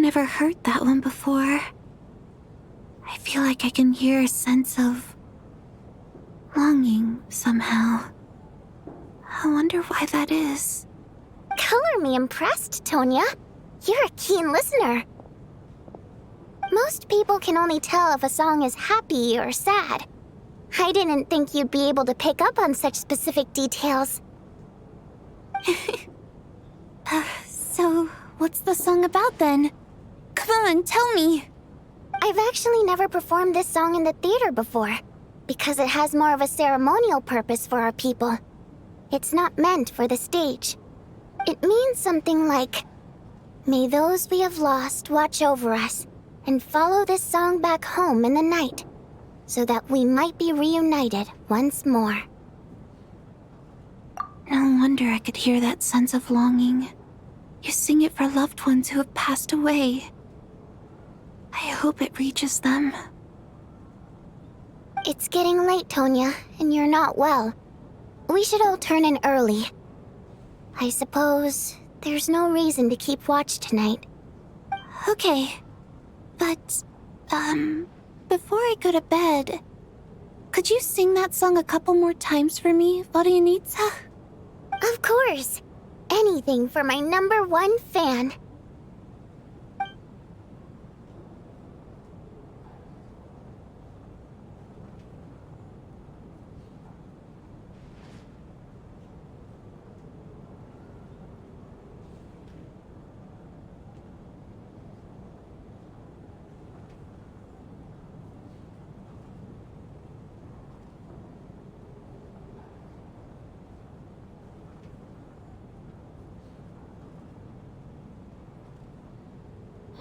never heard that one before. I feel like I can hear a sense of longing somehow. I wonder why that is. Color me impressed, Tonya. You're a keen listener. Most people can only tell if a song is happy or sad. I didn't think you'd be able to pick up on such specific details. So, what's the song about then? Come on, tell me! I've actually never performed this song in the theater before, because it has more of a ceremonial purpose for our people. It's not meant for the stage. It means something like, "May those we have lost watch over us, and follow this song back home in the night, so that we might be reunited once more." No wonder I could hear that sense of longing. You sing it for loved ones who have passed away. I hope it reaches them. It's getting late, Tonya, and you're not well. We should all turn in early. I suppose there's no reason to keep watch tonight. Okay. But, before I go to bed, could you sing that song a couple more times for me, Vodyanitsa? Of course. Anything for my #1 fan.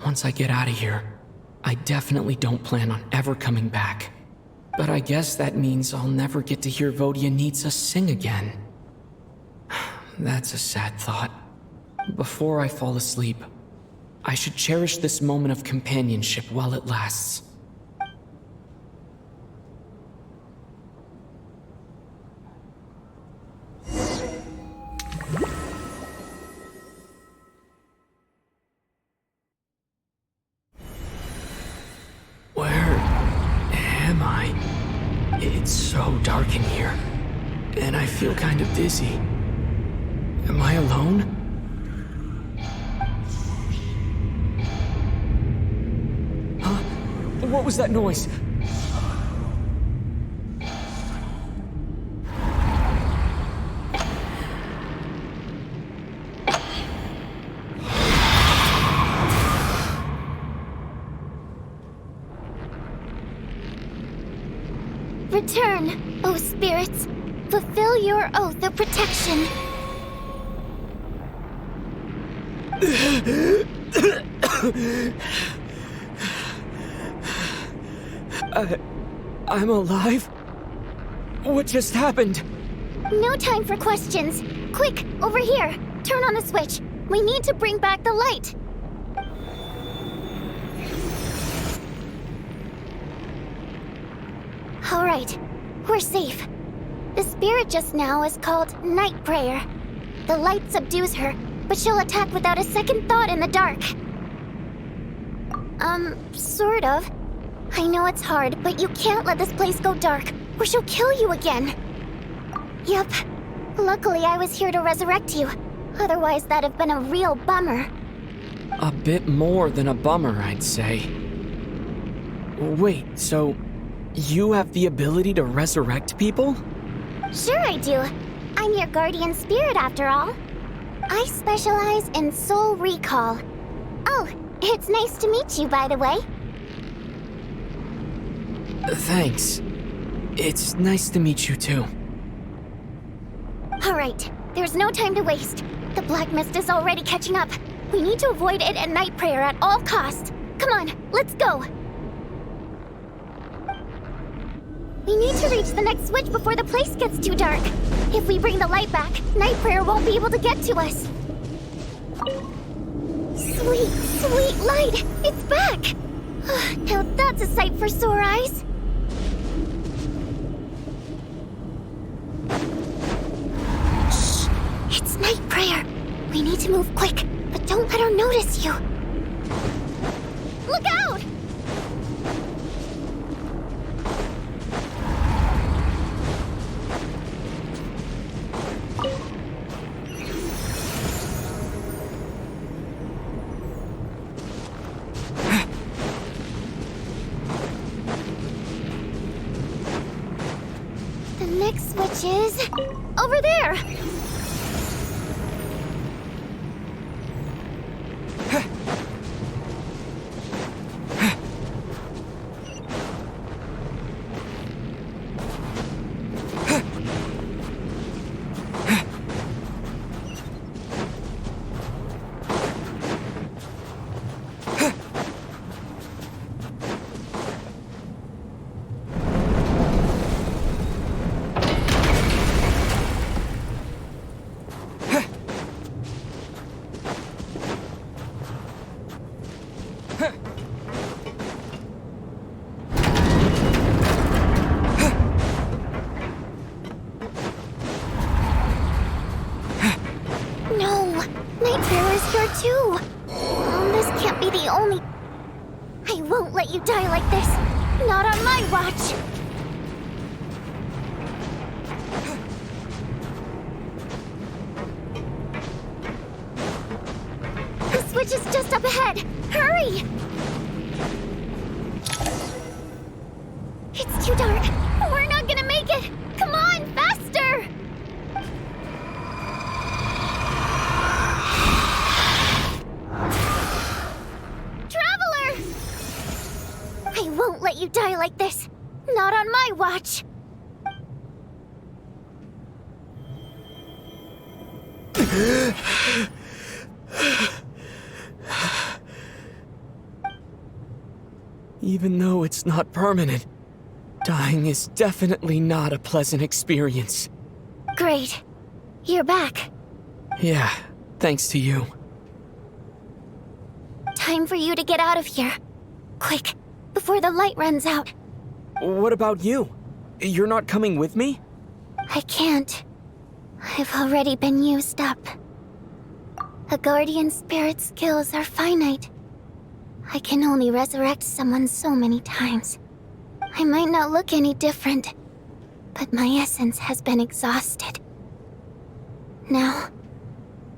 Once I get out of here, I definitely don't plan on ever coming back. But I guess that means I'll never get to hear Vodyanitsa sing again. That's a sad thought. Before I fall asleep, I should cherish this moment of companionship while it lasts. It's so dark in here, and I feel kind of dizzy. Am I alone? Huh? What was that noise? Return, O spirits. Fulfill your oath of protection. I'm alive? What just happened? No time for questions. Quick, over here. Turn on the switch. We need to bring back the light. All right, we're safe. The spirit just now is called Night Prayer. The light subdues her, but she'll attack without a second thought in the dark. Sort of. I know it's hard, but you can't let this place go dark, or she'll kill you again. Yep. Luckily, I was here to resurrect you. Otherwise, that'd have been a real bummer. A bit more than a bummer, I'd say. Wait, so you have the ability to resurrect people? Sure I do. I'm your guardian spirit after all. I specialize in soul recall. Oh, it's nice to meet you, by the way. Thanks. It's nice to meet you too. All right, there's no time to waste. The black mist is already catching up. We need to avoid it at Night Prayer at all costs. Come on, let's go. We need to reach the next switch before the place gets too dark. If we bring the light back, Night Prayer won't be able to get to us. Sweet, sweet light! It's back! Now that's a sight for sore eyes. Shh! It's Night Prayer. We need to move quick, but don't let her notice you. next switch is over there. You die like this. Not on my watch. The switch is just up ahead. Hurry! It's too dark. We're not gonna make it. Come on, faster! I won't let you die like this. Not on my watch. Even though it's not permanent, dying is definitely not a pleasant experience. Great. You're back. Yeah, thanks to you. Time for you to get out of here. Quick. Before the light runs out. What about you? You're not coming with me? I can't. I've already been used up. A guardian spirit's skills are finite. I can only resurrect someone so many times. I might not look any different, but my essence has been exhausted. Now,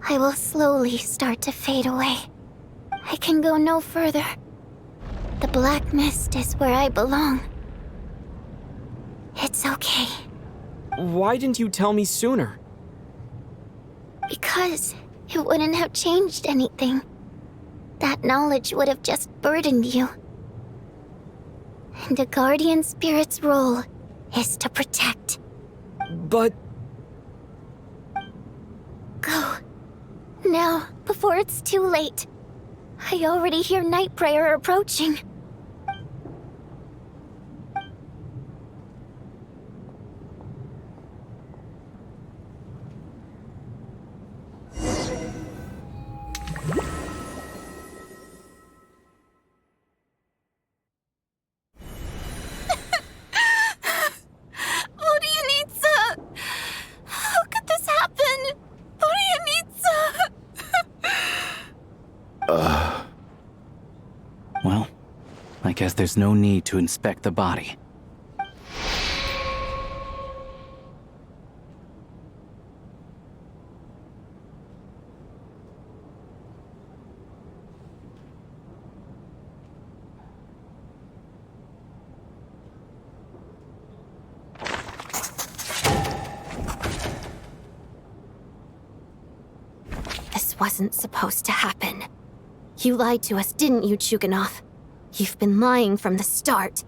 I will slowly start to fade away. I can go no further. The black mist is where I belong. It's okay. Why didn't you tell me sooner? Because it wouldn't have changed anything. That knowledge would have just burdened you. And a guardian spirit's role is to protect. But... Go. Now, before it's too late. I already hear Night Prayer approaching. Well, I guess there's no need to inspect the body. This wasn't supposed to happen. You lied to us, didn't you, Chuganov? You've been lying from the start.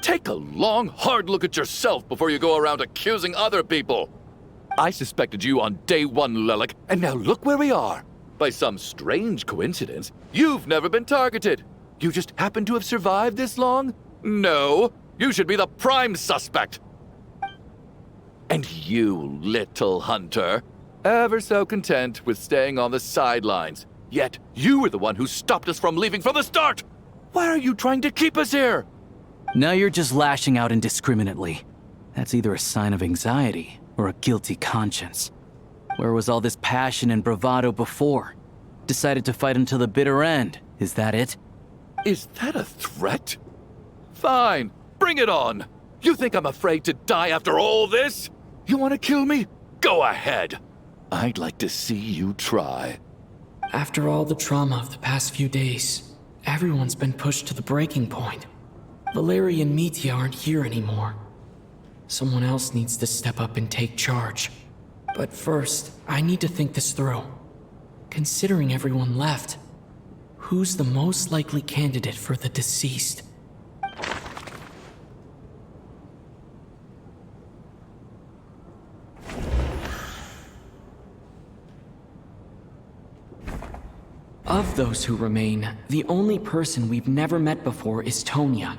Take a long, hard look at yourself before you go around accusing other people. I suspected you on day one, Lelik, and now look where we are. By some strange coincidence, you've never been targeted. You just happen to have survived this long? No, you should be the prime suspect. And you, little hunter, ever so content with staying on the sidelines. Yet, you were the one who stopped us from leaving from the start! Why are you trying to keep us here? Now you're just lashing out indiscriminately. That's either a sign of anxiety or a guilty conscience. Where was all this passion and bravado before? Decided to fight until the bitter end. Is that it? Is that a threat? Fine, bring it on. You think I'm afraid to die after all this? You want to kill me? Go ahead. I'd like to see you try. After all the trauma of the past few days, everyone's been pushed to the breaking point. Valeria and Mitya aren't here anymore. Someone else needs to step up and take charge. But first, I need to think this through. Considering everyone left, who's the most likely candidate for the deceased? Of those who remain, the only person we've never met before is Tonya.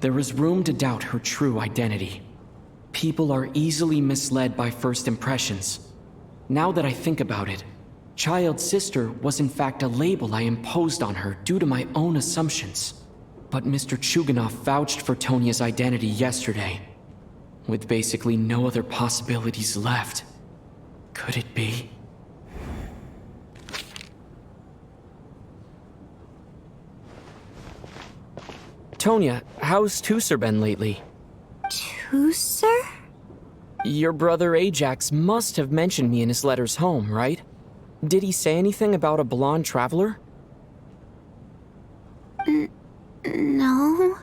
There is room to doubt her true identity. People are easily misled by first impressions. Now that I think about it, Child Sister was in fact a label I imposed on her due to my own assumptions. But Mr. Chuganov vouched for Tonya's identity yesterday. With basically no other possibilities left. Could it be? Tonya, how's Tusser been lately? Tusser? Your brother Ajax must have mentioned me in his letters home, right? Did he say anything about a blonde traveler? No.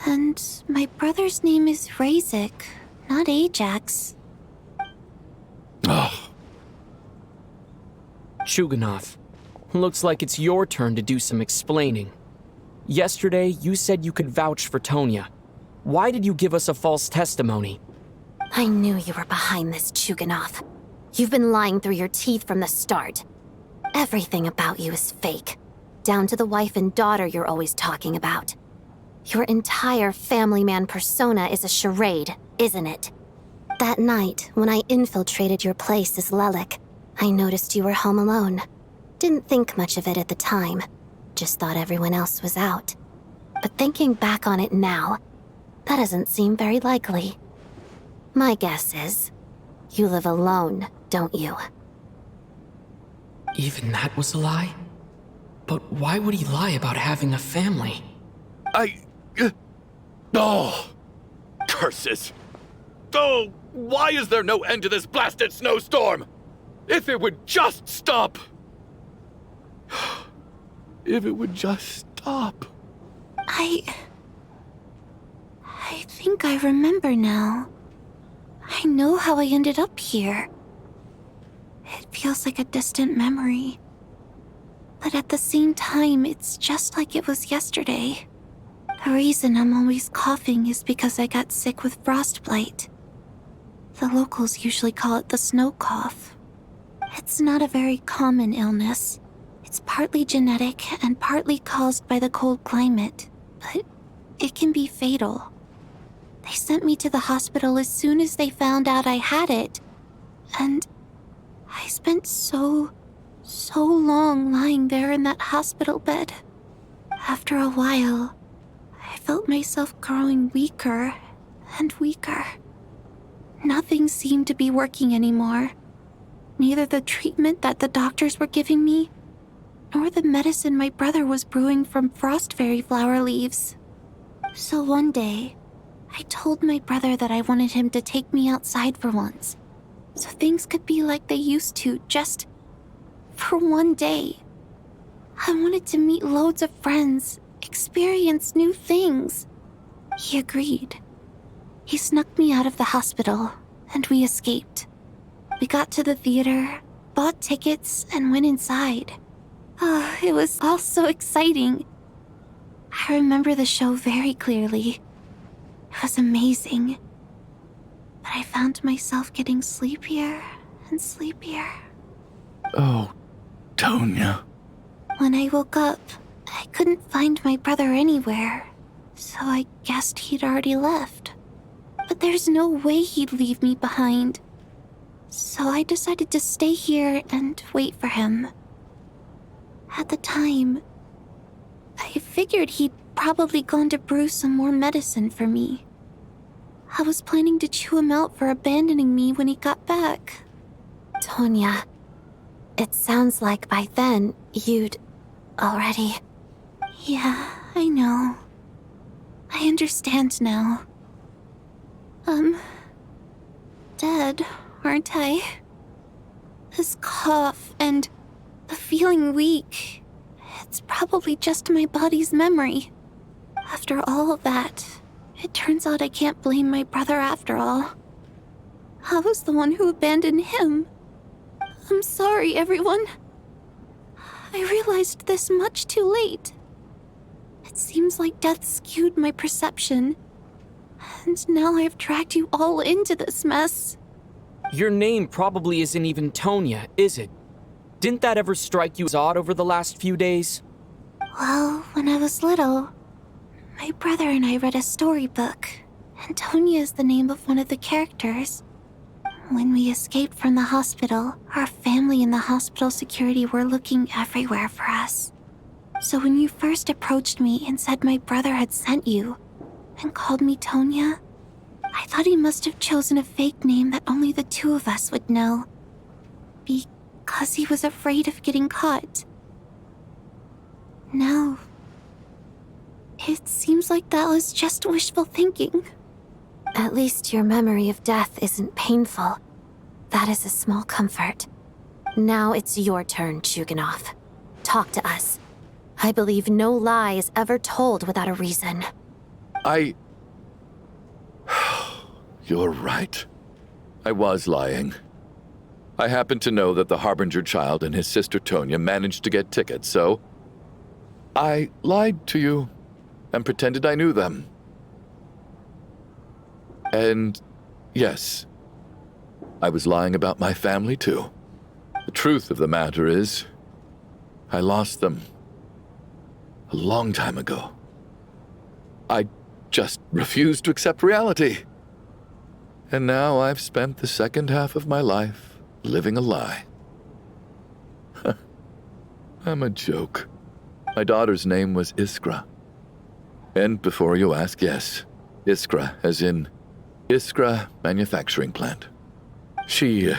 And my brother's name is Razik, not Ajax. Chuganov, looks like it's your turn to do some explaining. Yesterday, you said you could vouch for Tonya. Why did you give us a false testimony? I knew you were behind this, Chuganov. You've been lying through your teeth from the start. Everything about you is fake, down to the wife and daughter you're always talking about. Your entire family man persona is a charade, isn't it? That night, when I infiltrated your place as Lelik, I noticed you were home alone. Didn't think much of it at the time. Just thought everyone else was out. But thinking back on it now, that doesn't seem very likely. My guess is, you live alone, don't you? Even that was a lie? But why would he lie about having a family? Oh! Curses! Oh, why is there no end to this blasted snowstorm? If it would just stop! If it would just stop. I think I remember now. I know how I ended up here. It feels like a distant memory. But at the same time, it's just like it was yesterday. The reason I'm always coughing is because I got sick with frostbite. The locals usually call it the snow cough. It's not a very common illness. It's partly genetic and partly caused by the cold climate, but it can be fatal. They sent me to the hospital as soon as they found out I had it. And I spent so long lying there in that hospital bed. After a while, I felt myself growing weaker and weaker. Nothing seemed to be working anymore. Neither the treatment that the doctors were giving me, nor the medicine my brother was brewing from frost fairy flower leaves. So one day, I told my brother that I wanted him to take me outside for once, so things could be like they used to, just for one day. I wanted to meet loads of friends, experience new things. He agreed. He snuck me out of the hospital, and we escaped. We got to the theater, bought tickets, and went inside. Oh, it was all so exciting. I remember the show very clearly. It was amazing. But I found myself getting sleepier and sleepier. Oh, Tonya. When I woke up, I couldn't find my brother anywhere, so I guessed he'd already left. But there's no way he'd leave me behind. So I decided to stay here and wait for him. At the time, I figured he'd probably gone to brew some more medicine for me. I was planning to chew him out for abandoning me when he got back. Tonya, it sounds like by then you'd already... Yeah, I know. I understand now. Dead, aren't I? This cough and the feeling weak, it's probably just my body's memory. After all of that, it turns out I can't blame my brother after all. I was the one who abandoned him. I'm sorry, everyone. I realized this much too late. It seems like death skewed my perception. And now I've dragged you all into this mess. Your name probably isn't even Tonya, is it? Didn't that ever strike you as odd over the last few days? Well, when I was little, my brother and I read a storybook, and Tonya is the name of one of the characters. When we escaped from the hospital, our family and the hospital security were looking everywhere for us. So when you first approached me and said my brother had sent you, and called me Tonya, I thought he must have chosen a fake name that only the two of us would know. Because he was afraid of getting caught. No. It seems like that was just wishful thinking. At least your memory of death isn't painful. That is a small comfort. Now it's your turn, Chuganov. Talk to us. I believe no lie is ever told without a reason. You're right. I was lying. I happened to know that the Harbinger child and his sister Tonya managed to get tickets, so I lied to you and pretended I knew them. And yes, I was lying about my family too. The truth of the matter is, I lost them a long time ago. I just refused to accept reality. And now I've spent the second half of my life living a lie. I'm a joke. My daughter's name was Iskra. And before you ask, yes, Iskra, as in Iskra Manufacturing Plant. She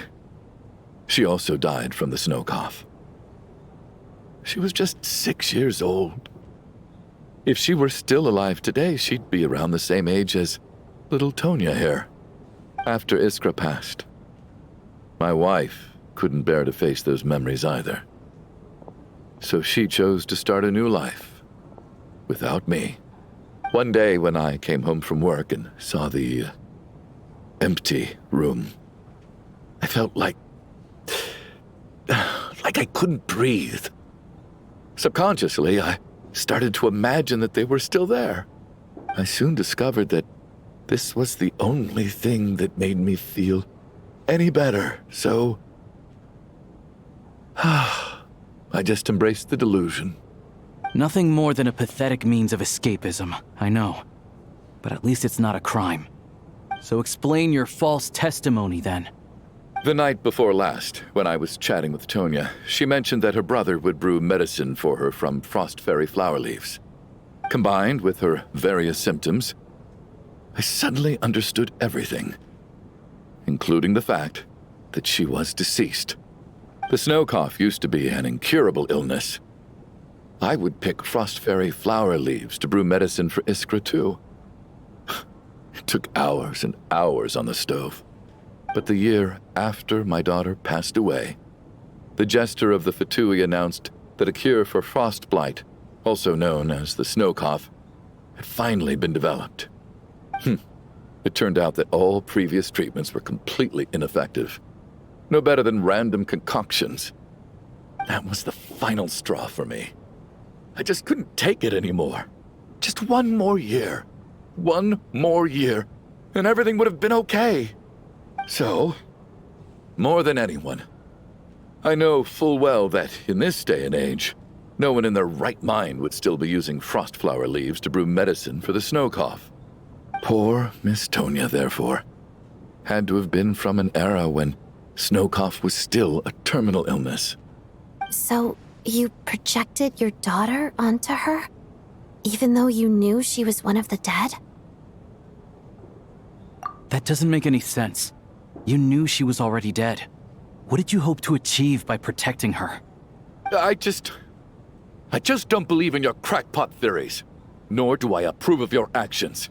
also died from the snow cough. She was just 6 years old. If she were still alive today, she'd be around the same age as little Tonya here. After Iskra passed, my wife couldn't bear to face those memories either. So she chose to start a new life without me. One day when I came home from work and saw the empty room, I felt like I couldn't breathe. Subconsciously, I started to imagine that they were still there. I soon discovered that this was the only thing that made me feel any better, so I just embraced the delusion. Nothing more than a pathetic means of escapism, I know. But at least it's not a crime. So explain your false testimony, then. The night before last, when I was chatting with Tonya, she mentioned that her brother would brew medicine for her from frost fairy flower leaves. Combined with her various symptoms, I suddenly understood everything, including the fact that she was deceased. The snow cough used to be an incurable illness. I would pick frost fairy flower leaves to brew medicine for Iskra too. It took hours and hours on the stove. But the year after my daughter passed away, the jester of the Fatui announced that a cure for frost blight, also known as the snow cough, had finally been developed. It turned out that all previous treatments were completely ineffective. No better than random concoctions. That was the final straw for me. I just couldn't take it anymore. Just one more year. One more year, and everything would have been okay. So, more than anyone, I know full well that in this day and age, no one in their right mind would still be using frost flower leaves to brew medicine for the snow cough. Poor Miss Tonya, therefore, had to have been from an era when snow cough was still a terminal illness. So, you projected your daughter onto her? Even though you knew she was one of the dead? That doesn't make any sense. You knew she was already dead. What did you hope to achieve by protecting her? I just don't believe in your crackpot theories, nor do I approve of your actions.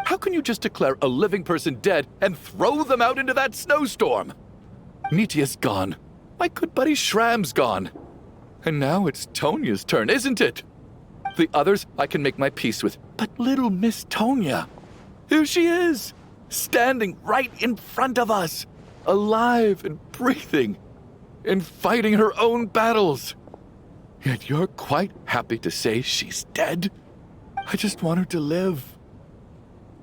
How can you just declare a living person dead and throw them out into that snowstorm? Nitia's gone. My good buddy Shram's gone. And now it's Tonya's turn, isn't it? The others I can make my peace with. But little Miss Tonya, here she is, standing right in front of us, alive and breathing, and fighting her own battles. Yet you're quite happy to say she's dead? I just want her to live.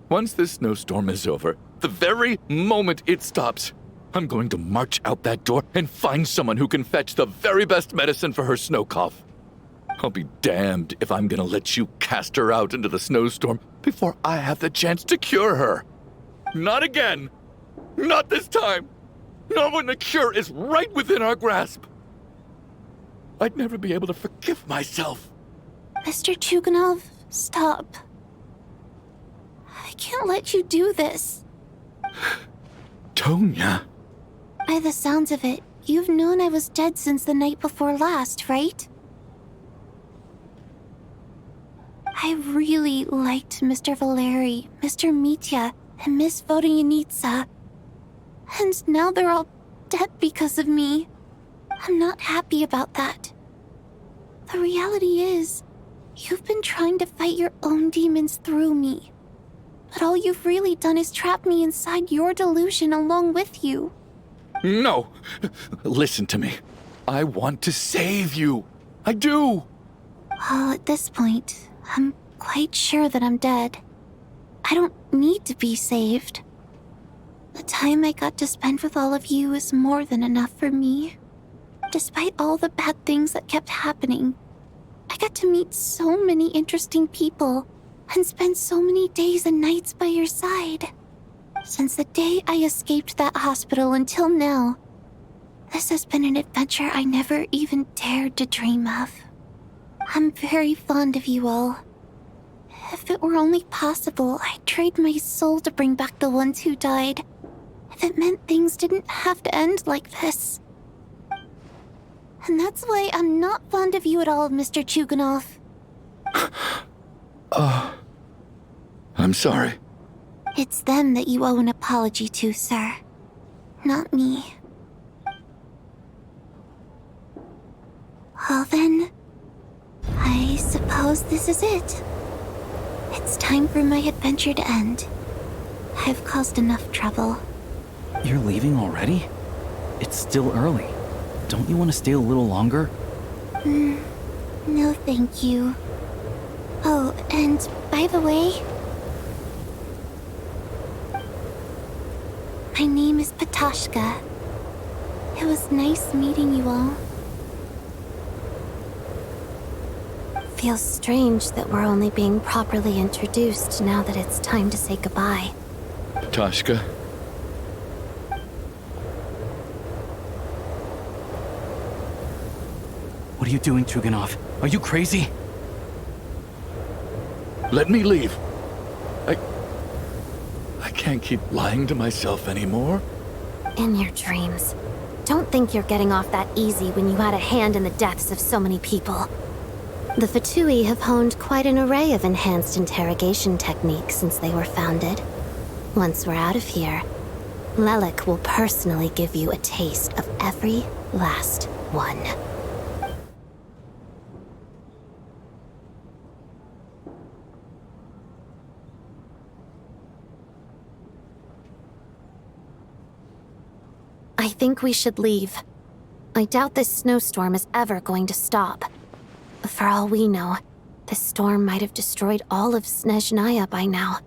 Once this snowstorm is over, the very moment it stops, I'm going to march out that door and find someone who can fetch the very best medicine for her snow cough. I'll be damned if I'm gonna let you cast her out into the snowstorm before I have the chance to cure her. Not again. Not this time. Not when the cure is right within our grasp. I'd never be able to forgive myself. Mr. Chuganov, stop. I can't let you do this. Tonya. By the sounds of it, you've known I was dead since the night before last, right? I really liked Mr. Valeri, Mr. Mitya, and Miss Vodoyanitsa. And now they're all dead because of me. I'm not happy about that. The reality is, you've been trying to fight your own demons through me. But all you've really done is trap me inside your delusion along with you. No! Listen to me. I want to save you. I do! Well, at this point, I'm quite sure that I'm dead. I don't need to be saved. The time I got to spend with all of you is more than enough for me. Despite all the bad things that kept happening, I got to meet so many interesting people and spend so many days and nights by your side. Since the day I escaped that hospital until now, this has been an adventure I never even dared to dream of. I'm very fond of you all. If it were only possible, I'd trade my soul to bring back the ones who died. If it meant things didn't have to end like this. And that's why I'm not fond of you at all, Mr. Chuganov. I'm sorry. It's them that you owe an apology to, sir. Not me. Well then, I suppose this is it. It's time for my adventure to end. I've caused enough trouble. You're leaving already? It's still early. Don't you want to stay a little longer? No thank you. Oh, and by the way, my name is Patashka. It was nice meeting you all. Feels strange that we're only being properly introduced now that it's time to say goodbye. Patashka. What are you doing, Chuganov? Are you crazy? Let me leave. I can't keep lying to myself anymore. In your dreams. Don't think you're getting off that easy when you had a hand in the deaths of so many people. The Fatui have honed quite an array of enhanced interrogation techniques since they were founded. Once we're out of here, Lelik will personally give you a taste of every last one. I think we should leave. I doubt this snowstorm is ever going to stop. For all we know, this storm might have destroyed all of Snezhnaya by now.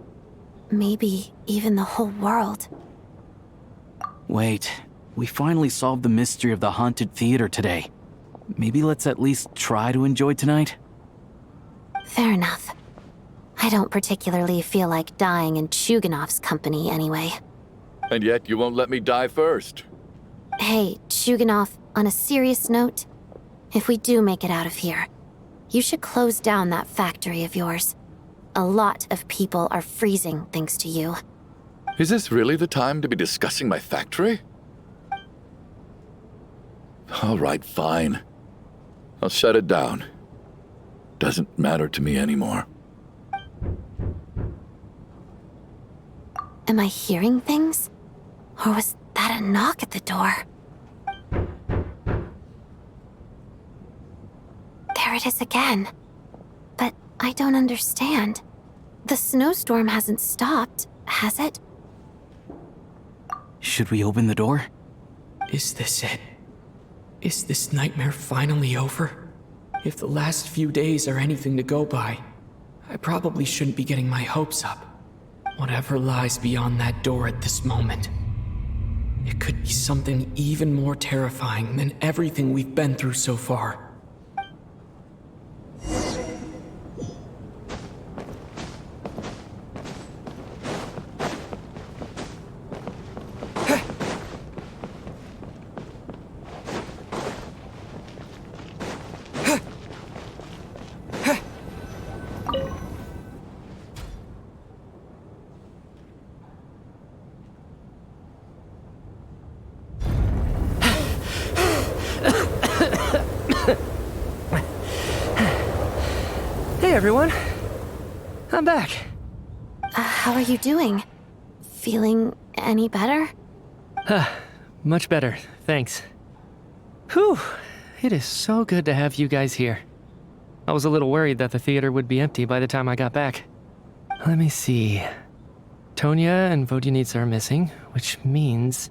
Maybe even the whole world. Wait, we finally solved the mystery of the haunted theater today. Maybe let's at least try to enjoy tonight? Fair enough. I don't particularly feel like dying in Chuganov's company anyway. And yet you won't let me die first. Hey, Chuganov, on a serious note, if we do make it out of here, you should close down that factory of yours. A lot of people are freezing thanks to you. Is this really the time to be discussing my factory? All right, fine. I'll shut it down. Doesn't matter to me anymore. Am I hearing things? Or was that a knock at the door? There it is again. But I don't understand. The snowstorm hasn't stopped, has it? Should we open the door? Is this it? Is this nightmare finally over? If the last few days are anything to go by, I probably shouldn't be getting my hopes up. Whatever lies beyond that door at this moment. It could be something even more terrifying than everything we've been through so far. Hey everyone, I'm back. How are you doing? Feeling any better? Much better, thanks. Whew, it is so good to have you guys here. I was a little worried that the theater would be empty by the time I got back. Let me see. Tonya and Vodyanitsa are missing, which means...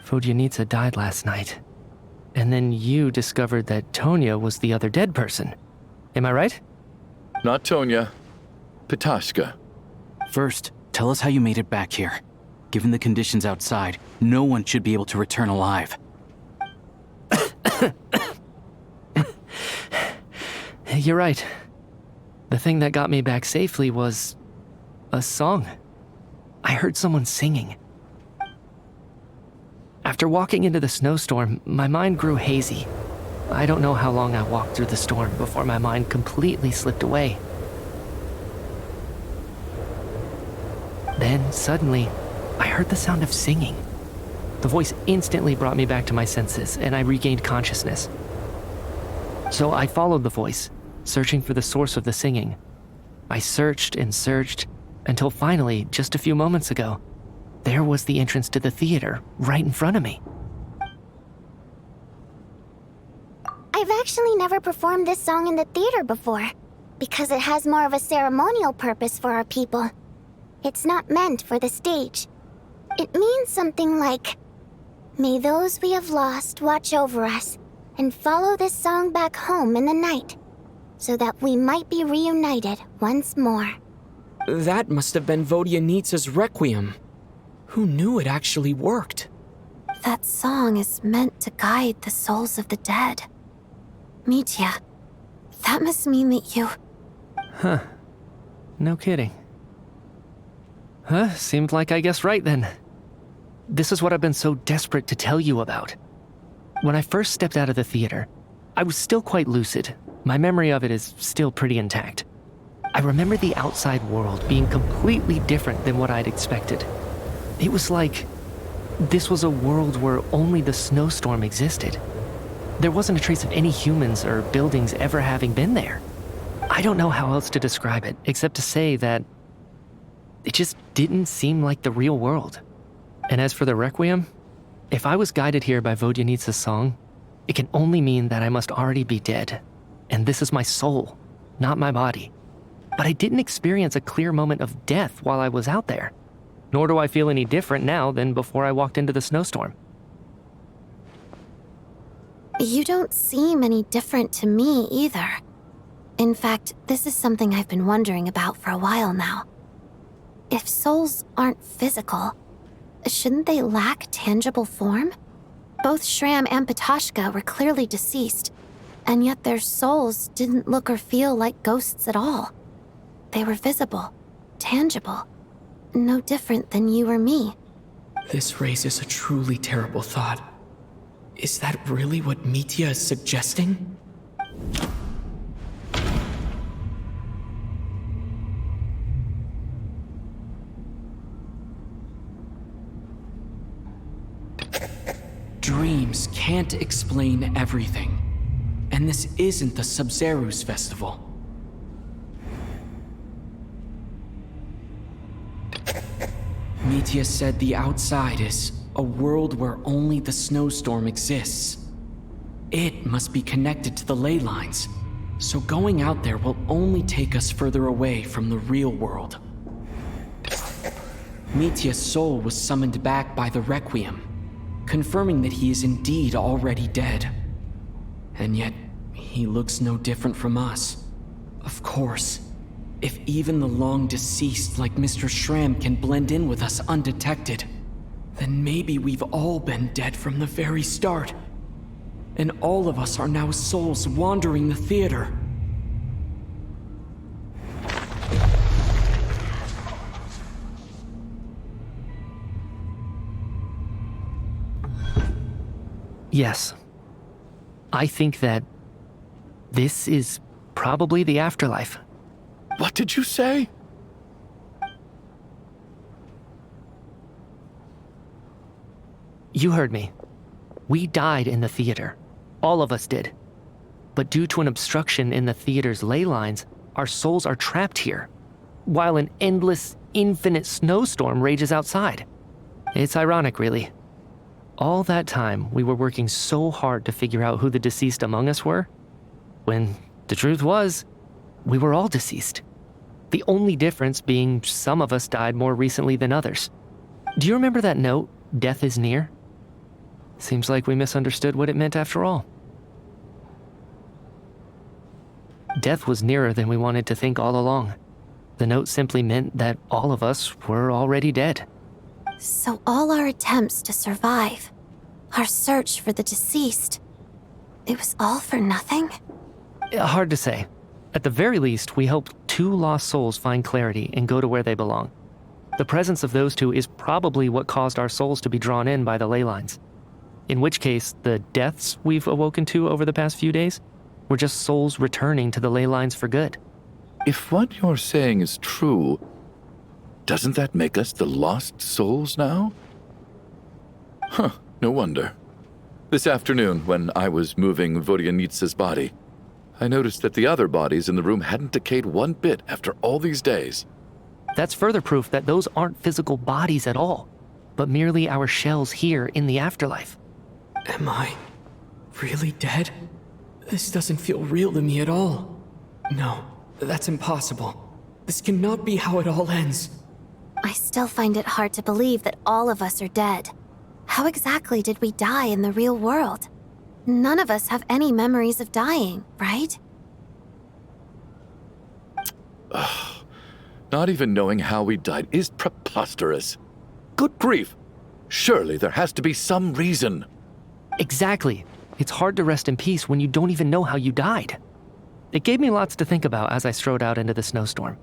Vodyanitsa died last night. And then you discovered that Tonya was the other dead person. Am I right? Not Tonya. Pitashka. First, tell us how you made it back here. Given the conditions outside, no one should be able to return alive. You're right. The thing that got me back safely was... a song. I heard someone singing. After walking into the snowstorm, my mind grew hazy. I don't know how long I walked through the storm before my mind completely slipped away. Then, suddenly, I heard the sound of singing. The voice instantly brought me back to my senses, and I regained consciousness. So I followed the voice, searching for the source of the singing. I searched and searched, until finally, just a few moments ago, there was the entrance to the theater, right in front of me. I've actually never performed this song in the theater before, because it has more of a ceremonial purpose for our people. It's not meant for the stage. It means something like, "May those we have lost watch over us, and follow this song back home in the night, so that we might be reunited once more." That must have been Vodyanitsa's Requiem. Who knew it actually worked? That song is meant to guide the souls of the dead. Mitya, that must mean that you... Huh. No kidding. Seemed like I guessed right then. This is what I've been so desperate to tell you about. When I first stepped out of the theater, I was still quite lucid. My memory of it is still pretty intact. I remember the outside world being completely different than what I'd expected. It was like this was a world where only the snowstorm existed. There wasn't a trace of any humans or buildings ever having been there. I don't know how else to describe it, except to say that it just didn't seem like the real world. And as for the Requiem, if I was guided here by Vodyanitsa's song, it can only mean that I must already be dead. And this is my soul, not my body. But I didn't experience a clear moment of death while I was out there. Nor do I feel any different now than before I walked into the snowstorm. You don't seem any different to me either. In fact, this is something I've been wondering about for a while now. If souls aren't physical, shouldn't they lack tangible form? Both Shram and Pitashka were clearly deceased, and yet their souls didn't look or feel like ghosts at all. They were visible, tangible, no different than you or me. This raises a truly terrible thought. Is that really what Mitya is suggesting? Dreams can't explain everything. And this isn't the Sub-Zeru's festival. Mitya said the outside is a world where only the snowstorm exists. It must be connected to the ley lines. So going out there will only take us further away from the real world. Mitya's soul was summoned back by the Requiem, confirming that he is indeed already dead. And yet, he looks no different from us. Of course, if even the long-deceased like Mr. Schramm can blend in with us undetected, then maybe we've all been dead from the very start. And all of us are now souls wandering the theater. Yes. I think that this is probably the afterlife. What did you say? You heard me. We died in the theater. All of us did. But due to an obstruction in the theater's ley lines, our souls are trapped here, while an endless, infinite snowstorm rages outside. It's ironic, really. All that time, we were working so hard to figure out who the deceased among us were, when the truth was, we were all deceased. The only difference being some of us died more recently than others. Do you remember that note, "Death is near"? Seems like we misunderstood what it meant after all. Death was nearer than we wanted to think all along. The note simply meant that all of us were already dead. So all our attempts to survive, our search for the deceased, it was all for nothing? Hard to say. At the very least, we helped 2 lost souls find clarity and go to where they belong. The presence of those 2 is probably what caused our souls to be drawn in by the ley lines. In which case, the deaths we've awoken to over the past few days were just souls returning to the ley lines for good. If what you're saying is true, doesn't that make us the lost souls now? Huh, no wonder. This afternoon, when I was moving Vodyanitsa's body, I noticed that the other bodies in the room hadn't decayed one bit after all these days. That's further proof that those aren't physical bodies at all, but merely our shells here in the afterlife. Am I really dead? This doesn't feel real to me at all. No, that's impossible. This cannot be how it all ends. I still find it hard to believe that all of us are dead. How exactly did we die in the real world? None of us have any memories of dying, right? Not even knowing how we died is preposterous. Good grief! Surely there has to be some reason. Exactly. It's hard to rest in peace when you don't even know how you died. It gave me lots to think about as I strode out into the snowstorm.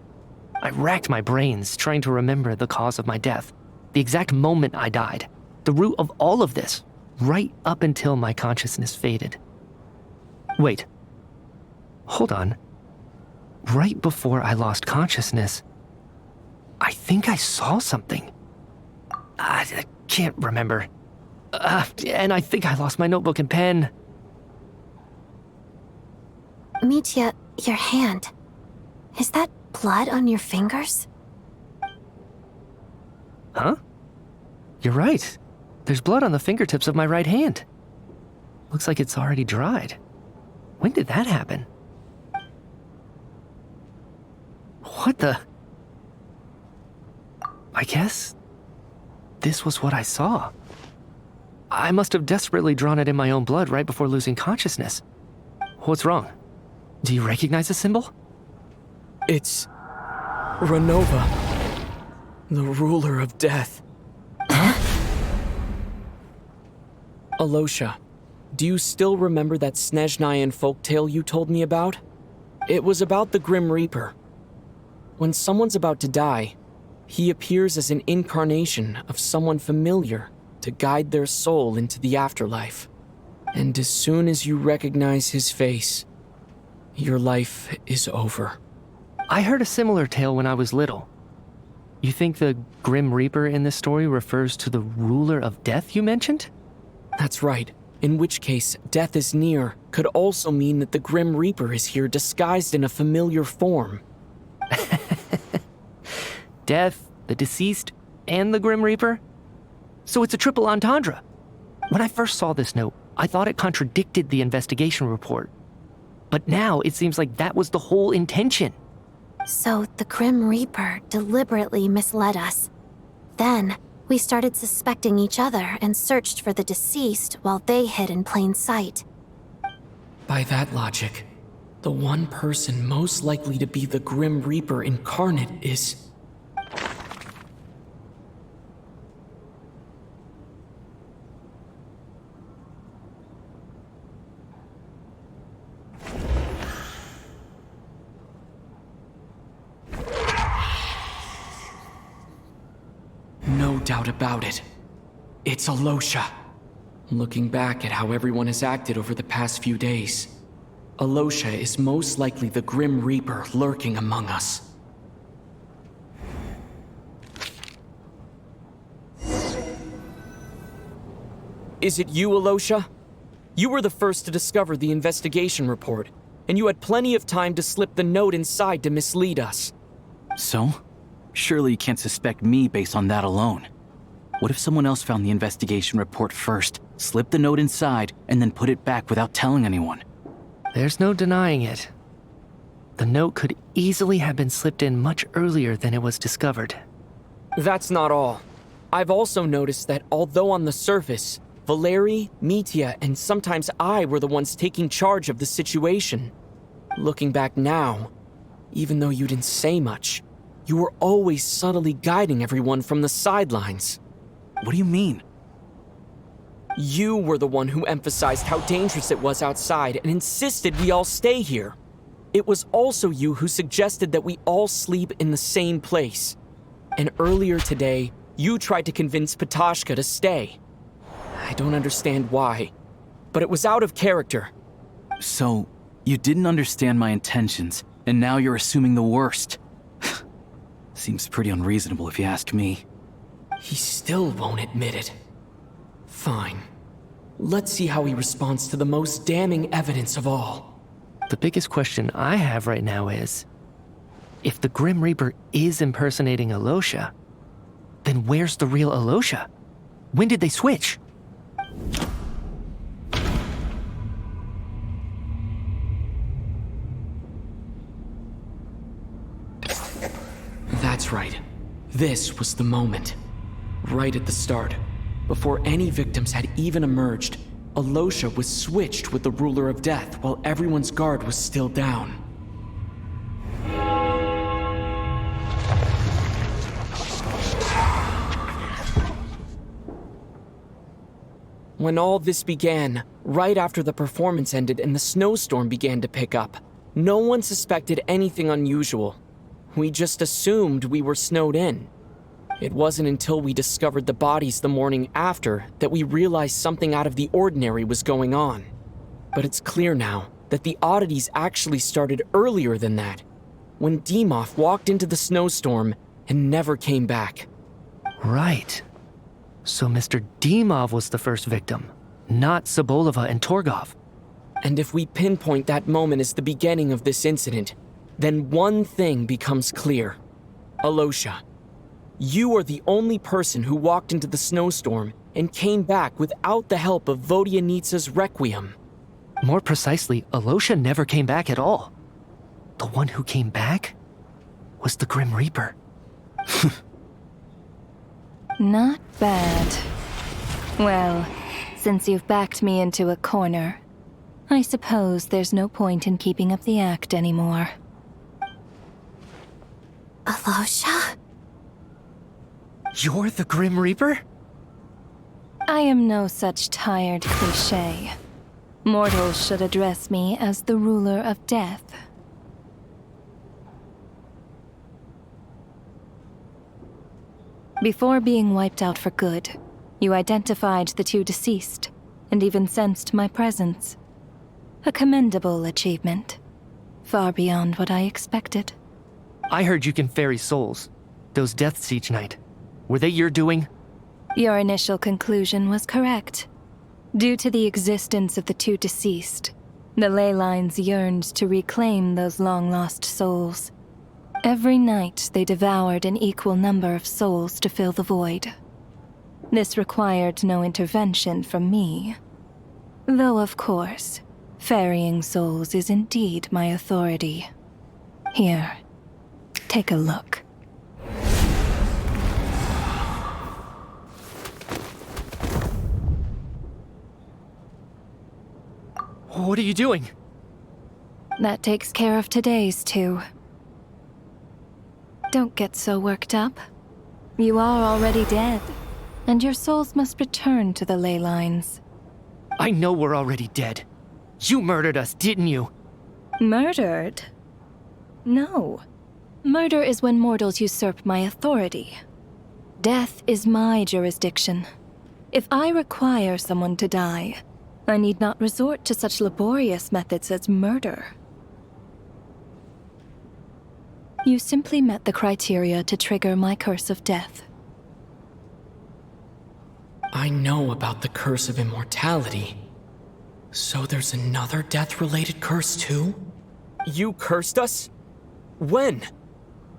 I racked my brains trying to remember the cause of my death, the exact moment I died, the root of all of this, right up until my consciousness faded. Wait. Hold on. Right before I lost consciousness, I think I saw something. I can't remember. And I think I lost my notebook and pen. Mitya, your hand. Is that blood on your fingers? Huh? You're right. There's blood on the fingertips of my right hand. Looks like it's already dried. When did that happen? What the? I guess this was what I saw. I must have desperately drawn it in my own blood right before losing consciousness. What's wrong? Do you recognize the symbol? It's Renova, the ruler of death. Alosha, do you still remember that Snezhnayan folktale you told me about? It was about the Grim Reaper. When someone's about to die, he appears as an incarnation of someone familiar to guide their soul into the afterlife. And as soon as you recognize his face, your life is over. I heard a similar tale when I was little. You think the Grim Reaper in this story refers to the ruler of death you mentioned? That's right. In which case, death is near could also mean that the Grim Reaper is here disguised in a familiar form. Death, the deceased, and the Grim Reaper? So it's a triple entendre. When I first saw this note, I thought it contradicted the investigation report. But now it seems like that was the whole intention. So the Grim Reaper deliberately misled us. Then, we started suspecting each other and searched for the deceased while they hid in plain sight. By that logic, the one person most likely to be the Grim Reaper incarnate is... No doubt about it. It's Alosha. Looking back at how everyone has acted over the past few days, Alosha is most likely the Grim Reaper lurking among us. Is it you, Alosha? You were the first to discover the investigation report, and you had plenty of time to slip the note inside to mislead us. So? Surely you can't suspect me based on that alone. What if someone else found the investigation report first, slipped the note inside, and then put it back without telling anyone? There's no denying it. The note could easily have been slipped in much earlier than it was discovered. That's not all. I've also noticed that although on the surface, Valeri, Mitya, and sometimes I were the ones taking charge of the situation, looking back now, even though you didn't say much, you were always subtly guiding everyone from the sidelines. What do you mean? You were the one who emphasized how dangerous it was outside and insisted we all stay here. It was also you who suggested that we all sleep in the same place. And earlier today, you tried to convince Patashka to stay. I don't understand why, but it was out of character. So, you didn't understand my intentions, and now you're assuming the worst. Seems pretty unreasonable if you ask me. He still won't admit it. Fine. Let's see how he responds to the most damning evidence of all. The biggest question I have right now is, if the Grim Reaper is impersonating Alosha, then where's the real Alosha? When did they switch? That's right. This was the moment. Right at the start. Before any victims had even emerged, Alosha was switched with the Ruler of Death while everyone's guard was still down. When all this began, right after the performance ended and the snowstorm began to pick up, no one suspected anything unusual. We just assumed we were snowed in. It wasn't until we discovered the bodies the morning after that we realized something out of the ordinary was going on. But it's clear now that the oddities actually started earlier than that, when Dimov walked into the snowstorm and never came back. Right. So Mr. Dimov was the first victim, not Sobolova and Torgov. And if we pinpoint that moment as the beginning of this incident, then one thing becomes clear. Alosha, you are the only person who walked into the snowstorm and came back without the help of Vodyanitsa's Requiem. More precisely, Alosha never came back at all. The one who came back was the Grim Reaper. Not bad. Well, since you've backed me into a corner, I suppose there's no point in keeping up the act anymore. Alosha? You're the Grim Reaper? I am no such tired cliché. Mortals should address me as the Ruler of Death. Before being wiped out for good, you identified the two deceased, and even sensed my presence. A commendable achievement. Far beyond what I expected. I heard you can ferry souls. Those deaths each night. Were they your doing? Your initial conclusion was correct. Due to the existence of the two deceased, the ley lines yearned to reclaim those long-lost souls. Every night they devoured an equal number of souls to fill the void. This required no intervention from me. Though, of course, Ferrying souls is indeed my authority. Here, take a look. What are you doing? That takes care of today's too. Don't get so worked up. You are already dead, and your souls must return to the ley lines. I know we're already dead. You murdered us, didn't you? Murdered? No. Murder is when mortals usurp my authority. Death is my jurisdiction. If I require someone to die, I need not resort to such laborious methods as murder. You simply met the criteria to trigger my curse of death. I know about the curse of immortality. So there's another death-related curse too? You cursed us? When?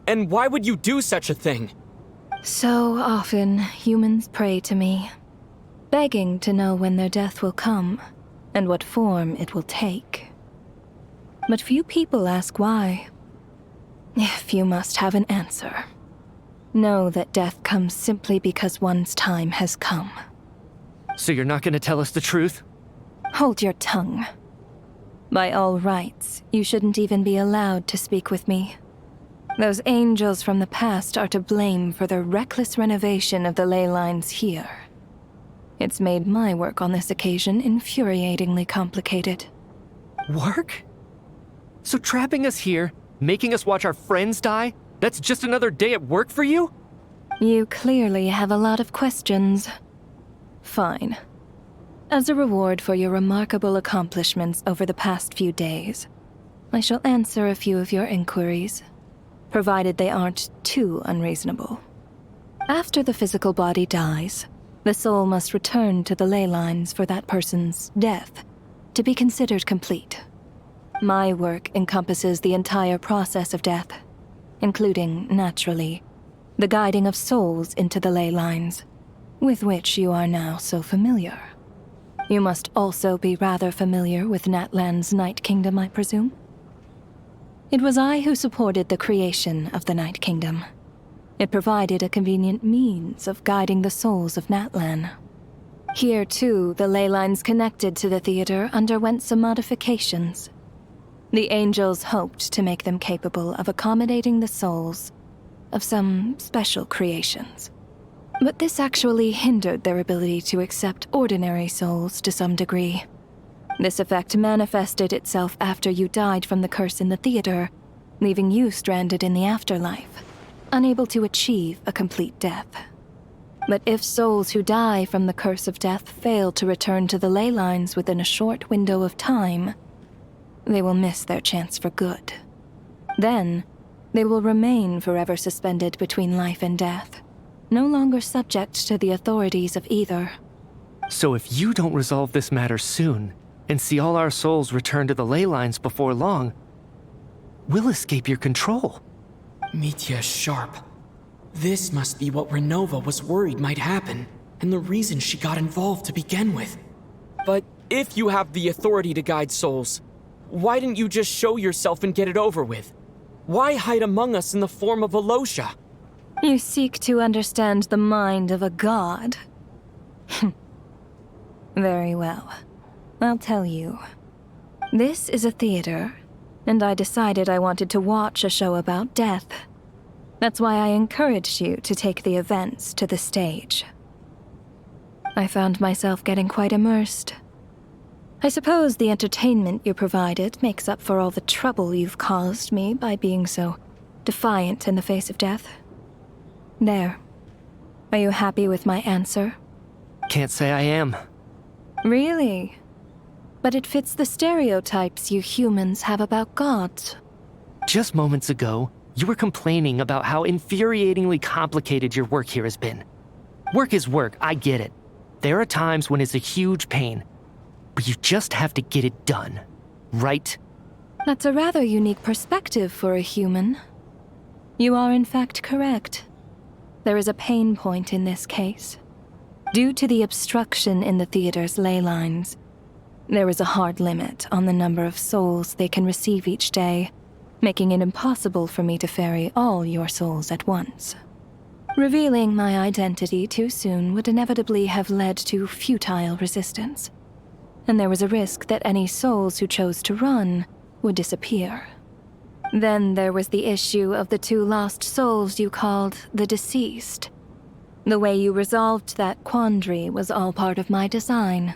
And why would you do such a thing? So often, humans pray to me, begging to know when their death will come and what form it will take. But few people ask why. If you must have an answer, know that death comes simply because one's time has come. So you're not gonna tell us the truth? Hold your tongue. By all rights, you shouldn't even be allowed to speak with me. Those angels from the past are to blame for the reckless renovation of the ley lines here. It's made my work on this occasion infuriatingly complicated. Work? So trapping us here, making us watch our friends die, that's just another day at work for you? You clearly have a lot of questions. Fine. As a reward for your remarkable accomplishments over the past few days, I shall answer a few of your inquiries, provided they aren't too unreasonable. After the physical body dies, the soul must return to the ley lines for that person's death to be considered complete. My work encompasses the entire process of death, including, naturally, the guiding of souls into the ley lines, with which you are now so familiar. You must also be rather familiar with Natlan's Night Kingdom, I presume? It was I who supported the creation of the Night Kingdom. It provided a convenient means of guiding the souls of Natlan. Here, too, the ley lines connected to the theater underwent some modifications. The angels hoped to make them capable of accommodating the souls of some special creations. But this actually hindered their ability to accept ordinary souls to some degree. This effect manifested itself after you died from the curse in the theater, leaving you stranded in the afterlife, unable to achieve a complete death. But if souls who die from the curse of death fail to return to the ley lines within a short window of time, they will miss their chance for good. Then, they will remain forever suspended between life and death, no longer subject to the authorities of either. So if you don't resolve this matter soon, and see all our souls return to the ley lines before long, we'll escape your control. Mitya sharp. This must be what Renova was worried might happen, and the reason she got involved to begin with. But if you have the authority to guide souls, why didn't you just show yourself and get it over with? Why hide among us in the form of Alosha? You seek to understand the mind of a god. Very well. I'll tell you. This is a theater, and I decided I wanted to watch a show about death. That's why I encouraged you to take the events to the stage. I found myself getting quite immersed. I suppose the entertainment you provided makes up for all the trouble you've caused me by being so defiant in the face of death. There. Are you happy with my answer? Can't say I am. Really? But it fits the stereotypes you humans have about gods. Just moments ago, you were complaining about how infuriatingly complicated your work here has been. Work is work, I get it. There are times when it's a huge pain, but you just have to get it done, right? That's a rather unique perspective for a human. You are in fact correct. There is a pain point in this case. Due to the obstruction in the theater's ley lines, There is a hard limit on the number of souls they can receive each day, making it impossible for me to ferry all your souls at once. Revealing my identity too soon would inevitably have led to futile resistance, and there was a risk that any souls who chose to run would disappear. Then there was the issue of the 2 lost souls you called the deceased. The way you resolved that quandary was all part of my design.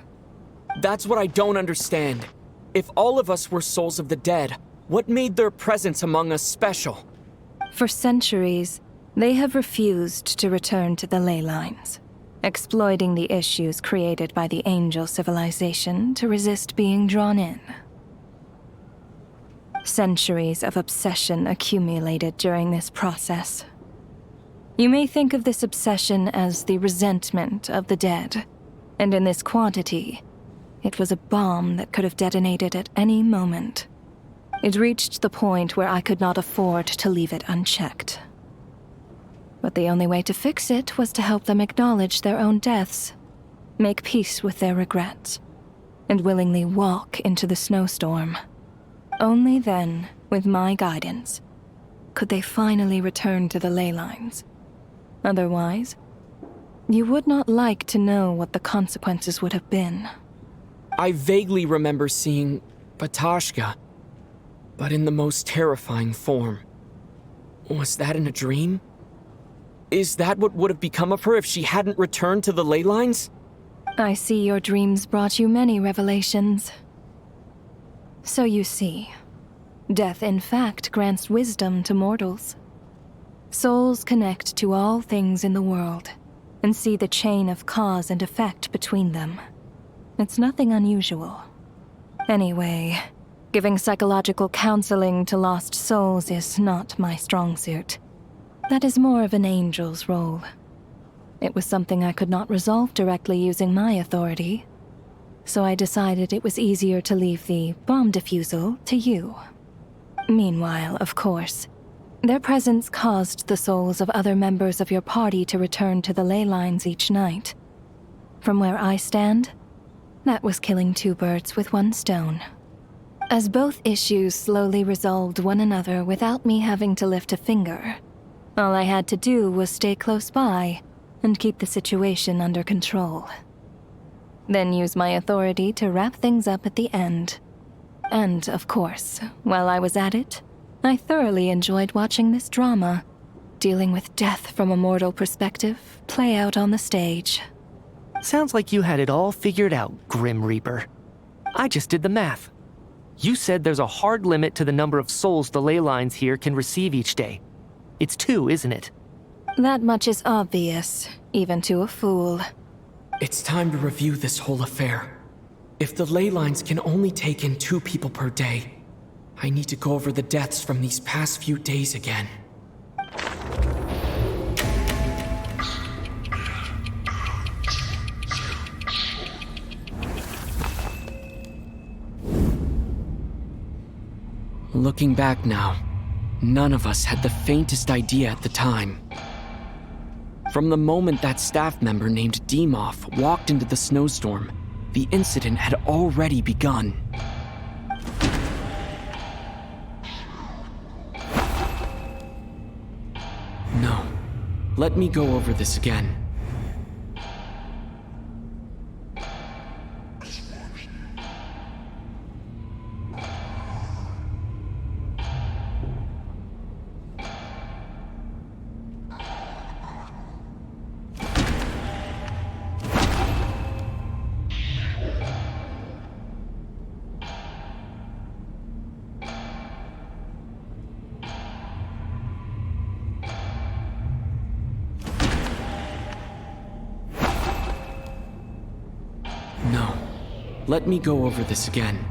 That's what I don't understand. If all of us were souls of the dead, what made their presence among us special? For centuries, they have refused to return to the ley lines, exploiting the issues created by the angel civilization to resist being drawn in. Centuries of obsession accumulated during this process. You may think of this obsession as the resentment of the dead, and in this quantity, it was a bomb that could have detonated at any moment. It reached the point where I could not afford to leave it unchecked. But the only way to fix it was to help them acknowledge their own deaths, make peace with their regrets, and willingly walk into the snowstorm. Only then, with my guidance, could they finally return to the ley lines. Otherwise, you would not like to know what the consequences would have been. I vaguely remember seeing Batashka, but in the most terrifying form. Was that in a dream? Is that what would have become of her if she hadn't returned to the ley lines? I see your dreams brought you many revelations. So you see, death in fact grants wisdom to mortals. Souls connect to all things in the world and see the chain of cause and effect between them. It's nothing unusual. Anyway, giving psychological counseling to lost souls is not my strong suit. That is more of an angel's role. It was something I could not resolve directly using my authority, so I decided it was easier to leave the bomb defusal to you. Meanwhile, of course, their presence caused the souls of other members of your party to return to the ley lines each night. From where I stand, that was killing 2 birds with 1 stone. As both issues slowly resolved one another without me having to lift a finger, all I had to do was stay close by and keep the situation under control. Then use my authority to wrap things up at the end. And, of course, while I was at it, I thoroughly enjoyed watching this drama, dealing with death from a mortal perspective, play out on the stage. Sounds like you had it all figured out, Grim Reaper. I just did the math. You said there's a hard limit to the number of souls the ley lines here can receive each day. It's 2, isn't it? That much is obvious, even to a fool. It's time to review this whole affair. If the ley lines can only take in 2 people per day, I need to go over the deaths from these past few days again. Looking back now, none of us had the faintest idea at the time. From the moment that staff member named Demoff walked into the snowstorm, the incident had already begun. No. Let me go over this again. No. Let me go over this again.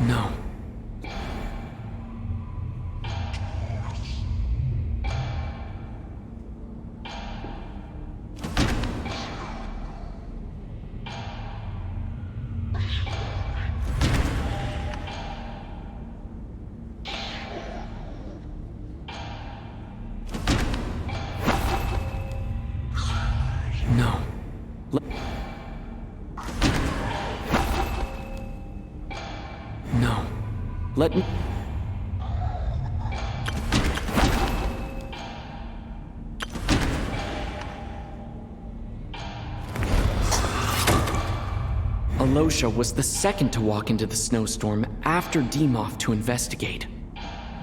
No. let me... Alosha was the second to walk into the snowstorm after Demoth to investigate.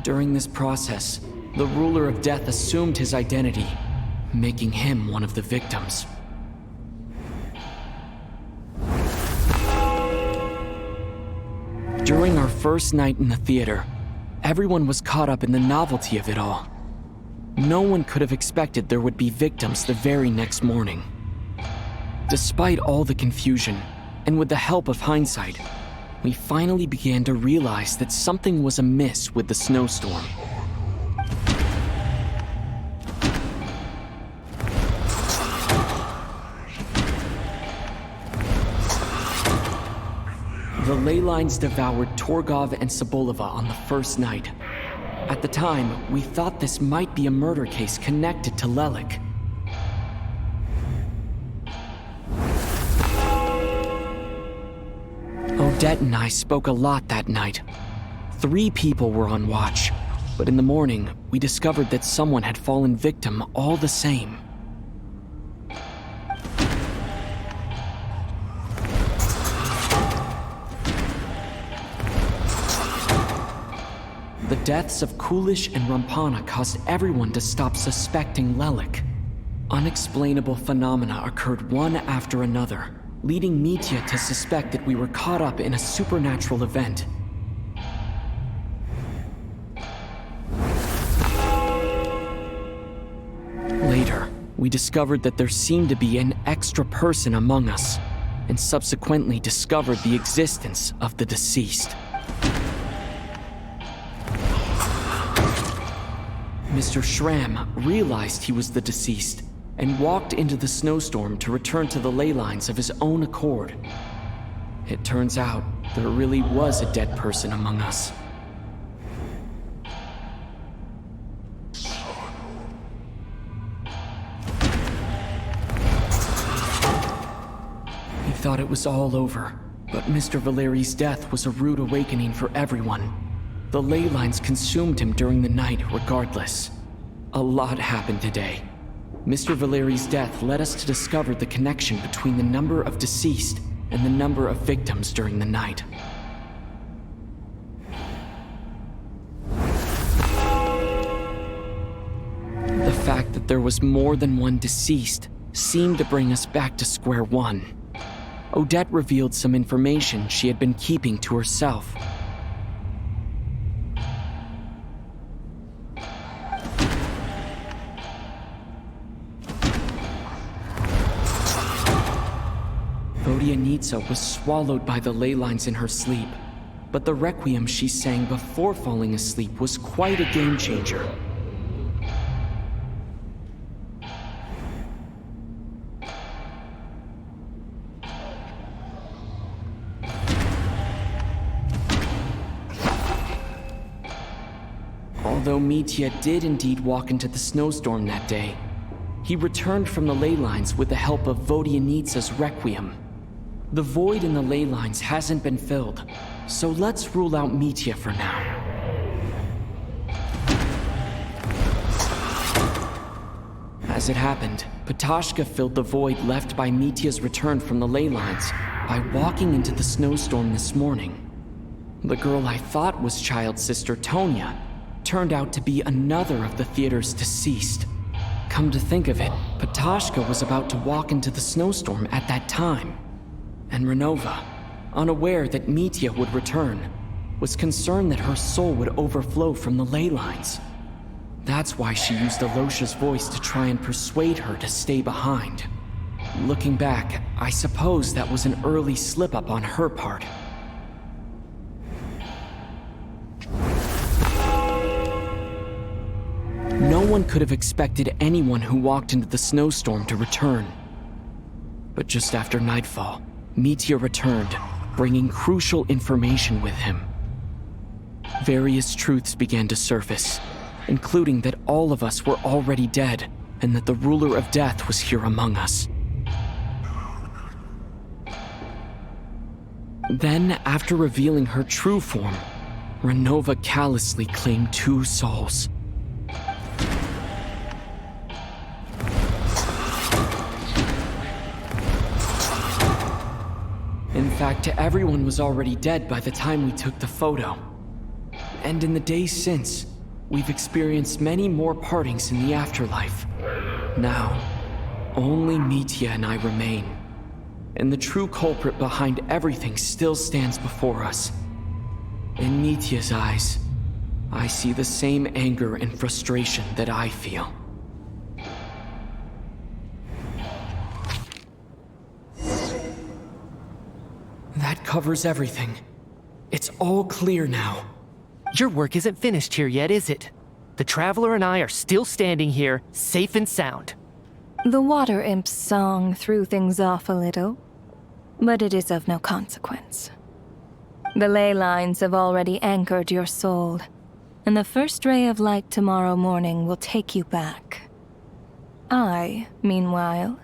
During this process, the ruler of death assumed his identity, making him one of the victims. During our first night in the theater, everyone was caught up in the novelty of it all. No one could have expected there would be victims the very next morning. Despite all the confusion, and with the help of hindsight, we finally began to realize that something was amiss with the snowstorm. The ley lines devoured Torgov and Sobolova on the first night. At the time, we thought this might be a murder case connected to Lelik. Odette and I spoke a lot that night. 3 people were on watch, but in the morning, we discovered that someone had fallen victim all the same. The deaths of Kulish and Rampana caused everyone to stop suspecting Lelik. Unexplainable phenomena occurred one after another, leading Mitya to suspect that we were caught up in a supernatural event. Later, we discovered that there seemed to be an extra person among us, and subsequently discovered the existence of the deceased. Mr. Schramm realized he was the deceased and walked into the snowstorm to return to the ley lines of his own accord. It turns out there really was a dead person among us. He thought it was all over, but Mr. Valeri's death was a rude awakening for everyone. The ley lines consumed him during the night regardless. A lot happened today. Mr. Valeri's death led us to discover the connection between the number of deceased and the number of victims during the night. The fact that there was more than one deceased seemed to bring us back to square one. Odette revealed some information she had been keeping to herself. Vodyanitsa was swallowed by the ley lines in her sleep, but the requiem she sang before falling asleep was quite a game changer. Although Mitya did indeed walk into the snowstorm that day, he returned from the ley lines with the help of Vodyanitsa's requiem. The void in the ley lines hasn't been filled, so let's rule out Mitya for now. As it happened, Patashka filled the void left by Mitya's return from the ley lines by walking into the snowstorm this morning. The girl I thought was child sister Tonya turned out to be another of the theater's deceased. Come to think of it, Patashka was about to walk into the snowstorm at that time. And Renova, unaware that Mitya would return, was concerned that her soul would overflow from the ley lines. That's why she used Alosha's voice to try and persuade her to stay behind. Looking back, I suppose that was an early slip-up on her part. No one could have expected anyone who walked into the snowstorm to return. But just after nightfall, Mitya returned, bringing crucial information with him. Various truths began to surface, including that all of us were already dead, and that the ruler of death was here among us. Then, after revealing her true form, Renova callously claimed 2 souls. In fact, everyone was already dead by the time we took the photo. And in the days since, we've experienced many more partings in the afterlife. Now, only Mitya and I remain. And the true culprit behind everything still stands before us. In Mitya's eyes, I see the same anger and frustration that I feel. That covers everything. It's all clear now. Your work isn't finished here yet, is it? The Traveler and I are still standing here, safe and sound. The Water Imp's song threw things off a little, but it is of no consequence. The ley lines have already anchored your soul, and the first ray of light tomorrow morning will take you back. I, meanwhile,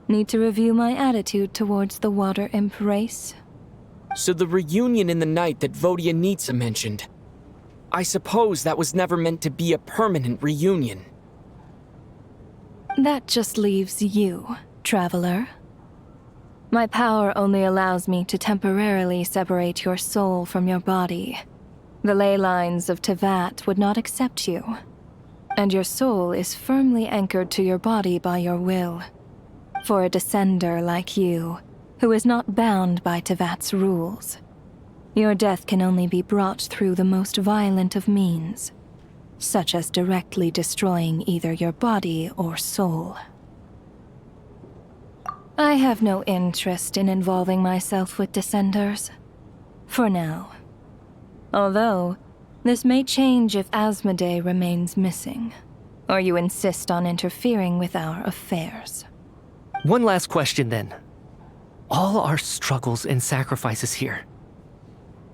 need to review my attitude towards the Water Imp race. So the reunion in the night that Vodyanitsa mentioned, I suppose that was never meant to be a permanent reunion. That just leaves you, Traveler. My power only allows me to temporarily separate your soul from your body. The ley lines of Tevat would not accept you, and your soul is firmly anchored to your body by your will. For a descender like you, who is not bound by Tevat's rules, your death can only be brought through the most violent of means, such as directly destroying either your body or soul. I have no interest in involving myself with Descenders, for now. Although, this may change if Asmodee remains missing, or you insist on interfering with our affairs. One last question then. All our struggles and sacrifices here,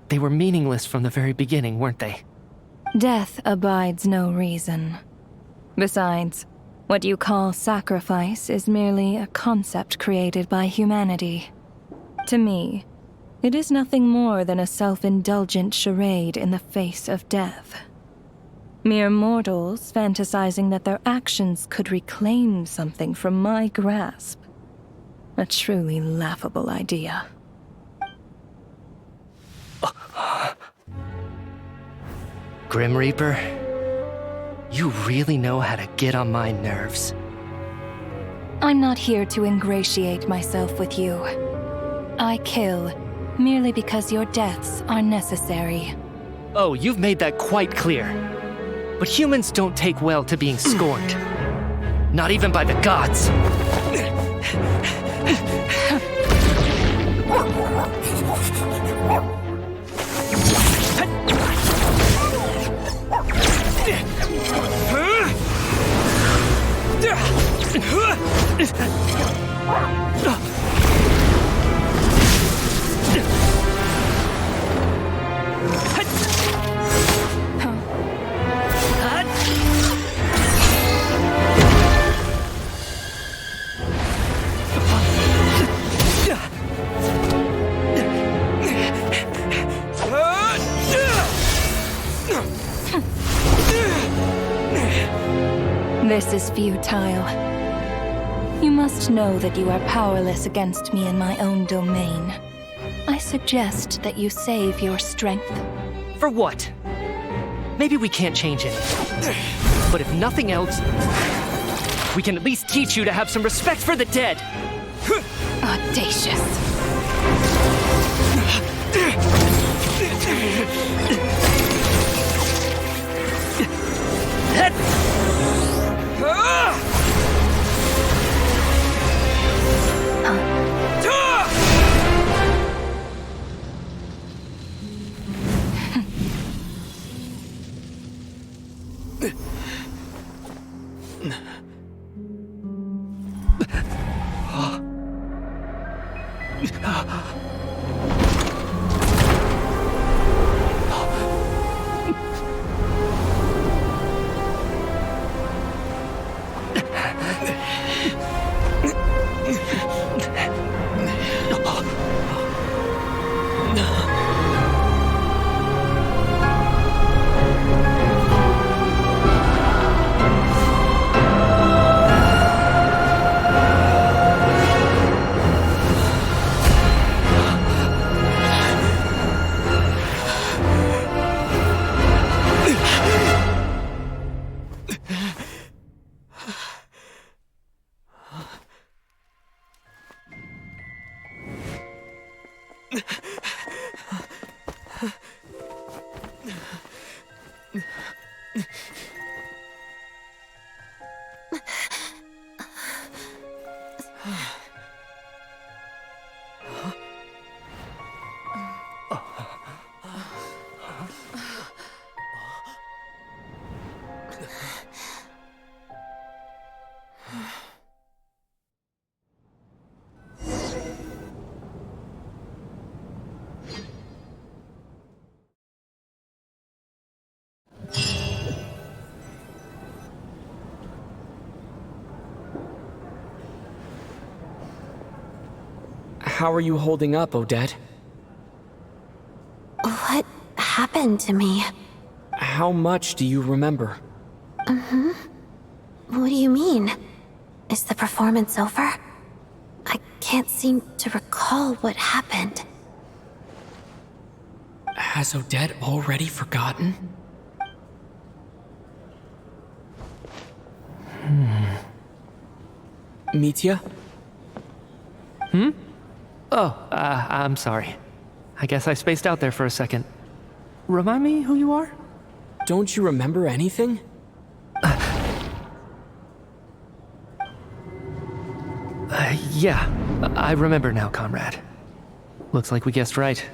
they were meaningless from the very beginning, weren't they? Death abides no reason. Besides, what you call sacrifice is merely a concept created by humanity. To me, it is nothing more than a self-indulgent charade in the face of death. Mere mortals fantasizing that their actions could reclaim something from my grasp. A truly laughable idea. Grim Reaper, you really know how to get on my nerves. I'm not here to ingratiate myself with you. I kill merely because your deaths are necessary. Oh, you've made that quite clear. But humans don't take well to being scorned. Not even by the gods. This is futile. You must know that you are powerless against me in my own domain. I suggest that you save your strength. For what? Maybe we can't change it. But if nothing else, we can at least teach you to have some respect for the dead. Audacious. How are you holding up, Odette? What happened to me? How much do you remember? What do you mean? Is the performance over? I can't seem to recall what happened. Has Odette already forgotten? Mitya? Oh, I'm sorry. I guess I spaced out there for a second. Remind me who you are? Don't you remember anything? Yeah, I remember now, comrade. Looks like we guessed right.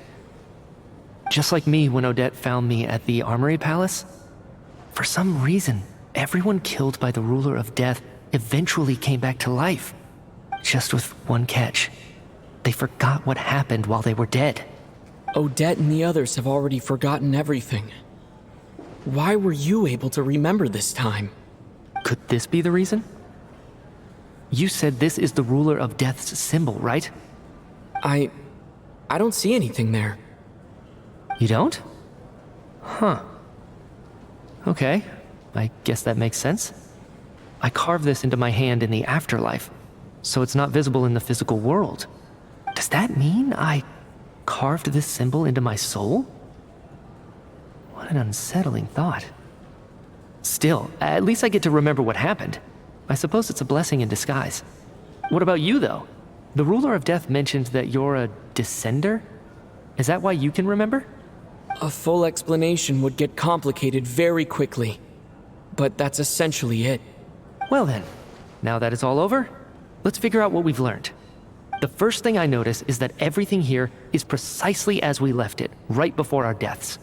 Just like me when Odette found me at the Armory Palace, for some reason, everyone killed by the Ruler of Death eventually came back to life. Just with one catch. They forgot what happened while they were dead. Odette and the others have already forgotten everything. Why were you able to remember this time? Could this be the reason? You said this is the Ruler of Death's symbol, right? I don't see anything there. You don't? Huh. Okay, I guess that makes sense. I carved this into my hand in the afterlife, so it's not visible in the physical world. Does that mean I carved this symbol into my soul? What an unsettling thought. Still, at least I get to remember what happened. I suppose it's a blessing in disguise. What about you, though? The Ruler of Death mentioned that you're a descender? Is that why you can remember? A full explanation would get complicated very quickly. But that's essentially it. Well then, now that it's all over, let's figure out what we've learned. The first thing I notice is that everything here is precisely as we left it, right before our deaths.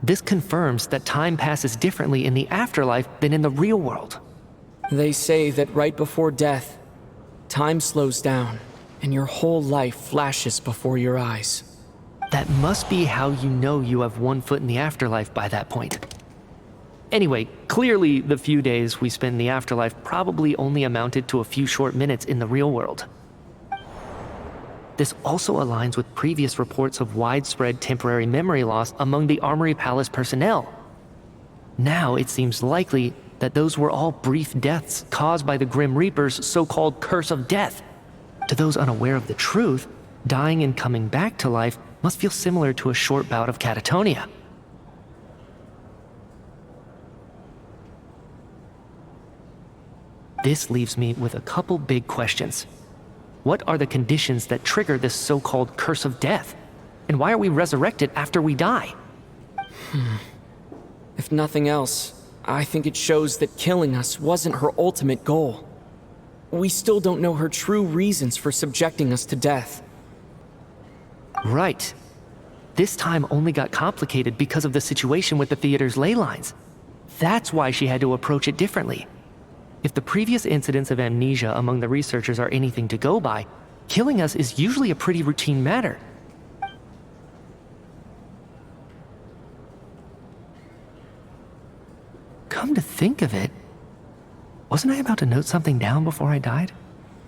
This confirms that time passes differently in the afterlife than in the real world. They say that right before death, time slows down, and your whole life flashes before your eyes. That must be how you know you have one foot in the afterlife by that point. Anyway, clearly the few days we spend in the afterlife probably only amounted to a few short minutes in the real world. This also aligns with previous reports of widespread temporary memory loss among the Armory Palace personnel. Now it seems likely that those were all brief deaths caused by the Grim Reaper's so-called curse of death. To those unaware of the truth, dying and coming back to life must feel similar to a short bout of catatonia. This leaves me with a couple big questions. What are the conditions that trigger this so-called curse of death? And why are we resurrected after we die? If nothing else, I think it shows that killing us wasn't her ultimate goal. We still don't know her true reasons for subjecting us to death. Right. This time only got complicated because of the situation with the theater's ley lines. That's why she had to approach it differently. If the previous incidents of amnesia among the researchers are anything to go by, killing us is usually a pretty routine matter. Come to think of it, wasn't I about to note something down before I died?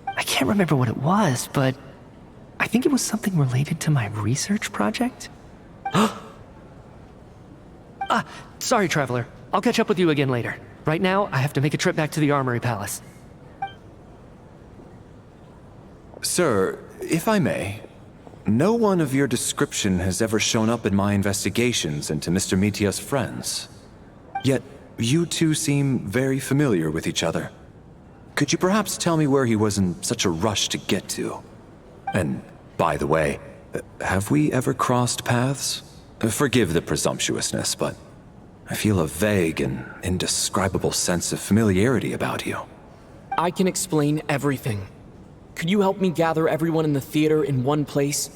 I can't remember what it was, but I think it was something related to my research project. Sorry, Traveler. I'll catch up with you again later. Right now, I have to make a trip back to the Armory Palace. Sir, if I may, no one of your description has ever shown up in my investigations into Mr. Mitya's friends. Yet, you two seem very familiar with each other. Could you perhaps tell me where he was in such a rush to get to? And, by the way, Have we ever crossed paths? Forgive the presumptuousness, but I feel a vague and indescribable sense of familiarity about you. I can explain everything. Could you help me gather everyone in the theater in one place?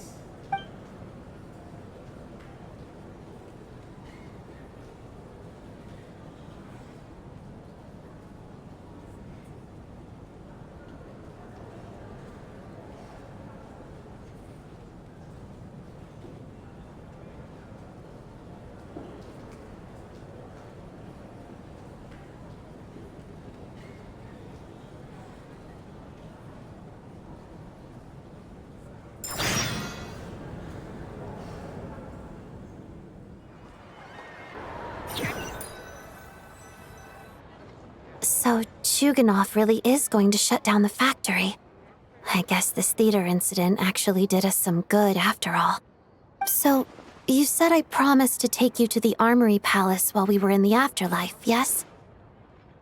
So, Chuganov really is going to shut down the factory. I guess this theater incident actually did us some good after all. So, you said I promised to take you to the Armory Palace while we were in the afterlife, yes?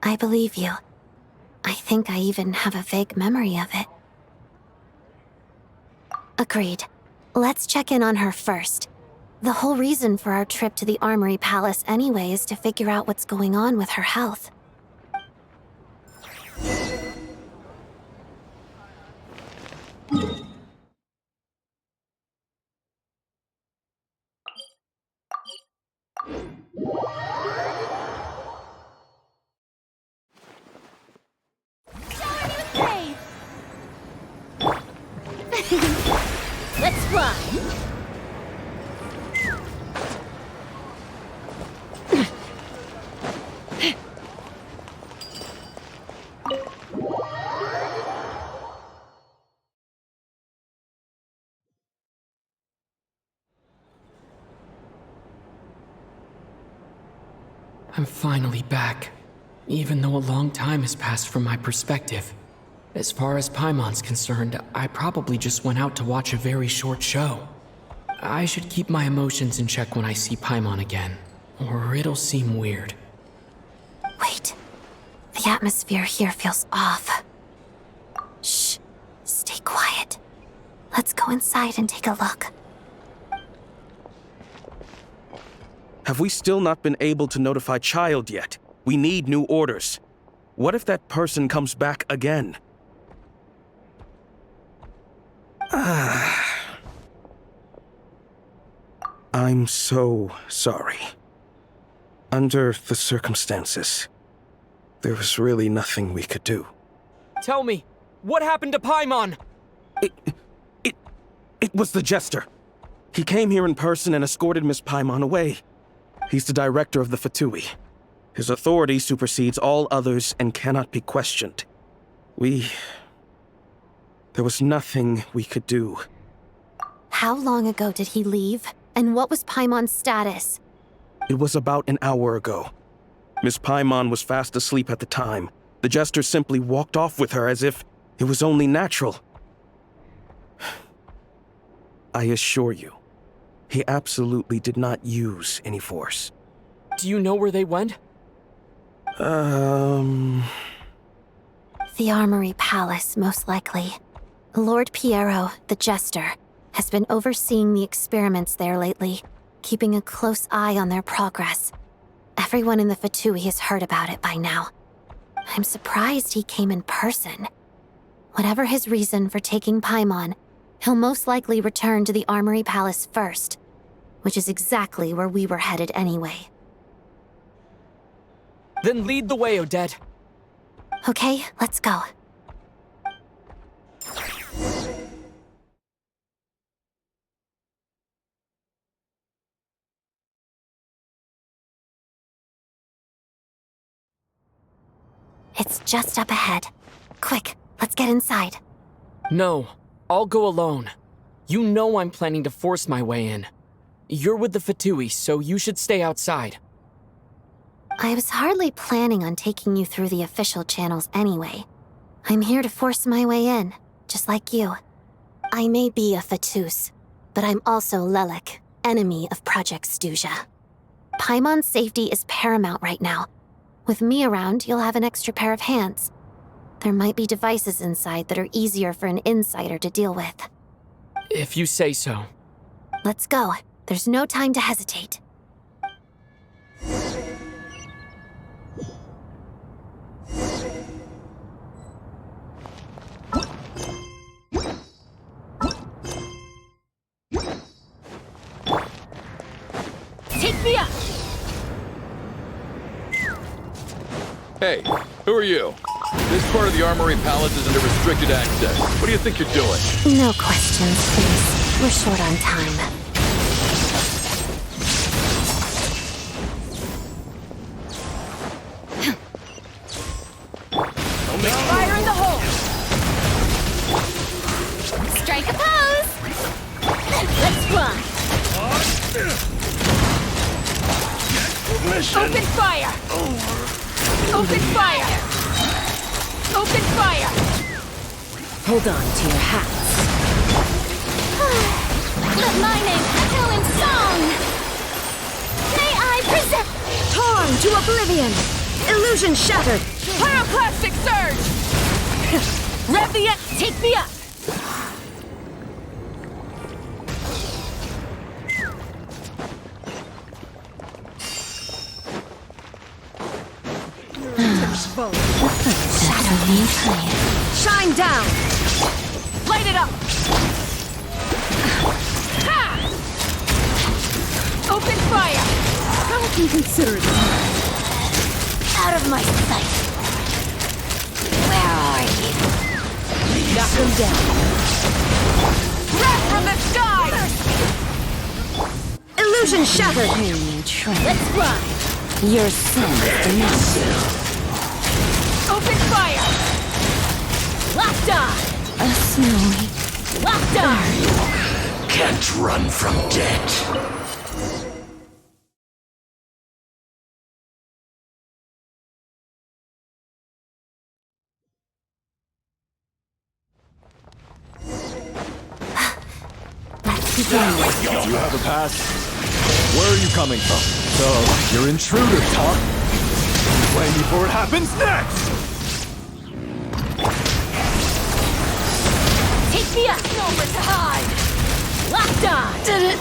I believe you. I think I even have a vague memory of it. Agreed. Let's check in on her first. The whole reason for our trip to the Armory Palace anyway is to figure out what's going on with her health. Let's fly! I'm finally back, even though a long time has passed from my perspective. As far as Paimon's concerned, I probably just went out to watch a very short show. I should keep my emotions in check when I see Paimon again, or it'll seem weird. Wait. The atmosphere here feels off. Shh. Stay quiet. Let's go inside and take a look. Have we still not been able to notify Child yet? We need new orders. What if that person comes back again? I'm so sorry. Under the circumstances, there was really nothing we could do. Tell me, what happened to Paimon? It was the Jester. He came here in person and escorted Miss Paimon away. He's the director of the Fatui. His authority supersedes all others and cannot be questioned. There was nothing we could do. How long ago did he leave? And what was Paimon's status? It was about an hour ago. Miss Paimon was fast asleep at the time. The Jester simply walked off with her as if it was only natural. I assure you, he absolutely did not use any force. Do you know where they went? The Armory Palace, most likely. Lord Piero, the Jester, has been overseeing the experiments there lately, keeping a close eye on their progress. Everyone in the Fatui has heard about it by now. I'm surprised he came in person. Whatever his reason for taking Paimon, he'll most likely return to the Armory Palace first, which is exactly where we were headed anyway. Then lead the way, Odette. Okay, let's go. It's just up ahead. Quick, let's get inside. No, I'll go alone. You know I'm planning to force my way in. You're with the Fatui, so you should stay outside. I was hardly planning on taking you through the official channels anyway. I'm here to force my way in, just like you. I may be a Fatus, but I'm also Lelek, enemy of Project Stuzha. Paimon's safety is paramount right now. With me around, you'll have an extra pair of hands. There might be devices inside that are easier for an insider to deal with. If you say so. Let's go. There's no time to hesitate. Take me up! Hey, who are you? This part of the Armory Palace is under restricted access. What do you think you're doing? No questions, please. We're short on time. Fire in the hole! Strike a pose! Let's fly! Open fire! Open fire! Open fire! Hold on to your hats. Let my name echo in song! May I present... Torn to oblivion! Illusion shattered! Pyroclastic surge! Rev the take me up! Shadow Shine down! Light it up! Ha! Open fire! How can you consider it? Out of my sight! Where are you? Knock him down! Wrath from the sky! Illusion shattered! Let's fly! Your sin is denounced. Open fire! Locked on! A snowy... Locked on! Can't run from death. Let's begin. Do you have a pass? Where are you coming from? So, you're intruders, huh? Blame me for what happens next! Take me up! Nowhere to hide! Locked on! Did it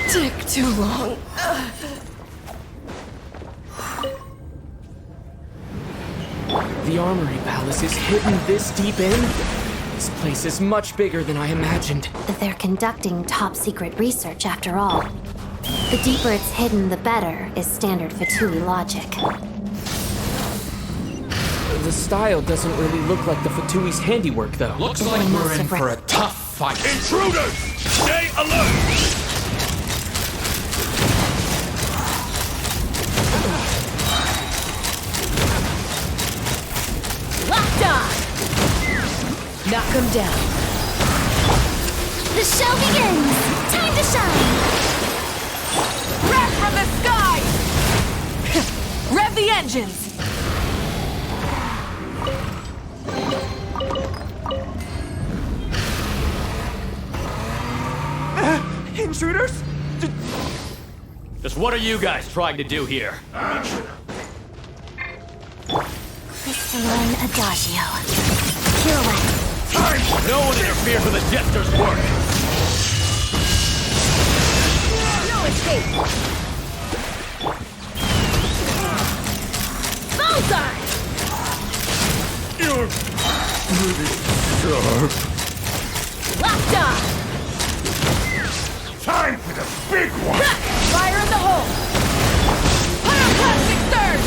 take too long? The Armory Palace is hidden this deep in? This place is much bigger than I imagined. They're conducting top-secret research after all. The deeper it's hidden, the better, is standard Fatui logic. The style doesn't really look like the Fatui's handiwork, though. Looks like we're in for a tough fight. Intruders! Stay alert! Locked on! Knock him down. The show begins! Time to shine! Wrath from the sky! Rev the engines! Intruders? Just what are you guys trying to do here? Crystalline Adagio. Pirouette. No one interferes with a jester's work! No escape! Bullseye! You're pretty sharp. Locked on! Time for the big one! Fire in the hole! Pyroclastic surge!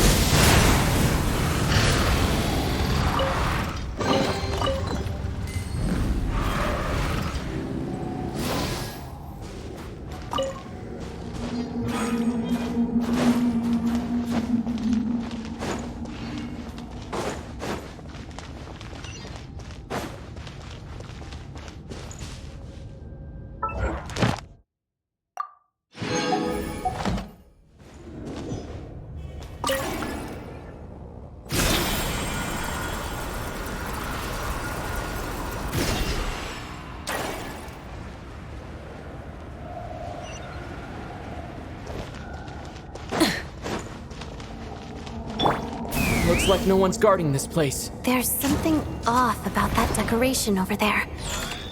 Looks like no one's guarding this place. There's something off about that decoration over there.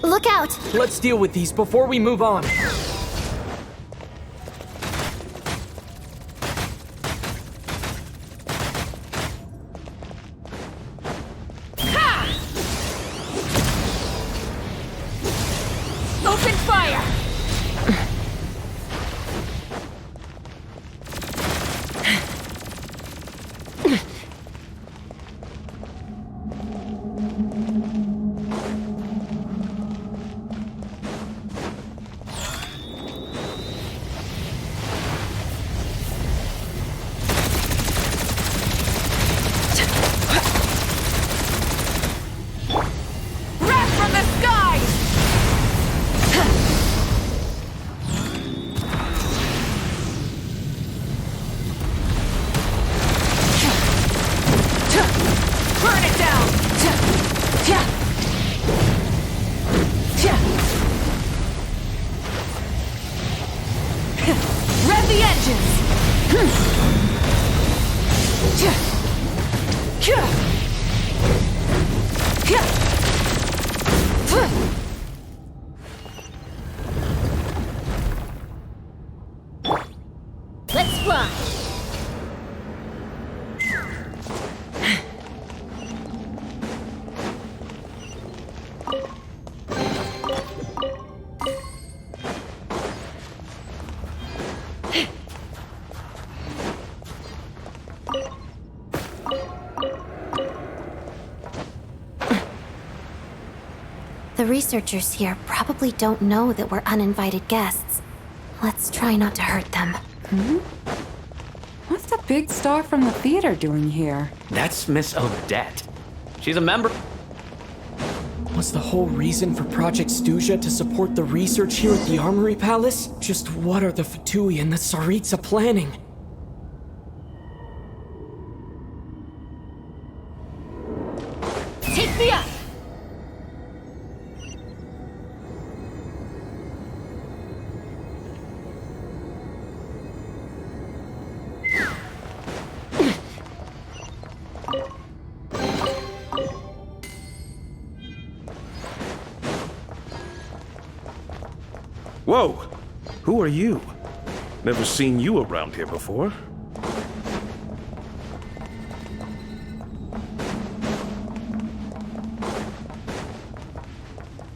Look out! Let's deal with these before we move on. the engines! Let's fly! The researchers here probably don't know that we're uninvited guests. Let's try not to hurt them. What's the big star from the theater doing here? That's Miss Odette. She's a member. Was the whole reason for Project Stuja to support the research here at the Armory Palace? Just what are the Fatui and the Tsaritsa planning? Take me up! Whoa! Who are you? Never seen you around here before.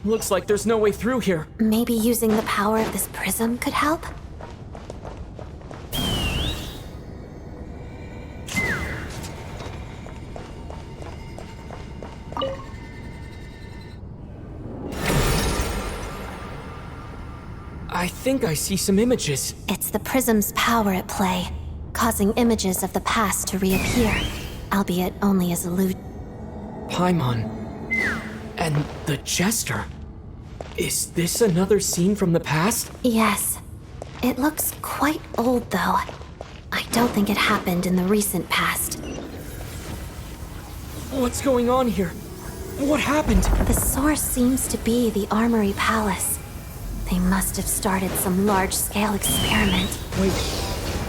Looks like there's no way through here. Maybe using the power of this prism could help? I think I see some images. It's the prism's power at play, causing images of the past to reappear, albeit only as illusion. Paimon. And the Jester. Is this another scene from the past? Yes. It looks quite old, though. I don't think it happened in the recent past. What's going on here? What happened? The source seems to be the Armory Palace. They must have started some large-scale experiment. Wait,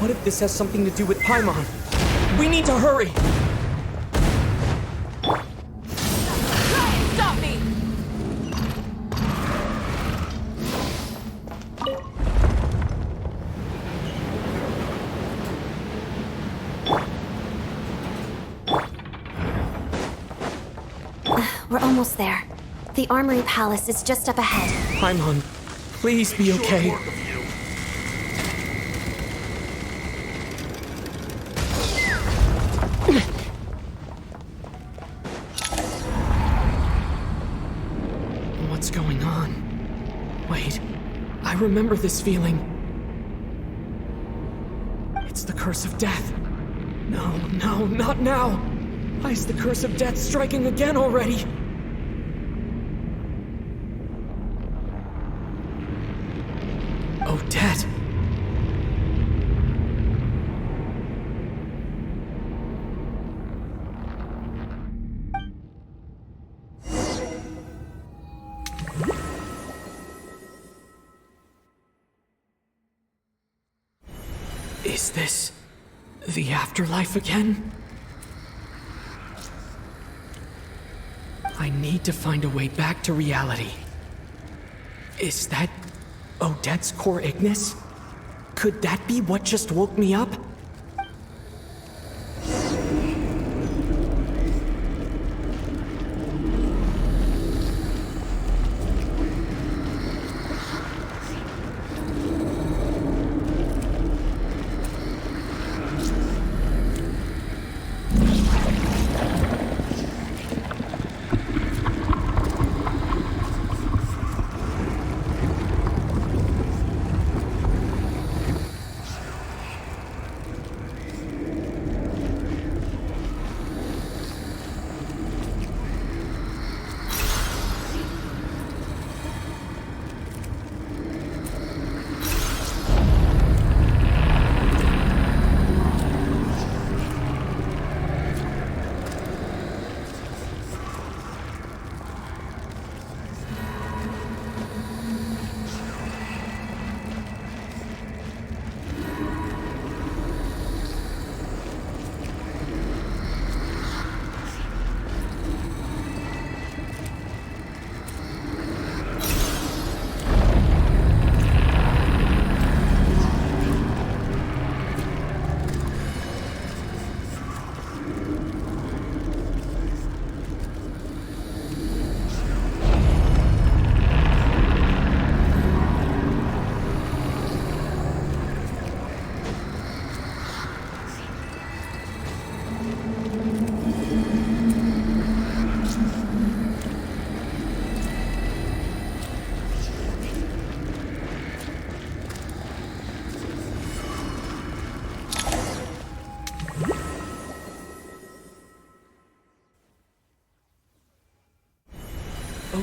what if this has something to do with Paimon? We need to hurry! Stop me! We're almost there. The Armory Palace is just up ahead. Paimon, please be okay. What's going on? Wait, I remember this feeling. It's the curse of death. No, not now. Why is the curse of death striking again already? Odette. Is this the afterlife again? I need to find a way back to reality. Is that Odette's core Ignis? Could that be what just woke me up?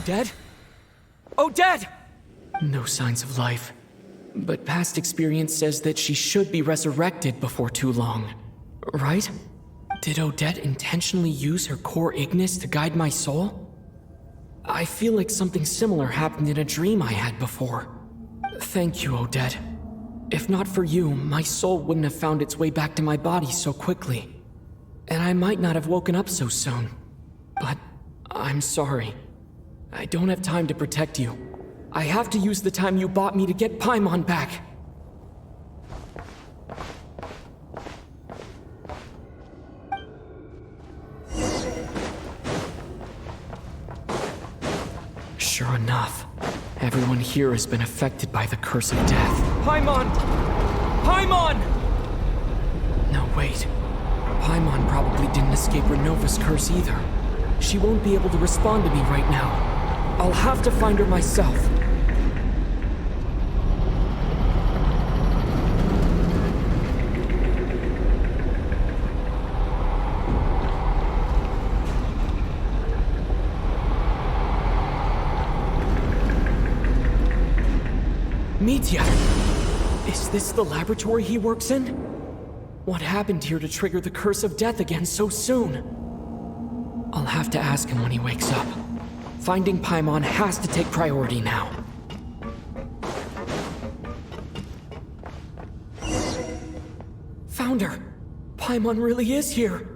Odette? Odette! No signs of life. But past experience says that she should be resurrected before too long. Right? Did Odette intentionally use her core Ignis to guide my soul? I feel like something similar happened in a dream I had before. Thank you, Odette. If not for you, my soul wouldn't have found its way back to my body so quickly. And I might not have woken up so soon. But I'm sorry. I don't have time to protect you. I have to use the time you bought me to get Paimon back. Sure enough, everyone here has been affected by the curse of death. Paimon! Paimon! No, wait. Paimon probably didn't escape Renova's curse either. She won't be able to respond to me right now. I'll have to find her myself. Mitya! Is this the laboratory he works in? What happened here to trigger the curse of death again so soon? I'll have to ask him when he wakes up. Finding Paimon has to take priority now. Found her! Paimon really is here!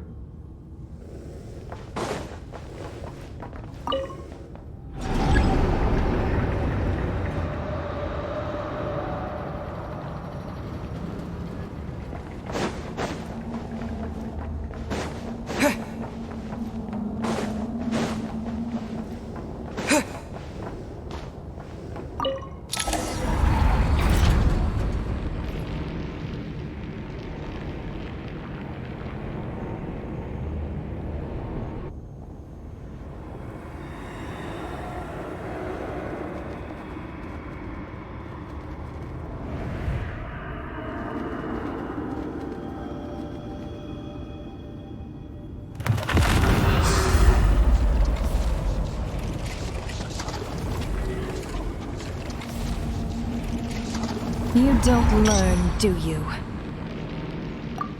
You don't learn, do you?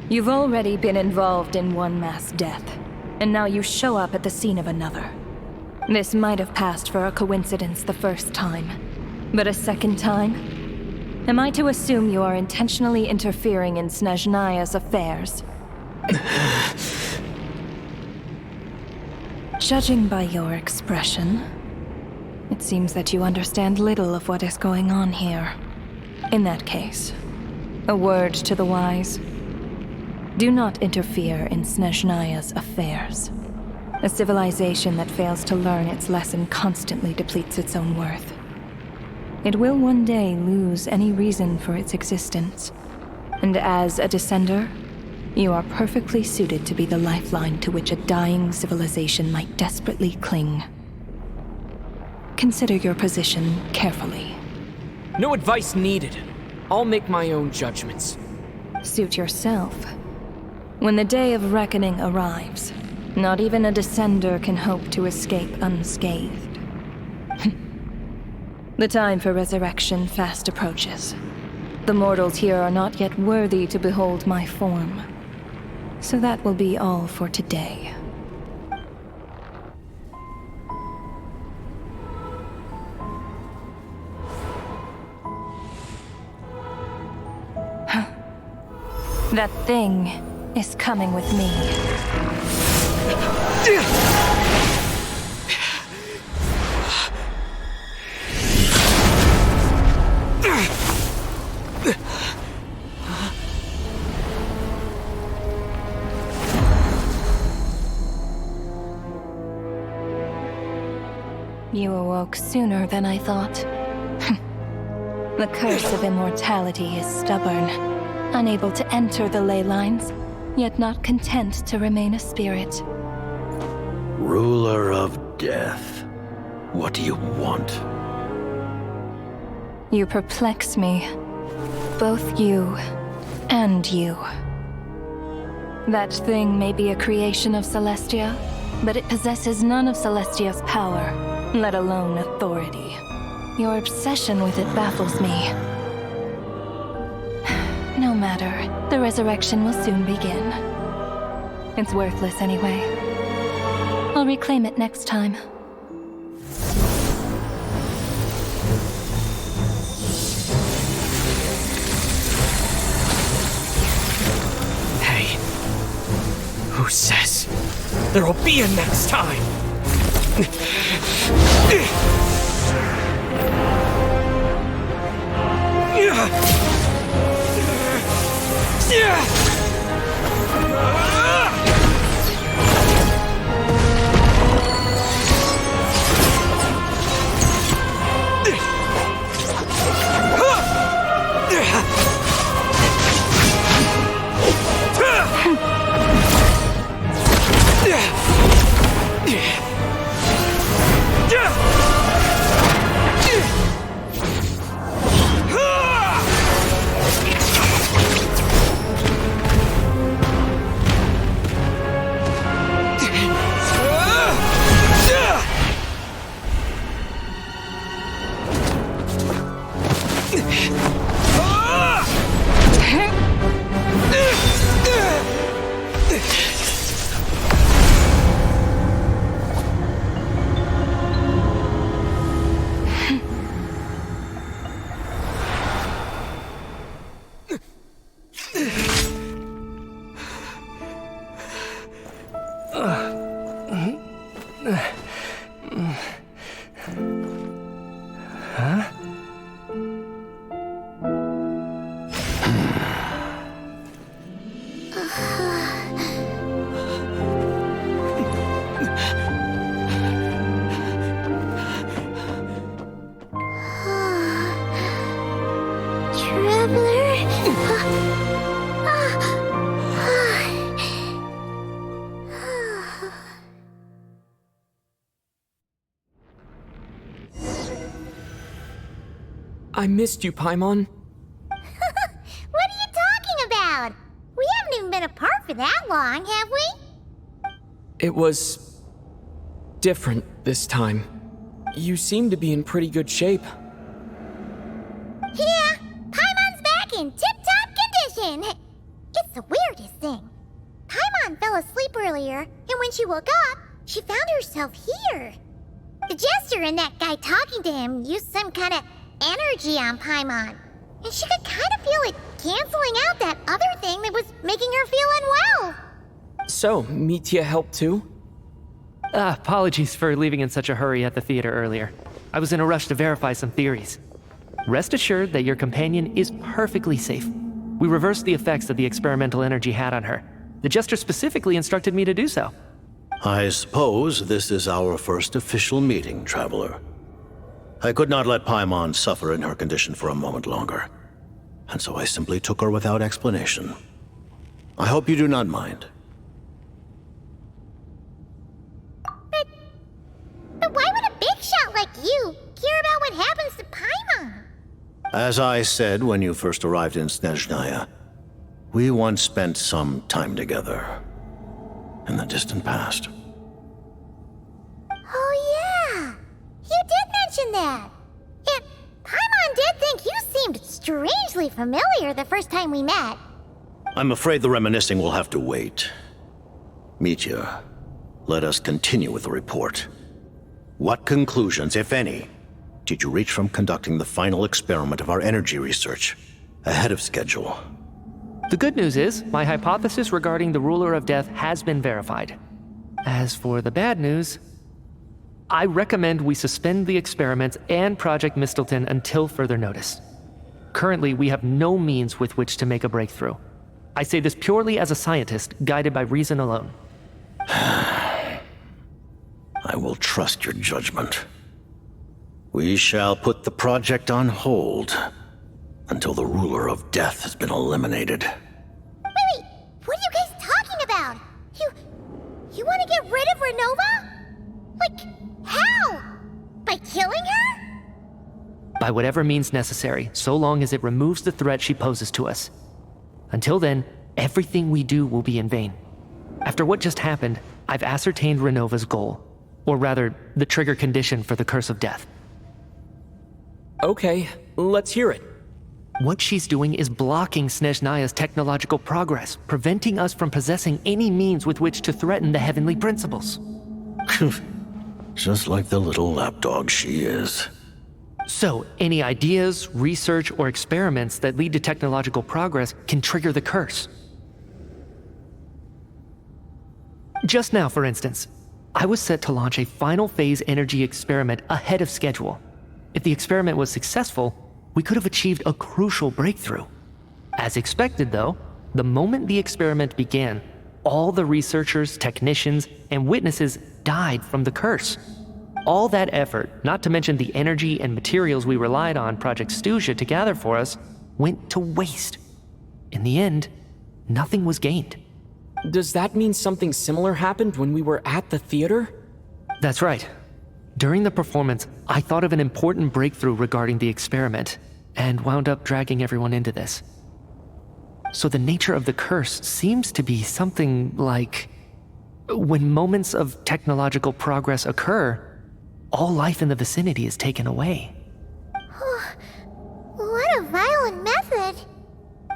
You've already been involved in one mass death, and now you show up at the scene of another. This might have passed for a coincidence the first time, but a second time? Am I to assume you are intentionally interfering in Snezhnaya's affairs? Judging by your expression, it seems that you understand little of what is going on here. In that case, a word to the wise. Do not interfere in Snezhnaya's affairs. A civilization that fails to learn its lesson constantly depletes its own worth. It will one day lose any reason for its existence. And as a descender, you are perfectly suited to be the lifeline to which a dying civilization might desperately cling. Consider your position carefully. No advice needed. I'll make my own judgments. Suit yourself. When the day of reckoning arrives, not even a descender can hope to escape unscathed. The time for resurrection fast approaches. The mortals here are not yet worthy to behold my form. So that will be all for today. That thing is coming with me. You awoke sooner than I thought. The curse of immortality is stubborn, unable to enter the ley lines, yet not content to remain a spirit. Ruler of death, what do you want? You perplex me. Both you and you. That thing may be a creation of Celestia, but it possesses none of Celestia's power. let alone authority. Your obsession with it baffles me. No matter, the resurrection will soon begin. It's worthless anyway. I'll reclaim it next time. Hey, who says there will be a next time? I missed you, Paimon. What are you talking about? We haven't even been apart for that long, have we? It was different this time. You seem to be in pretty good shape. Yeah, Paimon's back in tip-top condition. It's the weirdest thing. Paimon fell asleep earlier, and when she woke up, she found herself here. The Jester and that guy talking to him used some kind of energy on Paimon, and she could kind of feel it canceling out that other thing that was making her feel unwell. So, Mitya helped too? Apologies for leaving in such a hurry at the theater earlier. I was in a rush to verify some theories. Rest assured that your companion is perfectly safe. We reversed the effects that the experimental energy had on her. The Jester specifically instructed me to do so. I suppose this is our first official meeting, Traveler. I could not let Paimon suffer in her condition for a moment longer, and so I simply took her without explanation. I hope you do not mind. But why would a big shot like you care about what happens to Paimon? As I said when you first arrived in Snezhnaya, we once spent some time together in the distant past. Oh yeah, you did mention that. And Paimon did think you seemed strangely familiar the first time we met. I'm afraid the reminiscing will have to wait. Mitya, let us continue with the report. What conclusions, if any, did you reach from conducting the final experiment of our energy research ahead of schedule? The good news is, my hypothesis regarding the Ruler of Death has been verified. As for the bad news, I recommend we suspend the experiments and Project Mistleton until further notice. Currently, we have no means with which to make a breakthrough. I say this purely as a scientist, guided by reason alone. I will trust your judgment. We shall put the project on hold until the Ruler of Death has been eliminated. Wait, what are you guys talking about? You want to get rid of Renova? Like, how? By killing her? By whatever means necessary, so long as it removes the threat she poses to us. Until then, everything we do will be in vain. After what just happened, I've ascertained Renova's goal. Or rather, the trigger condition for the Curse of Death. Okay, let's hear it. What she's doing is blocking Snezhnaya's technological progress, preventing us from possessing any means with which to threaten the heavenly principles. Just like the little lapdog she is. So, any ideas, research, or experiments that lead to technological progress can trigger the curse. Just now, for instance, I was set to launch a final phase energy experiment ahead of schedule. If the experiment was successful, we could have achieved a crucial breakthrough. As expected, though, the moment the experiment began, all the researchers, technicians, and witnesses died from the curse. All that effort, not to mention the energy and materials we relied on Project Stuzha to gather for us, went to waste. In the end, nothing was gained. Does that mean something similar happened when we were at the theater? That's right. During the performance, I thought of an important breakthrough regarding the experiment, and wound up dragging everyone into this. So the nature of the curse seems to be something like, when moments of technological progress occur, all life in the vicinity is taken away. What a violent method.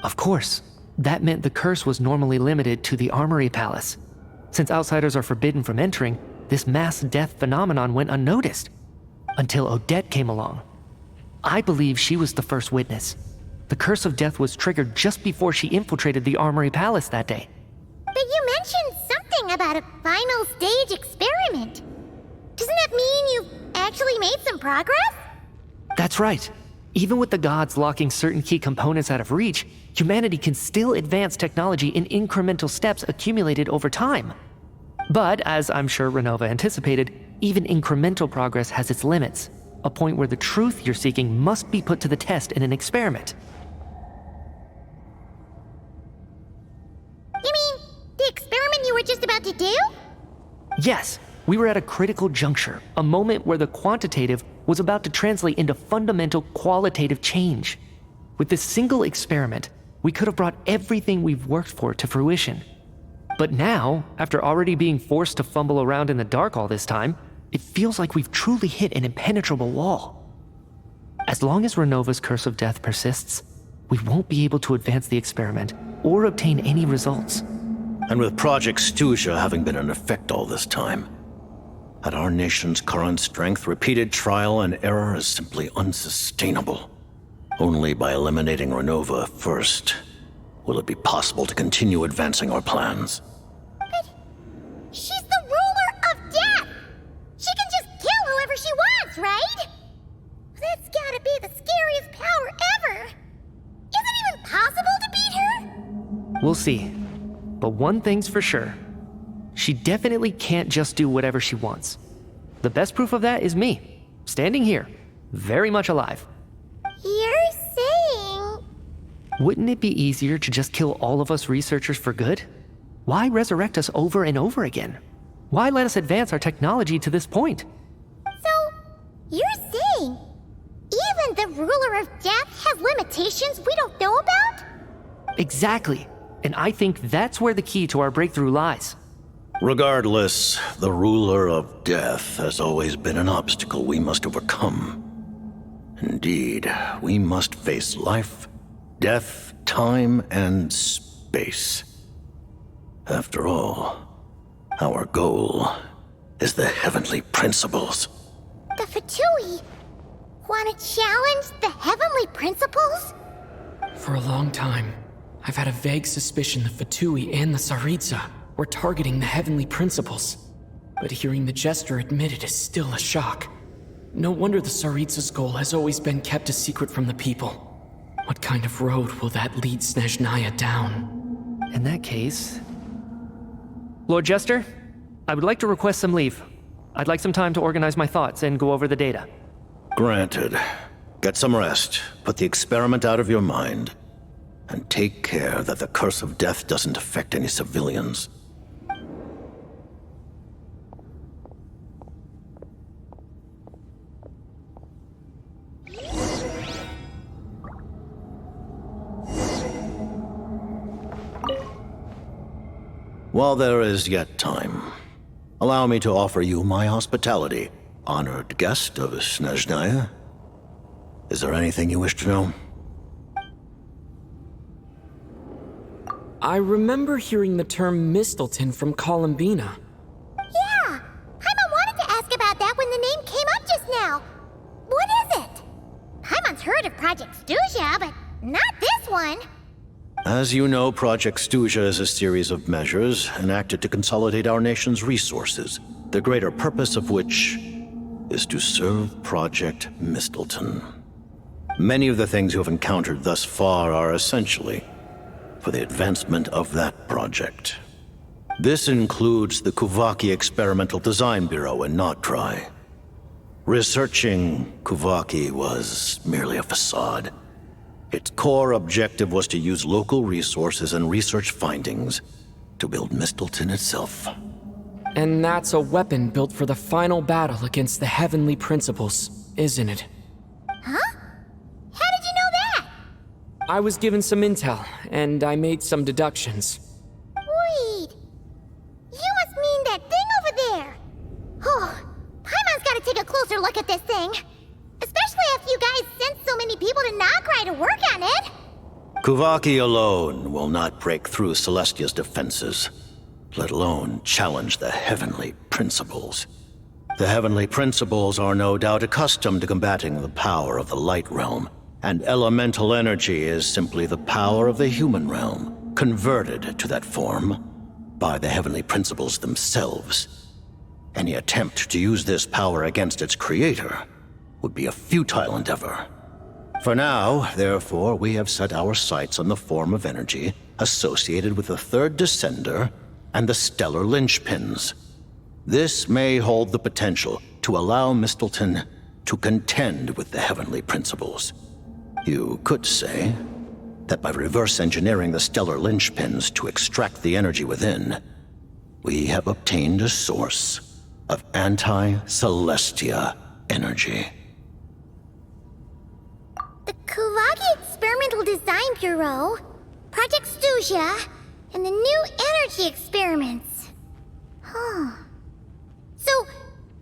Of course, that meant the curse was normally limited to the Armory Palace. Since outsiders are forbidden from entering, this mass death phenomenon went unnoticed. Until Odette came along. I believe she was the first witness. The Curse of Death was triggered just before she infiltrated the Armory Palace that day. But you mentioned something about a final stage experiment. Doesn't that mean you've actually made some progress? That's right. Even with the gods locking certain key components out of reach, humanity can still advance technology in incremental steps accumulated over time. But, as I'm sure Renova anticipated, even incremental progress has its limits, a point where the truth you're seeking must be put to the test in an experiment. You mean the experiment you were just about to do? Yes, we were at a critical juncture, a moment where the quantitative was about to translate into fundamental qualitative change. With this single experiment, we could have brought everything we've worked for to fruition. But now, after already being forced to fumble around in the dark all this time, it feels like we've truly hit an impenetrable wall. As long as Renova's Curse of Death persists, we won't be able to advance the experiment or obtain any results. And with Project Stuzha having been in effect all this time, at our nation's current strength, repeated trial and error is simply unsustainable. Only by eliminating Renova first will it be possible to continue advancing our plans. But she's the ruler of death! She can just kill whoever she wants, right? That's gotta be the scariest power ever! Is it even possible to beat her? We'll see. But one thing's for sure. She definitely can't just do whatever she wants. The best proof of that is me, standing here, very much alive. You're saying... Wouldn't it be easier to just kill all of us researchers for good? Why resurrect us over and over again? Why let us advance our technology to this point? So, you're saying even the ruler of death has limitations we don't know about? Exactly. And I think that's where the key to our breakthrough lies. Regardless, the ruler of death has always been an obstacle we must overcome. Indeed, we must face life, death, time, and space. After all, our goal is the heavenly principles. The Fatui want to challenge the heavenly principles? For a long time, I've had a vague suspicion the Fatui and the Tsaritsa were targeting the heavenly principles. But hearing the Jester admit it is still a shock. No wonder the Tsaritsa's goal has always been kept a secret from the people. What kind of road will that lead Snezhnaya down? In that case... Lord Jester, I would like to request some leave. I'd like some time to organize my thoughts and go over the data. Granted. Get some rest, put the experiment out of your mind, and take care that the Curse of Death doesn't affect any civilians. While there is yet time, Allow me to offer you my hospitality, honored guest of Snezhnaya. Is there anything you wish to know? I remember hearing the term Mistleton from Columbina. Yeah! Paimon wanted to ask about that when the name came up just now. What is it? Paimon's heard of Project Stuja, but not this one. As you know, Project Stuja is a series of measures enacted to consolidate our nation's resources, the greater purpose of which is to serve Project Mistleton. Many of the things you have encountered thus far are essentially for the advancement of that project. This includes the Kuvaki Experimental Design Bureau in Nocturne. Researching Kuvaki was merely a facade. Its core objective was to use local resources and research findings to build Mistleton itself. And that's a weapon built for the final battle against the Heavenly Principles, isn't it? Huh? How did you know that? I was given some intel, and I made some deductions. Wait. You must mean that thing over there. Oh, Paimon's gotta take a closer look at this thing. Especially after you guys sent so many people to Nocturne to work on it. Kuvaki alone will not break through Celestia's defenses, let alone challenge the Heavenly Principles. The Heavenly Principles are no doubt accustomed to combating the power of the Light Realm, and elemental energy is simply the power of the human realm, converted to that form by the Heavenly Principles themselves. Any attempt to use this power against its creator would be a futile endeavor. For now, therefore, we have set our sights on the form of energy associated with the Third Descender and the stellar linchpins. This may hold the potential to allow Mistleton to contend with the Heavenly Principles. You could say that by reverse engineering the stellar linchpins to extract the energy within, we have obtained a source of anti-Celestia energy. The Kuvaki Experimental Design Bureau, Project Stuja, and the new energy experiments. Huh. So,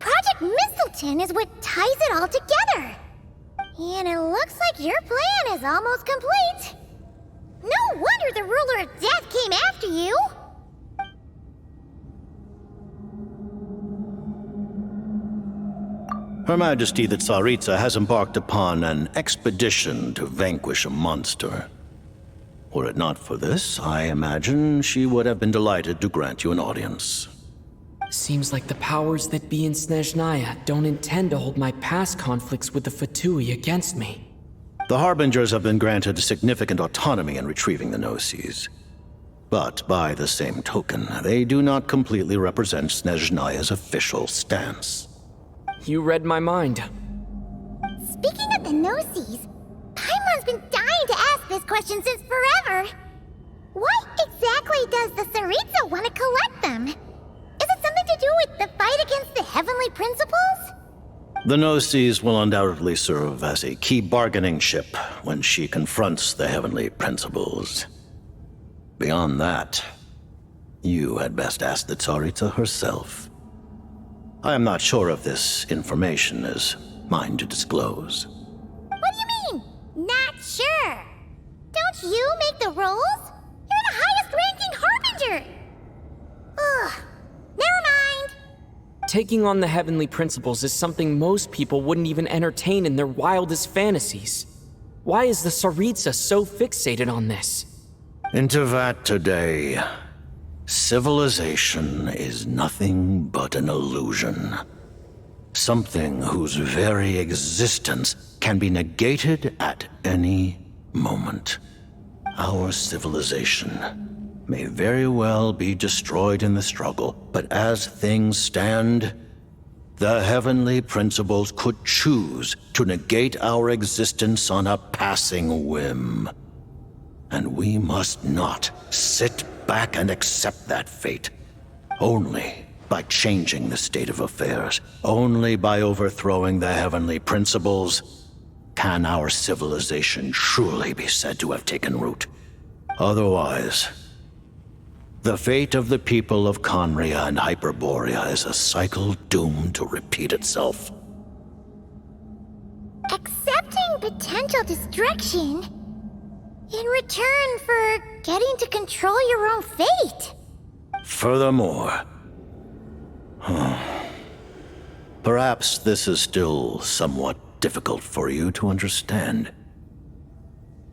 Project Mistleton is what ties it all together. And it looks like your plan is almost complete. No wonder the Ruler of Death came after you. Her Majesty the Tsaritsa has embarked upon an expedition to vanquish a monster. Were it not for this, I imagine she would have been delighted to grant you an audience. Seems like the powers that be in Snezhnaya don't intend to hold my past conflicts with the Fatui against me. The Harbingers have been granted significant autonomy in retrieving the Gnosis. But by the same token, they do not completely represent Snezhnaya's official stance. You read my mind. Speaking of the Gnosis, Paimon's been dying to ask this question since forever. Why exactly does the Tsaritsa want to collect them? Is it something to do with the fight against the Heavenly Principles? The Gnosis will undoubtedly serve as a key bargaining chip when she confronts the Heavenly Principles. Beyond that, you had best ask the Tsaritsa herself. I am not sure if this information is mine to disclose. What do you mean, not sure? Don't you make the rolls? You're the highest-ranking Harbinger! Ugh, never mind. Taking on the Heavenly Principles is something most people wouldn't even entertain in their wildest fantasies. Why is the Tsaritsa so fixated on this? Intervat today. Civilization is nothing but an illusion. Something whose very existence can be negated at any moment. Our civilization may very well be destroyed in the struggle, but as things stand, the Heavenly Principles could choose to negate our existence on a passing whim. And we must not sit back and accept that fate. Only by changing the state of affairs, only by overthrowing the Heavenly Principles, can our civilization truly be said to have taken root. Otherwise, The fate of the people of Conria and Hyperborea is a cycle doomed to repeat itself. Accepting potential destruction in return for getting to control your own fate. Furthermore, perhaps this is still somewhat difficult for you to understand.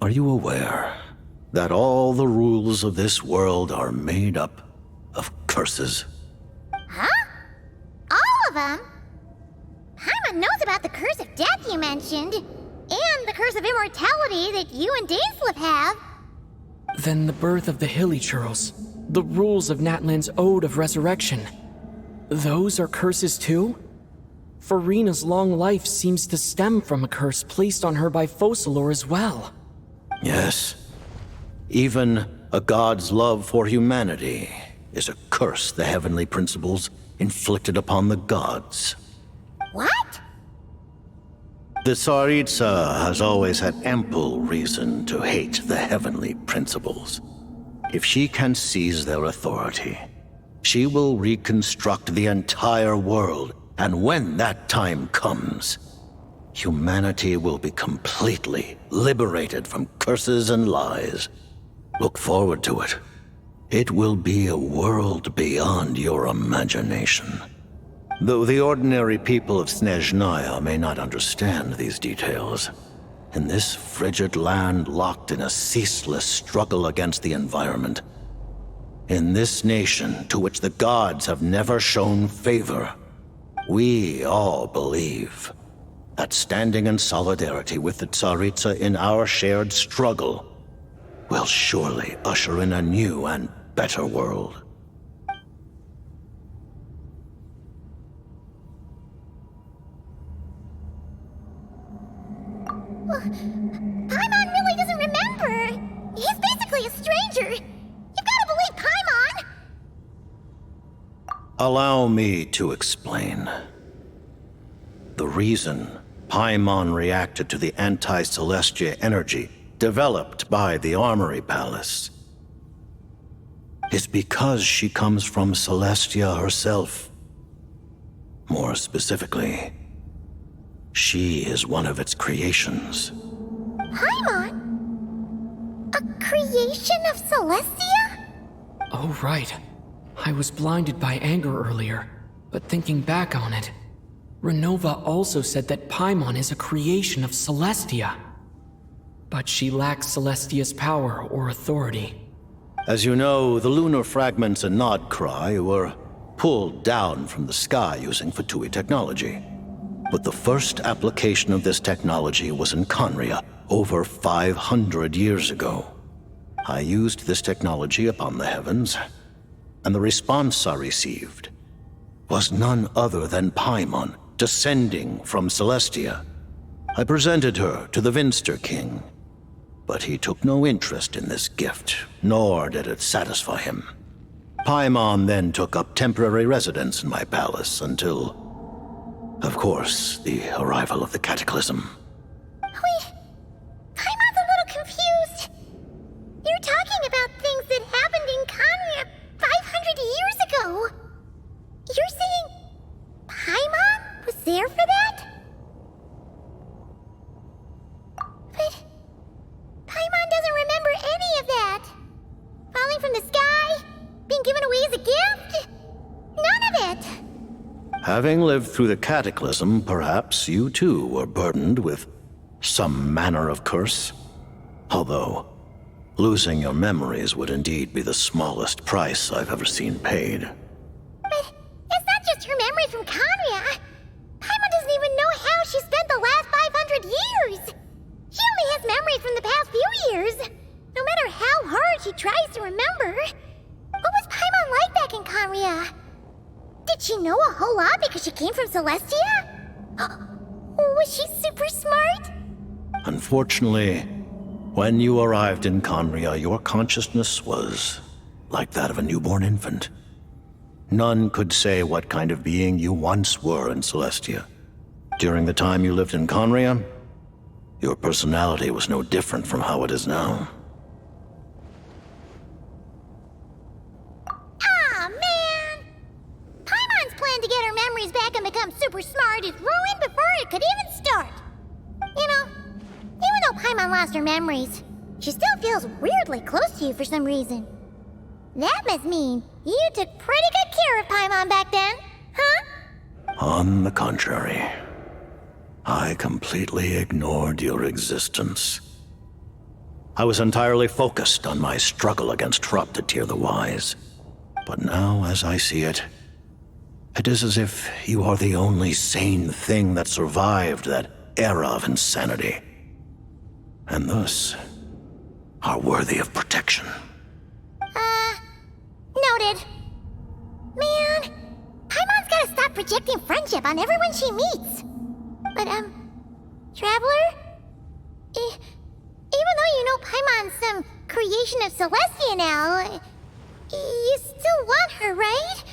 Are you aware that all the rules of this world are made up of curses? Huh? All of them? Paimon knows about the curse of death you mentioned, and the curse of immortality that you and Dainsleif have. Then the birth of the Hilly Churls, the rules of Natlan's Ode of Resurrection. Those are curses too? Farina's long life seems to stem from a curse placed on her by Focalor as well. Yes. Even a god's love for humanity is a curse the heavenly principles inflicted upon the gods. What? The Tsaritsa has always had ample reason to hate the heavenly principles. If she can seize their authority, she will reconstruct the entire world, and when that time comes, humanity will be completely liberated from curses and lies. Look forward to it. It will be a world beyond your imagination. Though the ordinary people of Snezhnaya may not understand these details, in this frigid land locked in a ceaseless struggle against the environment, in this nation to which the gods have never shown favor, we all believe that standing in solidarity with the Tsaritsa in our shared struggle will surely usher in a new and better world. Paimon really doesn't remember. He's basically a stranger. You've gotta believe Paimon. Allow me to explain. The reason Paimon reacted to the anti-Celestia energy developed by the Armory Palace is because she comes from Celestia herself. More specifically, she is one of its creations. Paimon? A creation of Celestia? Oh, right. I was blinded by anger earlier, but thinking back on it, Renova also said that Paimon is a creation of Celestia. But she lacks Celestia's power or authority. As you know, the lunar fragments in Nodcry were pulled down from the sky using Fatui technology. But the first application of this technology was in Conria over 500 years ago. I used this technology upon the heavens, and the response I received was none other than Paimon descending from Celestia. I presented her to the Vinster King, but he took no interest in this gift, nor did it satisfy him. Paimon then took up temporary residence in my palace until, of course, the arrival of the Cataclysm. Wait, Paimon's a little confused. You're talking about things that happened in Conria 500 years ago. You're saying Paimon was there for that? But Paimon doesn't remember any of that. Falling from the sky, being given away as a gift, none of it. Having lived through the Cataclysm, perhaps you too were burdened with some manner of curse. Although, losing your memories would indeed be the smallest price I've ever seen paid. But it's not just her memory from Conria. Paimon doesn't even know how she spent the last 500 years. She only has memories from the past few years. No matter how hard she tries to remember. What was Paimon like back in Conria? Did she know a whole lot because she came from Celestia? Was she super smart? Unfortunately, when you arrived in Conria, your consciousness was like that of a newborn infant. None could say what kind of being you once were in Celestia. During the time you lived in Conria, your personality was no different from how it is now. I'm super smart is ruined before it could even start. You know, even though Paimon lost her memories, she still feels weirdly close to you for some reason. That must mean you took pretty good care of Paimon back then, huh? On the contrary, I completely ignored your existence. I was entirely focused on my struggle against Corrupted Tier the Wise. But now, as I see it, it is as if you are the only sane thing that survived that era of insanity. And thus, are worthy of protection. Noted. Man, Paimon's gotta stop projecting friendship on everyone she meets. But, Traveler? Even though you know Paimon's some creation of Celestia now, you still want her, right?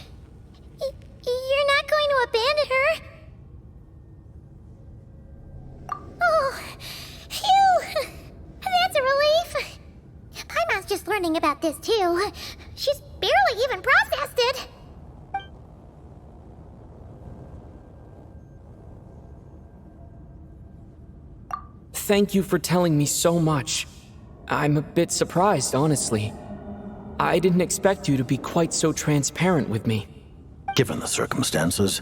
You're not going to abandon her? Oh, phew! That's a relief. Paimon's just learning about this, too. She's barely even processed it. Thank you for telling me so much. I'm a bit surprised, honestly. I didn't expect you to be quite so transparent with me. Given the circumstances,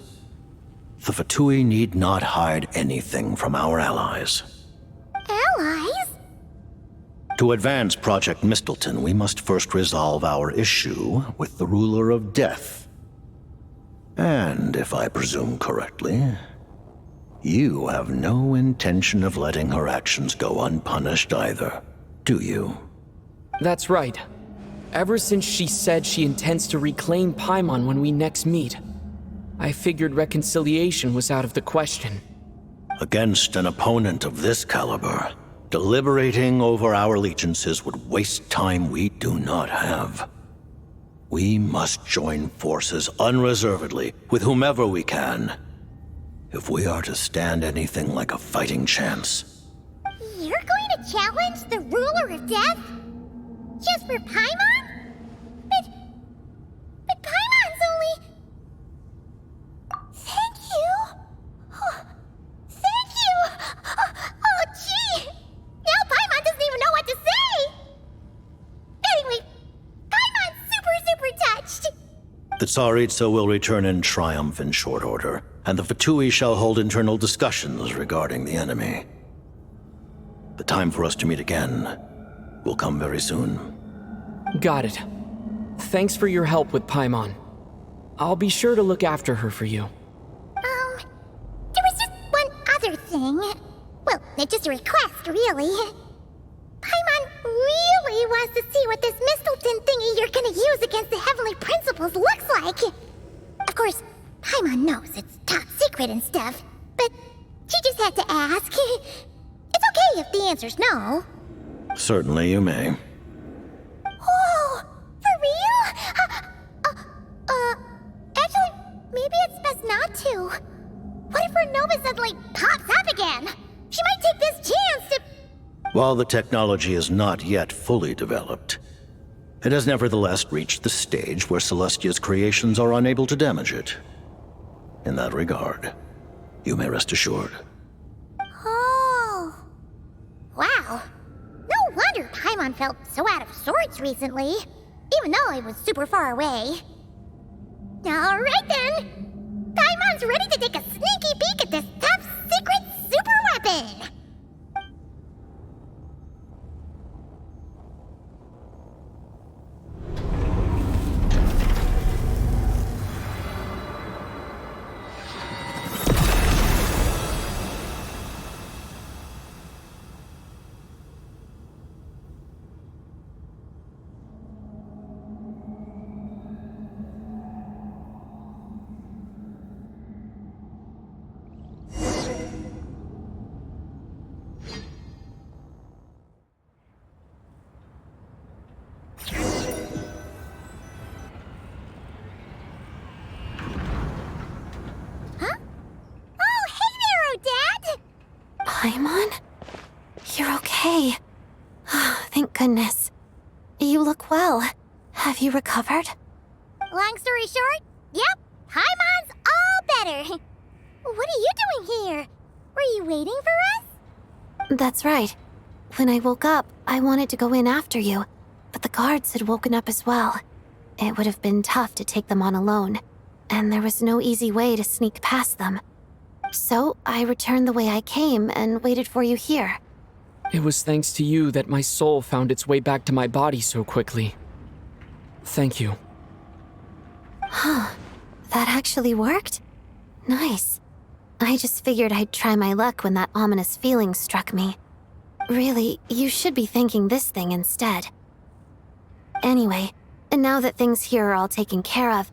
the Fatui need not hide anything from our allies. Allies? To advance Project Mistleton, we must first resolve our issue with the Ruler of Death. And if I presume correctly, you have no intention of letting her actions go unpunished either, do you? That's right. Ever since she said she intends to reclaim Paimon when we next meet, I figured reconciliation was out of the question. Against an opponent of this caliber, deliberating over our allegiances would waste time we do not have. We must join forces unreservedly with whomever we can, if we are to stand anything like a fighting chance. You're going to challenge the Ruler of Death? Just for Paimon? But Paimon's only... Thank you! Oh, thank you! Oh, gee! Now Paimon doesn't even know what to say! Anyway, Paimon's super touched! The Tsaritsa will return in triumph in short order, and the Fatui shall hold internal discussions regarding the enemy. The time for us to meet again will come very soon. Got it. Thanks for your help with Paimon. I'll be sure to look after her for you. There was just one other thing. Well, it's just a request, really. Paimon really wants to see what this Mistleton thingy you're gonna use against the Heavenly Principles looks like. Of course, Paimon knows it's top secret and stuff, but she just had to ask. It's okay if the answer's no. Certainly you may. Whoa! For real? Actually, maybe it's best not to. What if her Nova suddenly pops up again? She might take this chance to... While the technology is not yet fully developed, it has nevertheless reached the stage where Celestia's creations are unable to damage it. In that regard, you may rest assured. Oh. Wow. No wonder Paimon felt so out of sorts recently, even though it was super far away. Alright then! Paimon's ready to take a sneaky peek at this top secret super weapon! Paimon? You're okay. Thank goodness. You look well. Have you recovered? Long story short, yep, Paimon's all better. What are you doing here? Were you waiting for us? That's right. When I woke up, I wanted to go in after you, but the guards had woken up as well. It would have been tough to take them on alone, and there was no easy way to sneak past them. So I returned the way I came and waited for you here. It was thanks to you that my soul found its way back to my body so quickly. Thank you. Huh. That actually worked? Nice. I just figured I'd try my luck when that ominous feeling struck me. Really, you should be thanking this thing instead. Anyway, and now that things here are all taken care of,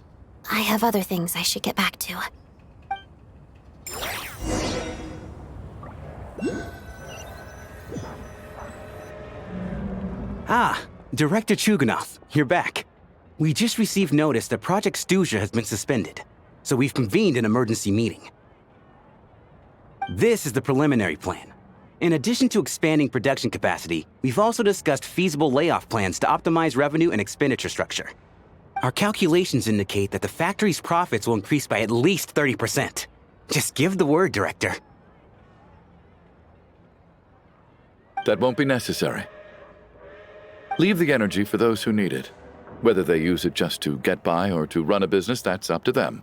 I have other things I should get back to. Ah, Director Chuganov, you're back. We just received notice that Project Stuzha has been suspended, so we've convened an emergency meeting. This is the preliminary plan. In addition to expanding production capacity, we've also discussed feasible layoff plans to optimize revenue and expenditure structure. Our calculations indicate that the factory's profits will increase by at least 30%. Just give the word, Director. That won't be necessary. Leave the energy for those who need it. Whether they use it just to get by or to run a business, that's up to them.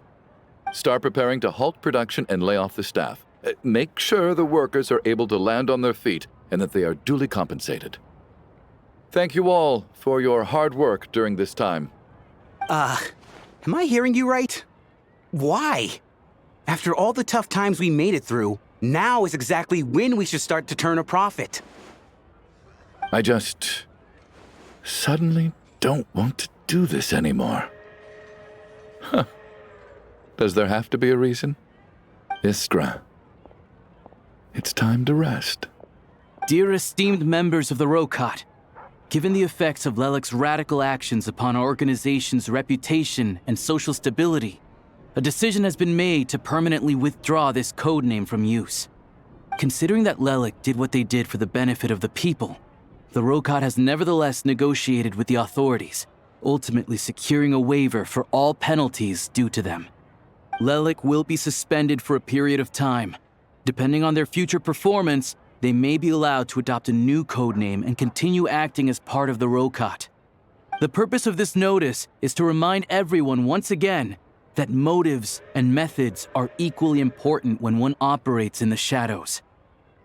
Start preparing to halt production and lay off the staff. Make sure the workers are able to land on their feet and that they are duly compensated. Thank you all for your hard work during this time. Am I hearing you right? Why? After all the tough times we made it through, now is exactly when we should start to turn a profit. I just suddenly don't want to do this anymore. Huh. Does there have to be a reason? Iskra, it's time to rest. Dear esteemed members of the Rokot, given the effects of Lelik's radical actions upon our organization's reputation and social stability, a decision has been made to permanently withdraw this codename from use. Considering that Lelik did what they did for the benefit of the people, the Rokot has nevertheless negotiated with the authorities, ultimately securing a waiver for all penalties due to them. Lelik will be suspended for a period of time. Depending on their future performance, they may be allowed to adopt a new codename and continue acting as part of the Rokot. The purpose of this notice is to remind everyone once again that motives and methods are equally important when one operates in the shadows.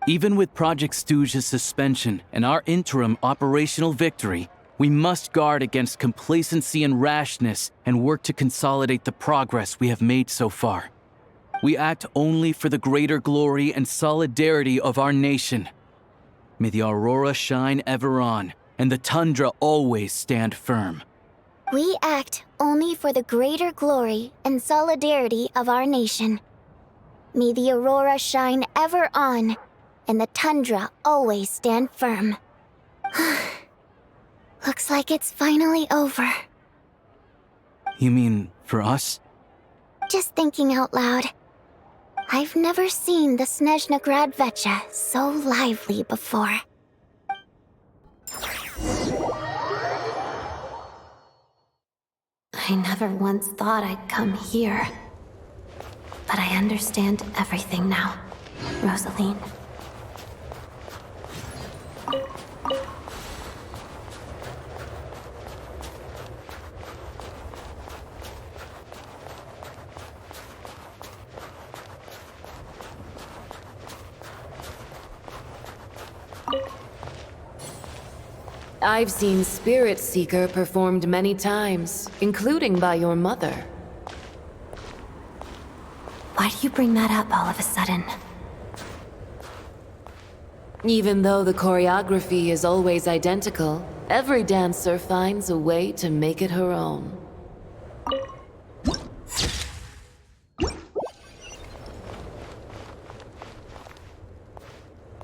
Even with Project Stuzha's suspension and our interim operational victory, we must guard against complacency and rashness and work to consolidate the progress we have made so far. We act only for the greater glory and solidarity of our nation. May the aurora shine ever on, and the tundra always stand firm. We act only for the greater glory and solidarity of our nation. May the aurora shine ever on, and the tundra always stand firm. Looks like it's finally over. You mean for us? Just thinking out loud. I've never seen the Snezhnaya Vecha so lively before. I never once thought I'd come here. But I understand everything now, Rosaline. I've seen Spirit Seeker performed many times, including by your mother. Why do you bring that up all of a sudden? Even though the choreography is always identical, every dancer finds a way to make it her own.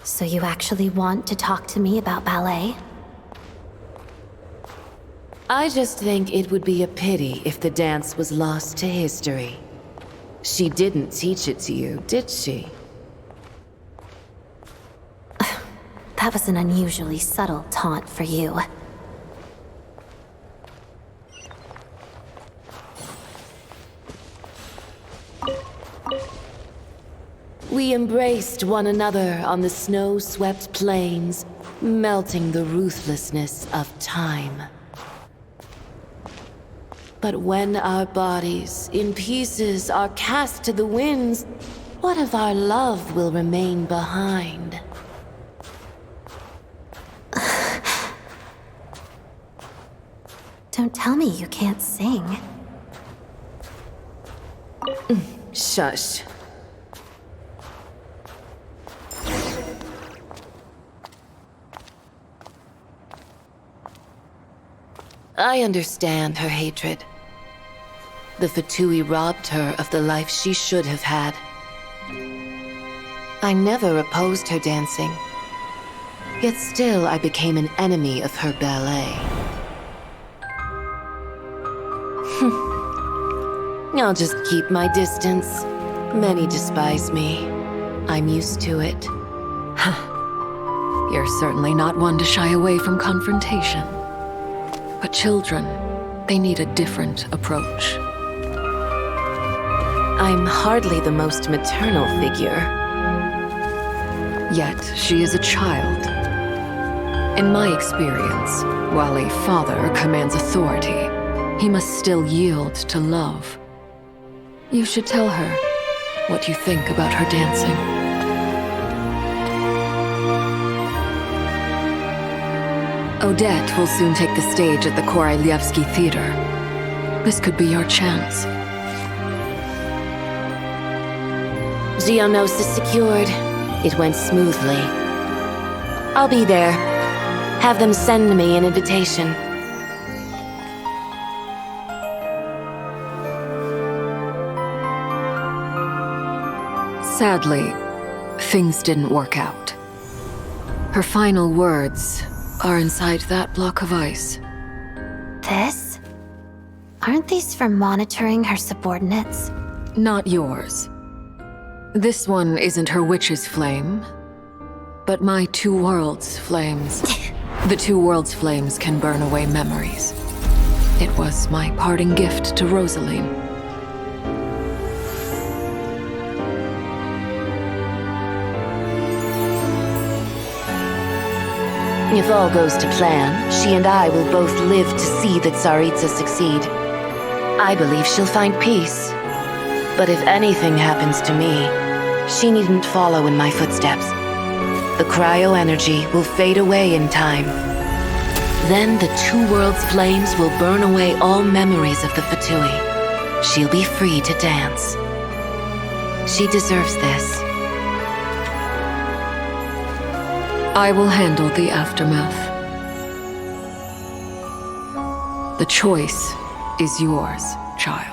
So you actually want to talk to me about ballet? I just think it would be a pity if the dance was lost to history. She didn't teach it to you, did she? That was an unusually subtle taunt for you. We embraced one another on the snow-swept plains, melting the ruthlessness of time. But when our bodies, in pieces, are cast to the winds, what of our love will remain behind? Don't tell me you can't sing. Shush. I understand her hatred. The Fatui robbed her of the life she should have had. I never opposed her dancing. Yet still I became an enemy of her ballet. I'll just keep my distance. Many despise me. I'm used to it. You're certainly not one to shy away from confrontation. But children, they need a different approach. I'm hardly the most maternal figure. Yet, she is a child. In my experience, while a father commands authority, he must still yield to love. You should tell her what you think about her dancing. Odette will soon take the stage at the Koralyevsky Theater. This could be your chance. Geonosis secured. It went smoothly. I'll be there. Have them send me an invitation. Sadly, things didn't work out. Her final words are inside that block of ice. This? Aren't these for monitoring her subordinates? Not yours. This one isn't her witch's flame, but my two worlds' flames. The two worlds' flames can burn away memories. It was my parting gift to Rosaline. If all goes to plan, she and I will both live to see the Tsaritsa succeed. I believe she'll find peace. But if anything happens to me, she needn't follow in my footsteps. The cryo-energy will fade away in time. Then the two worlds' flames will burn away all memories of the Fatui. She'll be free to dance. She deserves this. I will handle the aftermath. The choice is yours, child.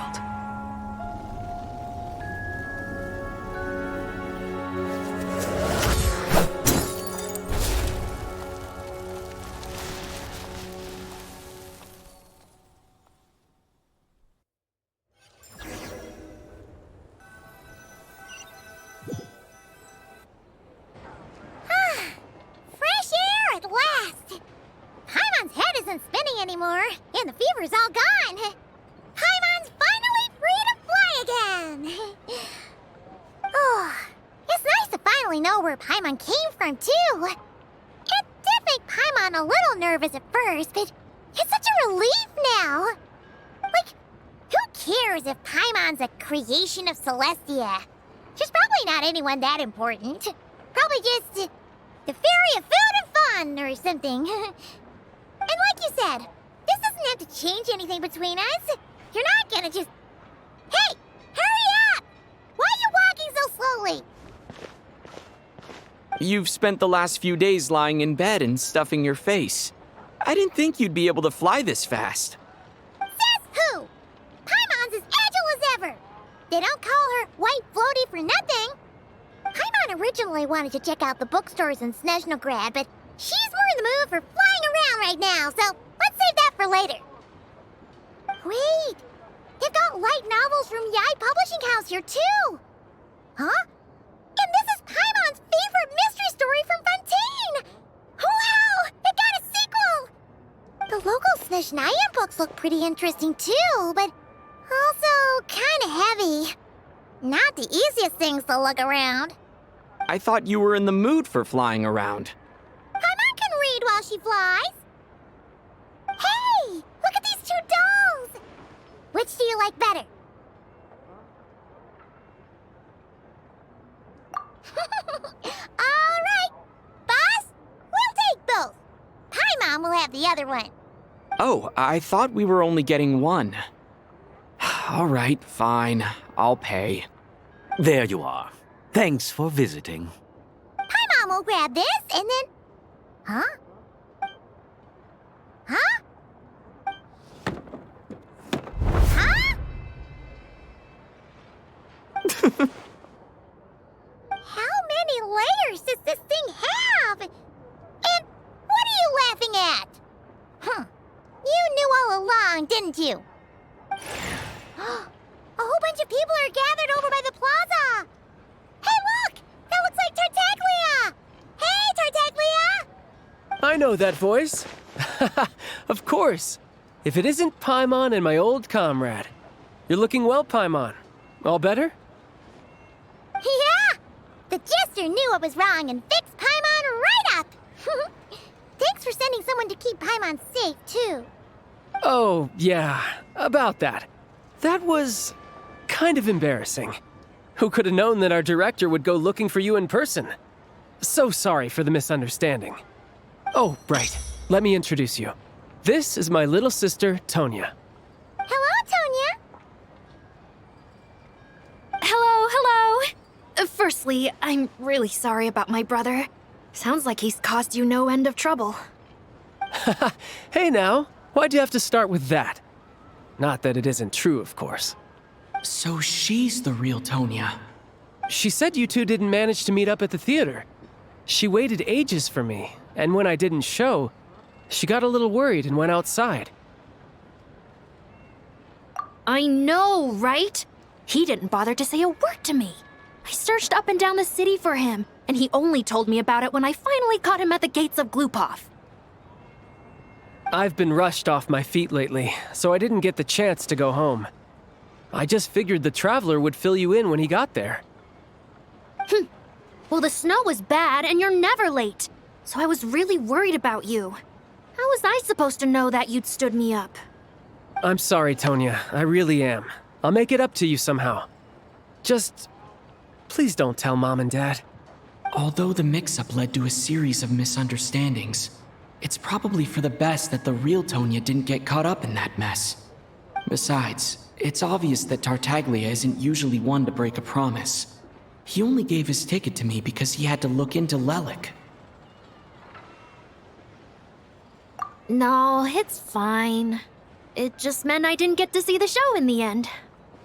Creation of Celestia. She's probably not anyone that important. Probably just the fairy of food and fun or something. And like you said, this doesn't have to change anything between us. You're not gonna just... Hey! Hurry up! Why are you walking so slowly? You've spent the last few days lying in bed and stuffing your face. I didn't think you'd be able to fly this fast. Says who? Paimon's as agile as ever. They don't call her White Floaty for nothing. Paimon originally wanted to check out the bookstores in Snezhnaya, but she's more in the mood for flying around right now, so let's save that for later. Wait, they've got light novels from Yai Publishing House here too. Huh? And this is Paimon's favorite mystery story from Fontaine. Wow, it got a sequel. The local Snezhnaya books look pretty interesting too, but also kinda heavy. Not the easiest things to look around. I thought you were in the mood for flying around. Paimon can read while she flies. Hey, look at these two dolls. Which do you like better? All right, boss, we'll take both. Paimon will have the other one. Oh, I thought we were only getting one. All right, fine. I'll pay. There you are. Thanks for visiting. Paimon will grab this and then... Huh? Huh? Huh? How many layers does this thing have? And what are you laughing at? Huh. You knew all along, didn't you? A whole bunch of people are gathered over by the plaza. Hey, look! That looks like Tartaglia! Hey, Tartaglia! I know that voice. Of course. If it isn't Paimon and my old comrade. You're looking well, Paimon. All better? Yeah! The Jester knew I was wrong and fixed Paimon right up! Thanks for sending someone to keep Paimon safe, too. Oh, yeah. About that. That was kind of embarrassing. Who could have known that our director would go looking for you in person? So sorry for the misunderstanding. Oh, right. Let me introduce you. This is my little sister, Tonya. Hello, Tonya. Hello. Firstly, I'm really sorry about my brother. Sounds like he's caused you no end of trouble. Hey now, why'd you have to start with that? Not that it isn't true, of course. So she's the real Tonya. She said you two didn't manage to meet up at the theater. She waited ages for me, and when I didn't show, she got a little worried and went outside. I know, right? He didn't bother to say a word to me. I searched up and down the city for him, and he only told me about it when I finally caught him at the gates of Glupov. I've been rushed off my feet lately, so I didn't get the chance to go home. I just figured the Traveler would fill you in when he got there. Well, the snow was bad, and you're never late. So I was really worried about you. How was I supposed to know that you'd stood me up? I'm sorry, Tonya. I really am. I'll make it up to you somehow. Just... please don't tell Mom and Dad. Although the mix-up led to a series of misunderstandings, it's probably for the best that the real Tonya didn't get caught up in that mess. Besides, it's obvious that Tartaglia isn't usually one to break a promise. He only gave his ticket to me because he had to look into Lelik. No, it's fine. It just meant I didn't get to see the show in the end.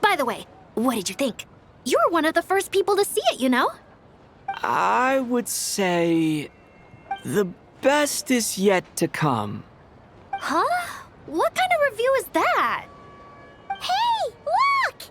By the way, what did you think? You were one of the first people to see it, you know? I would say... the best is yet to come. Huh? What kind of review is that? Hey, look!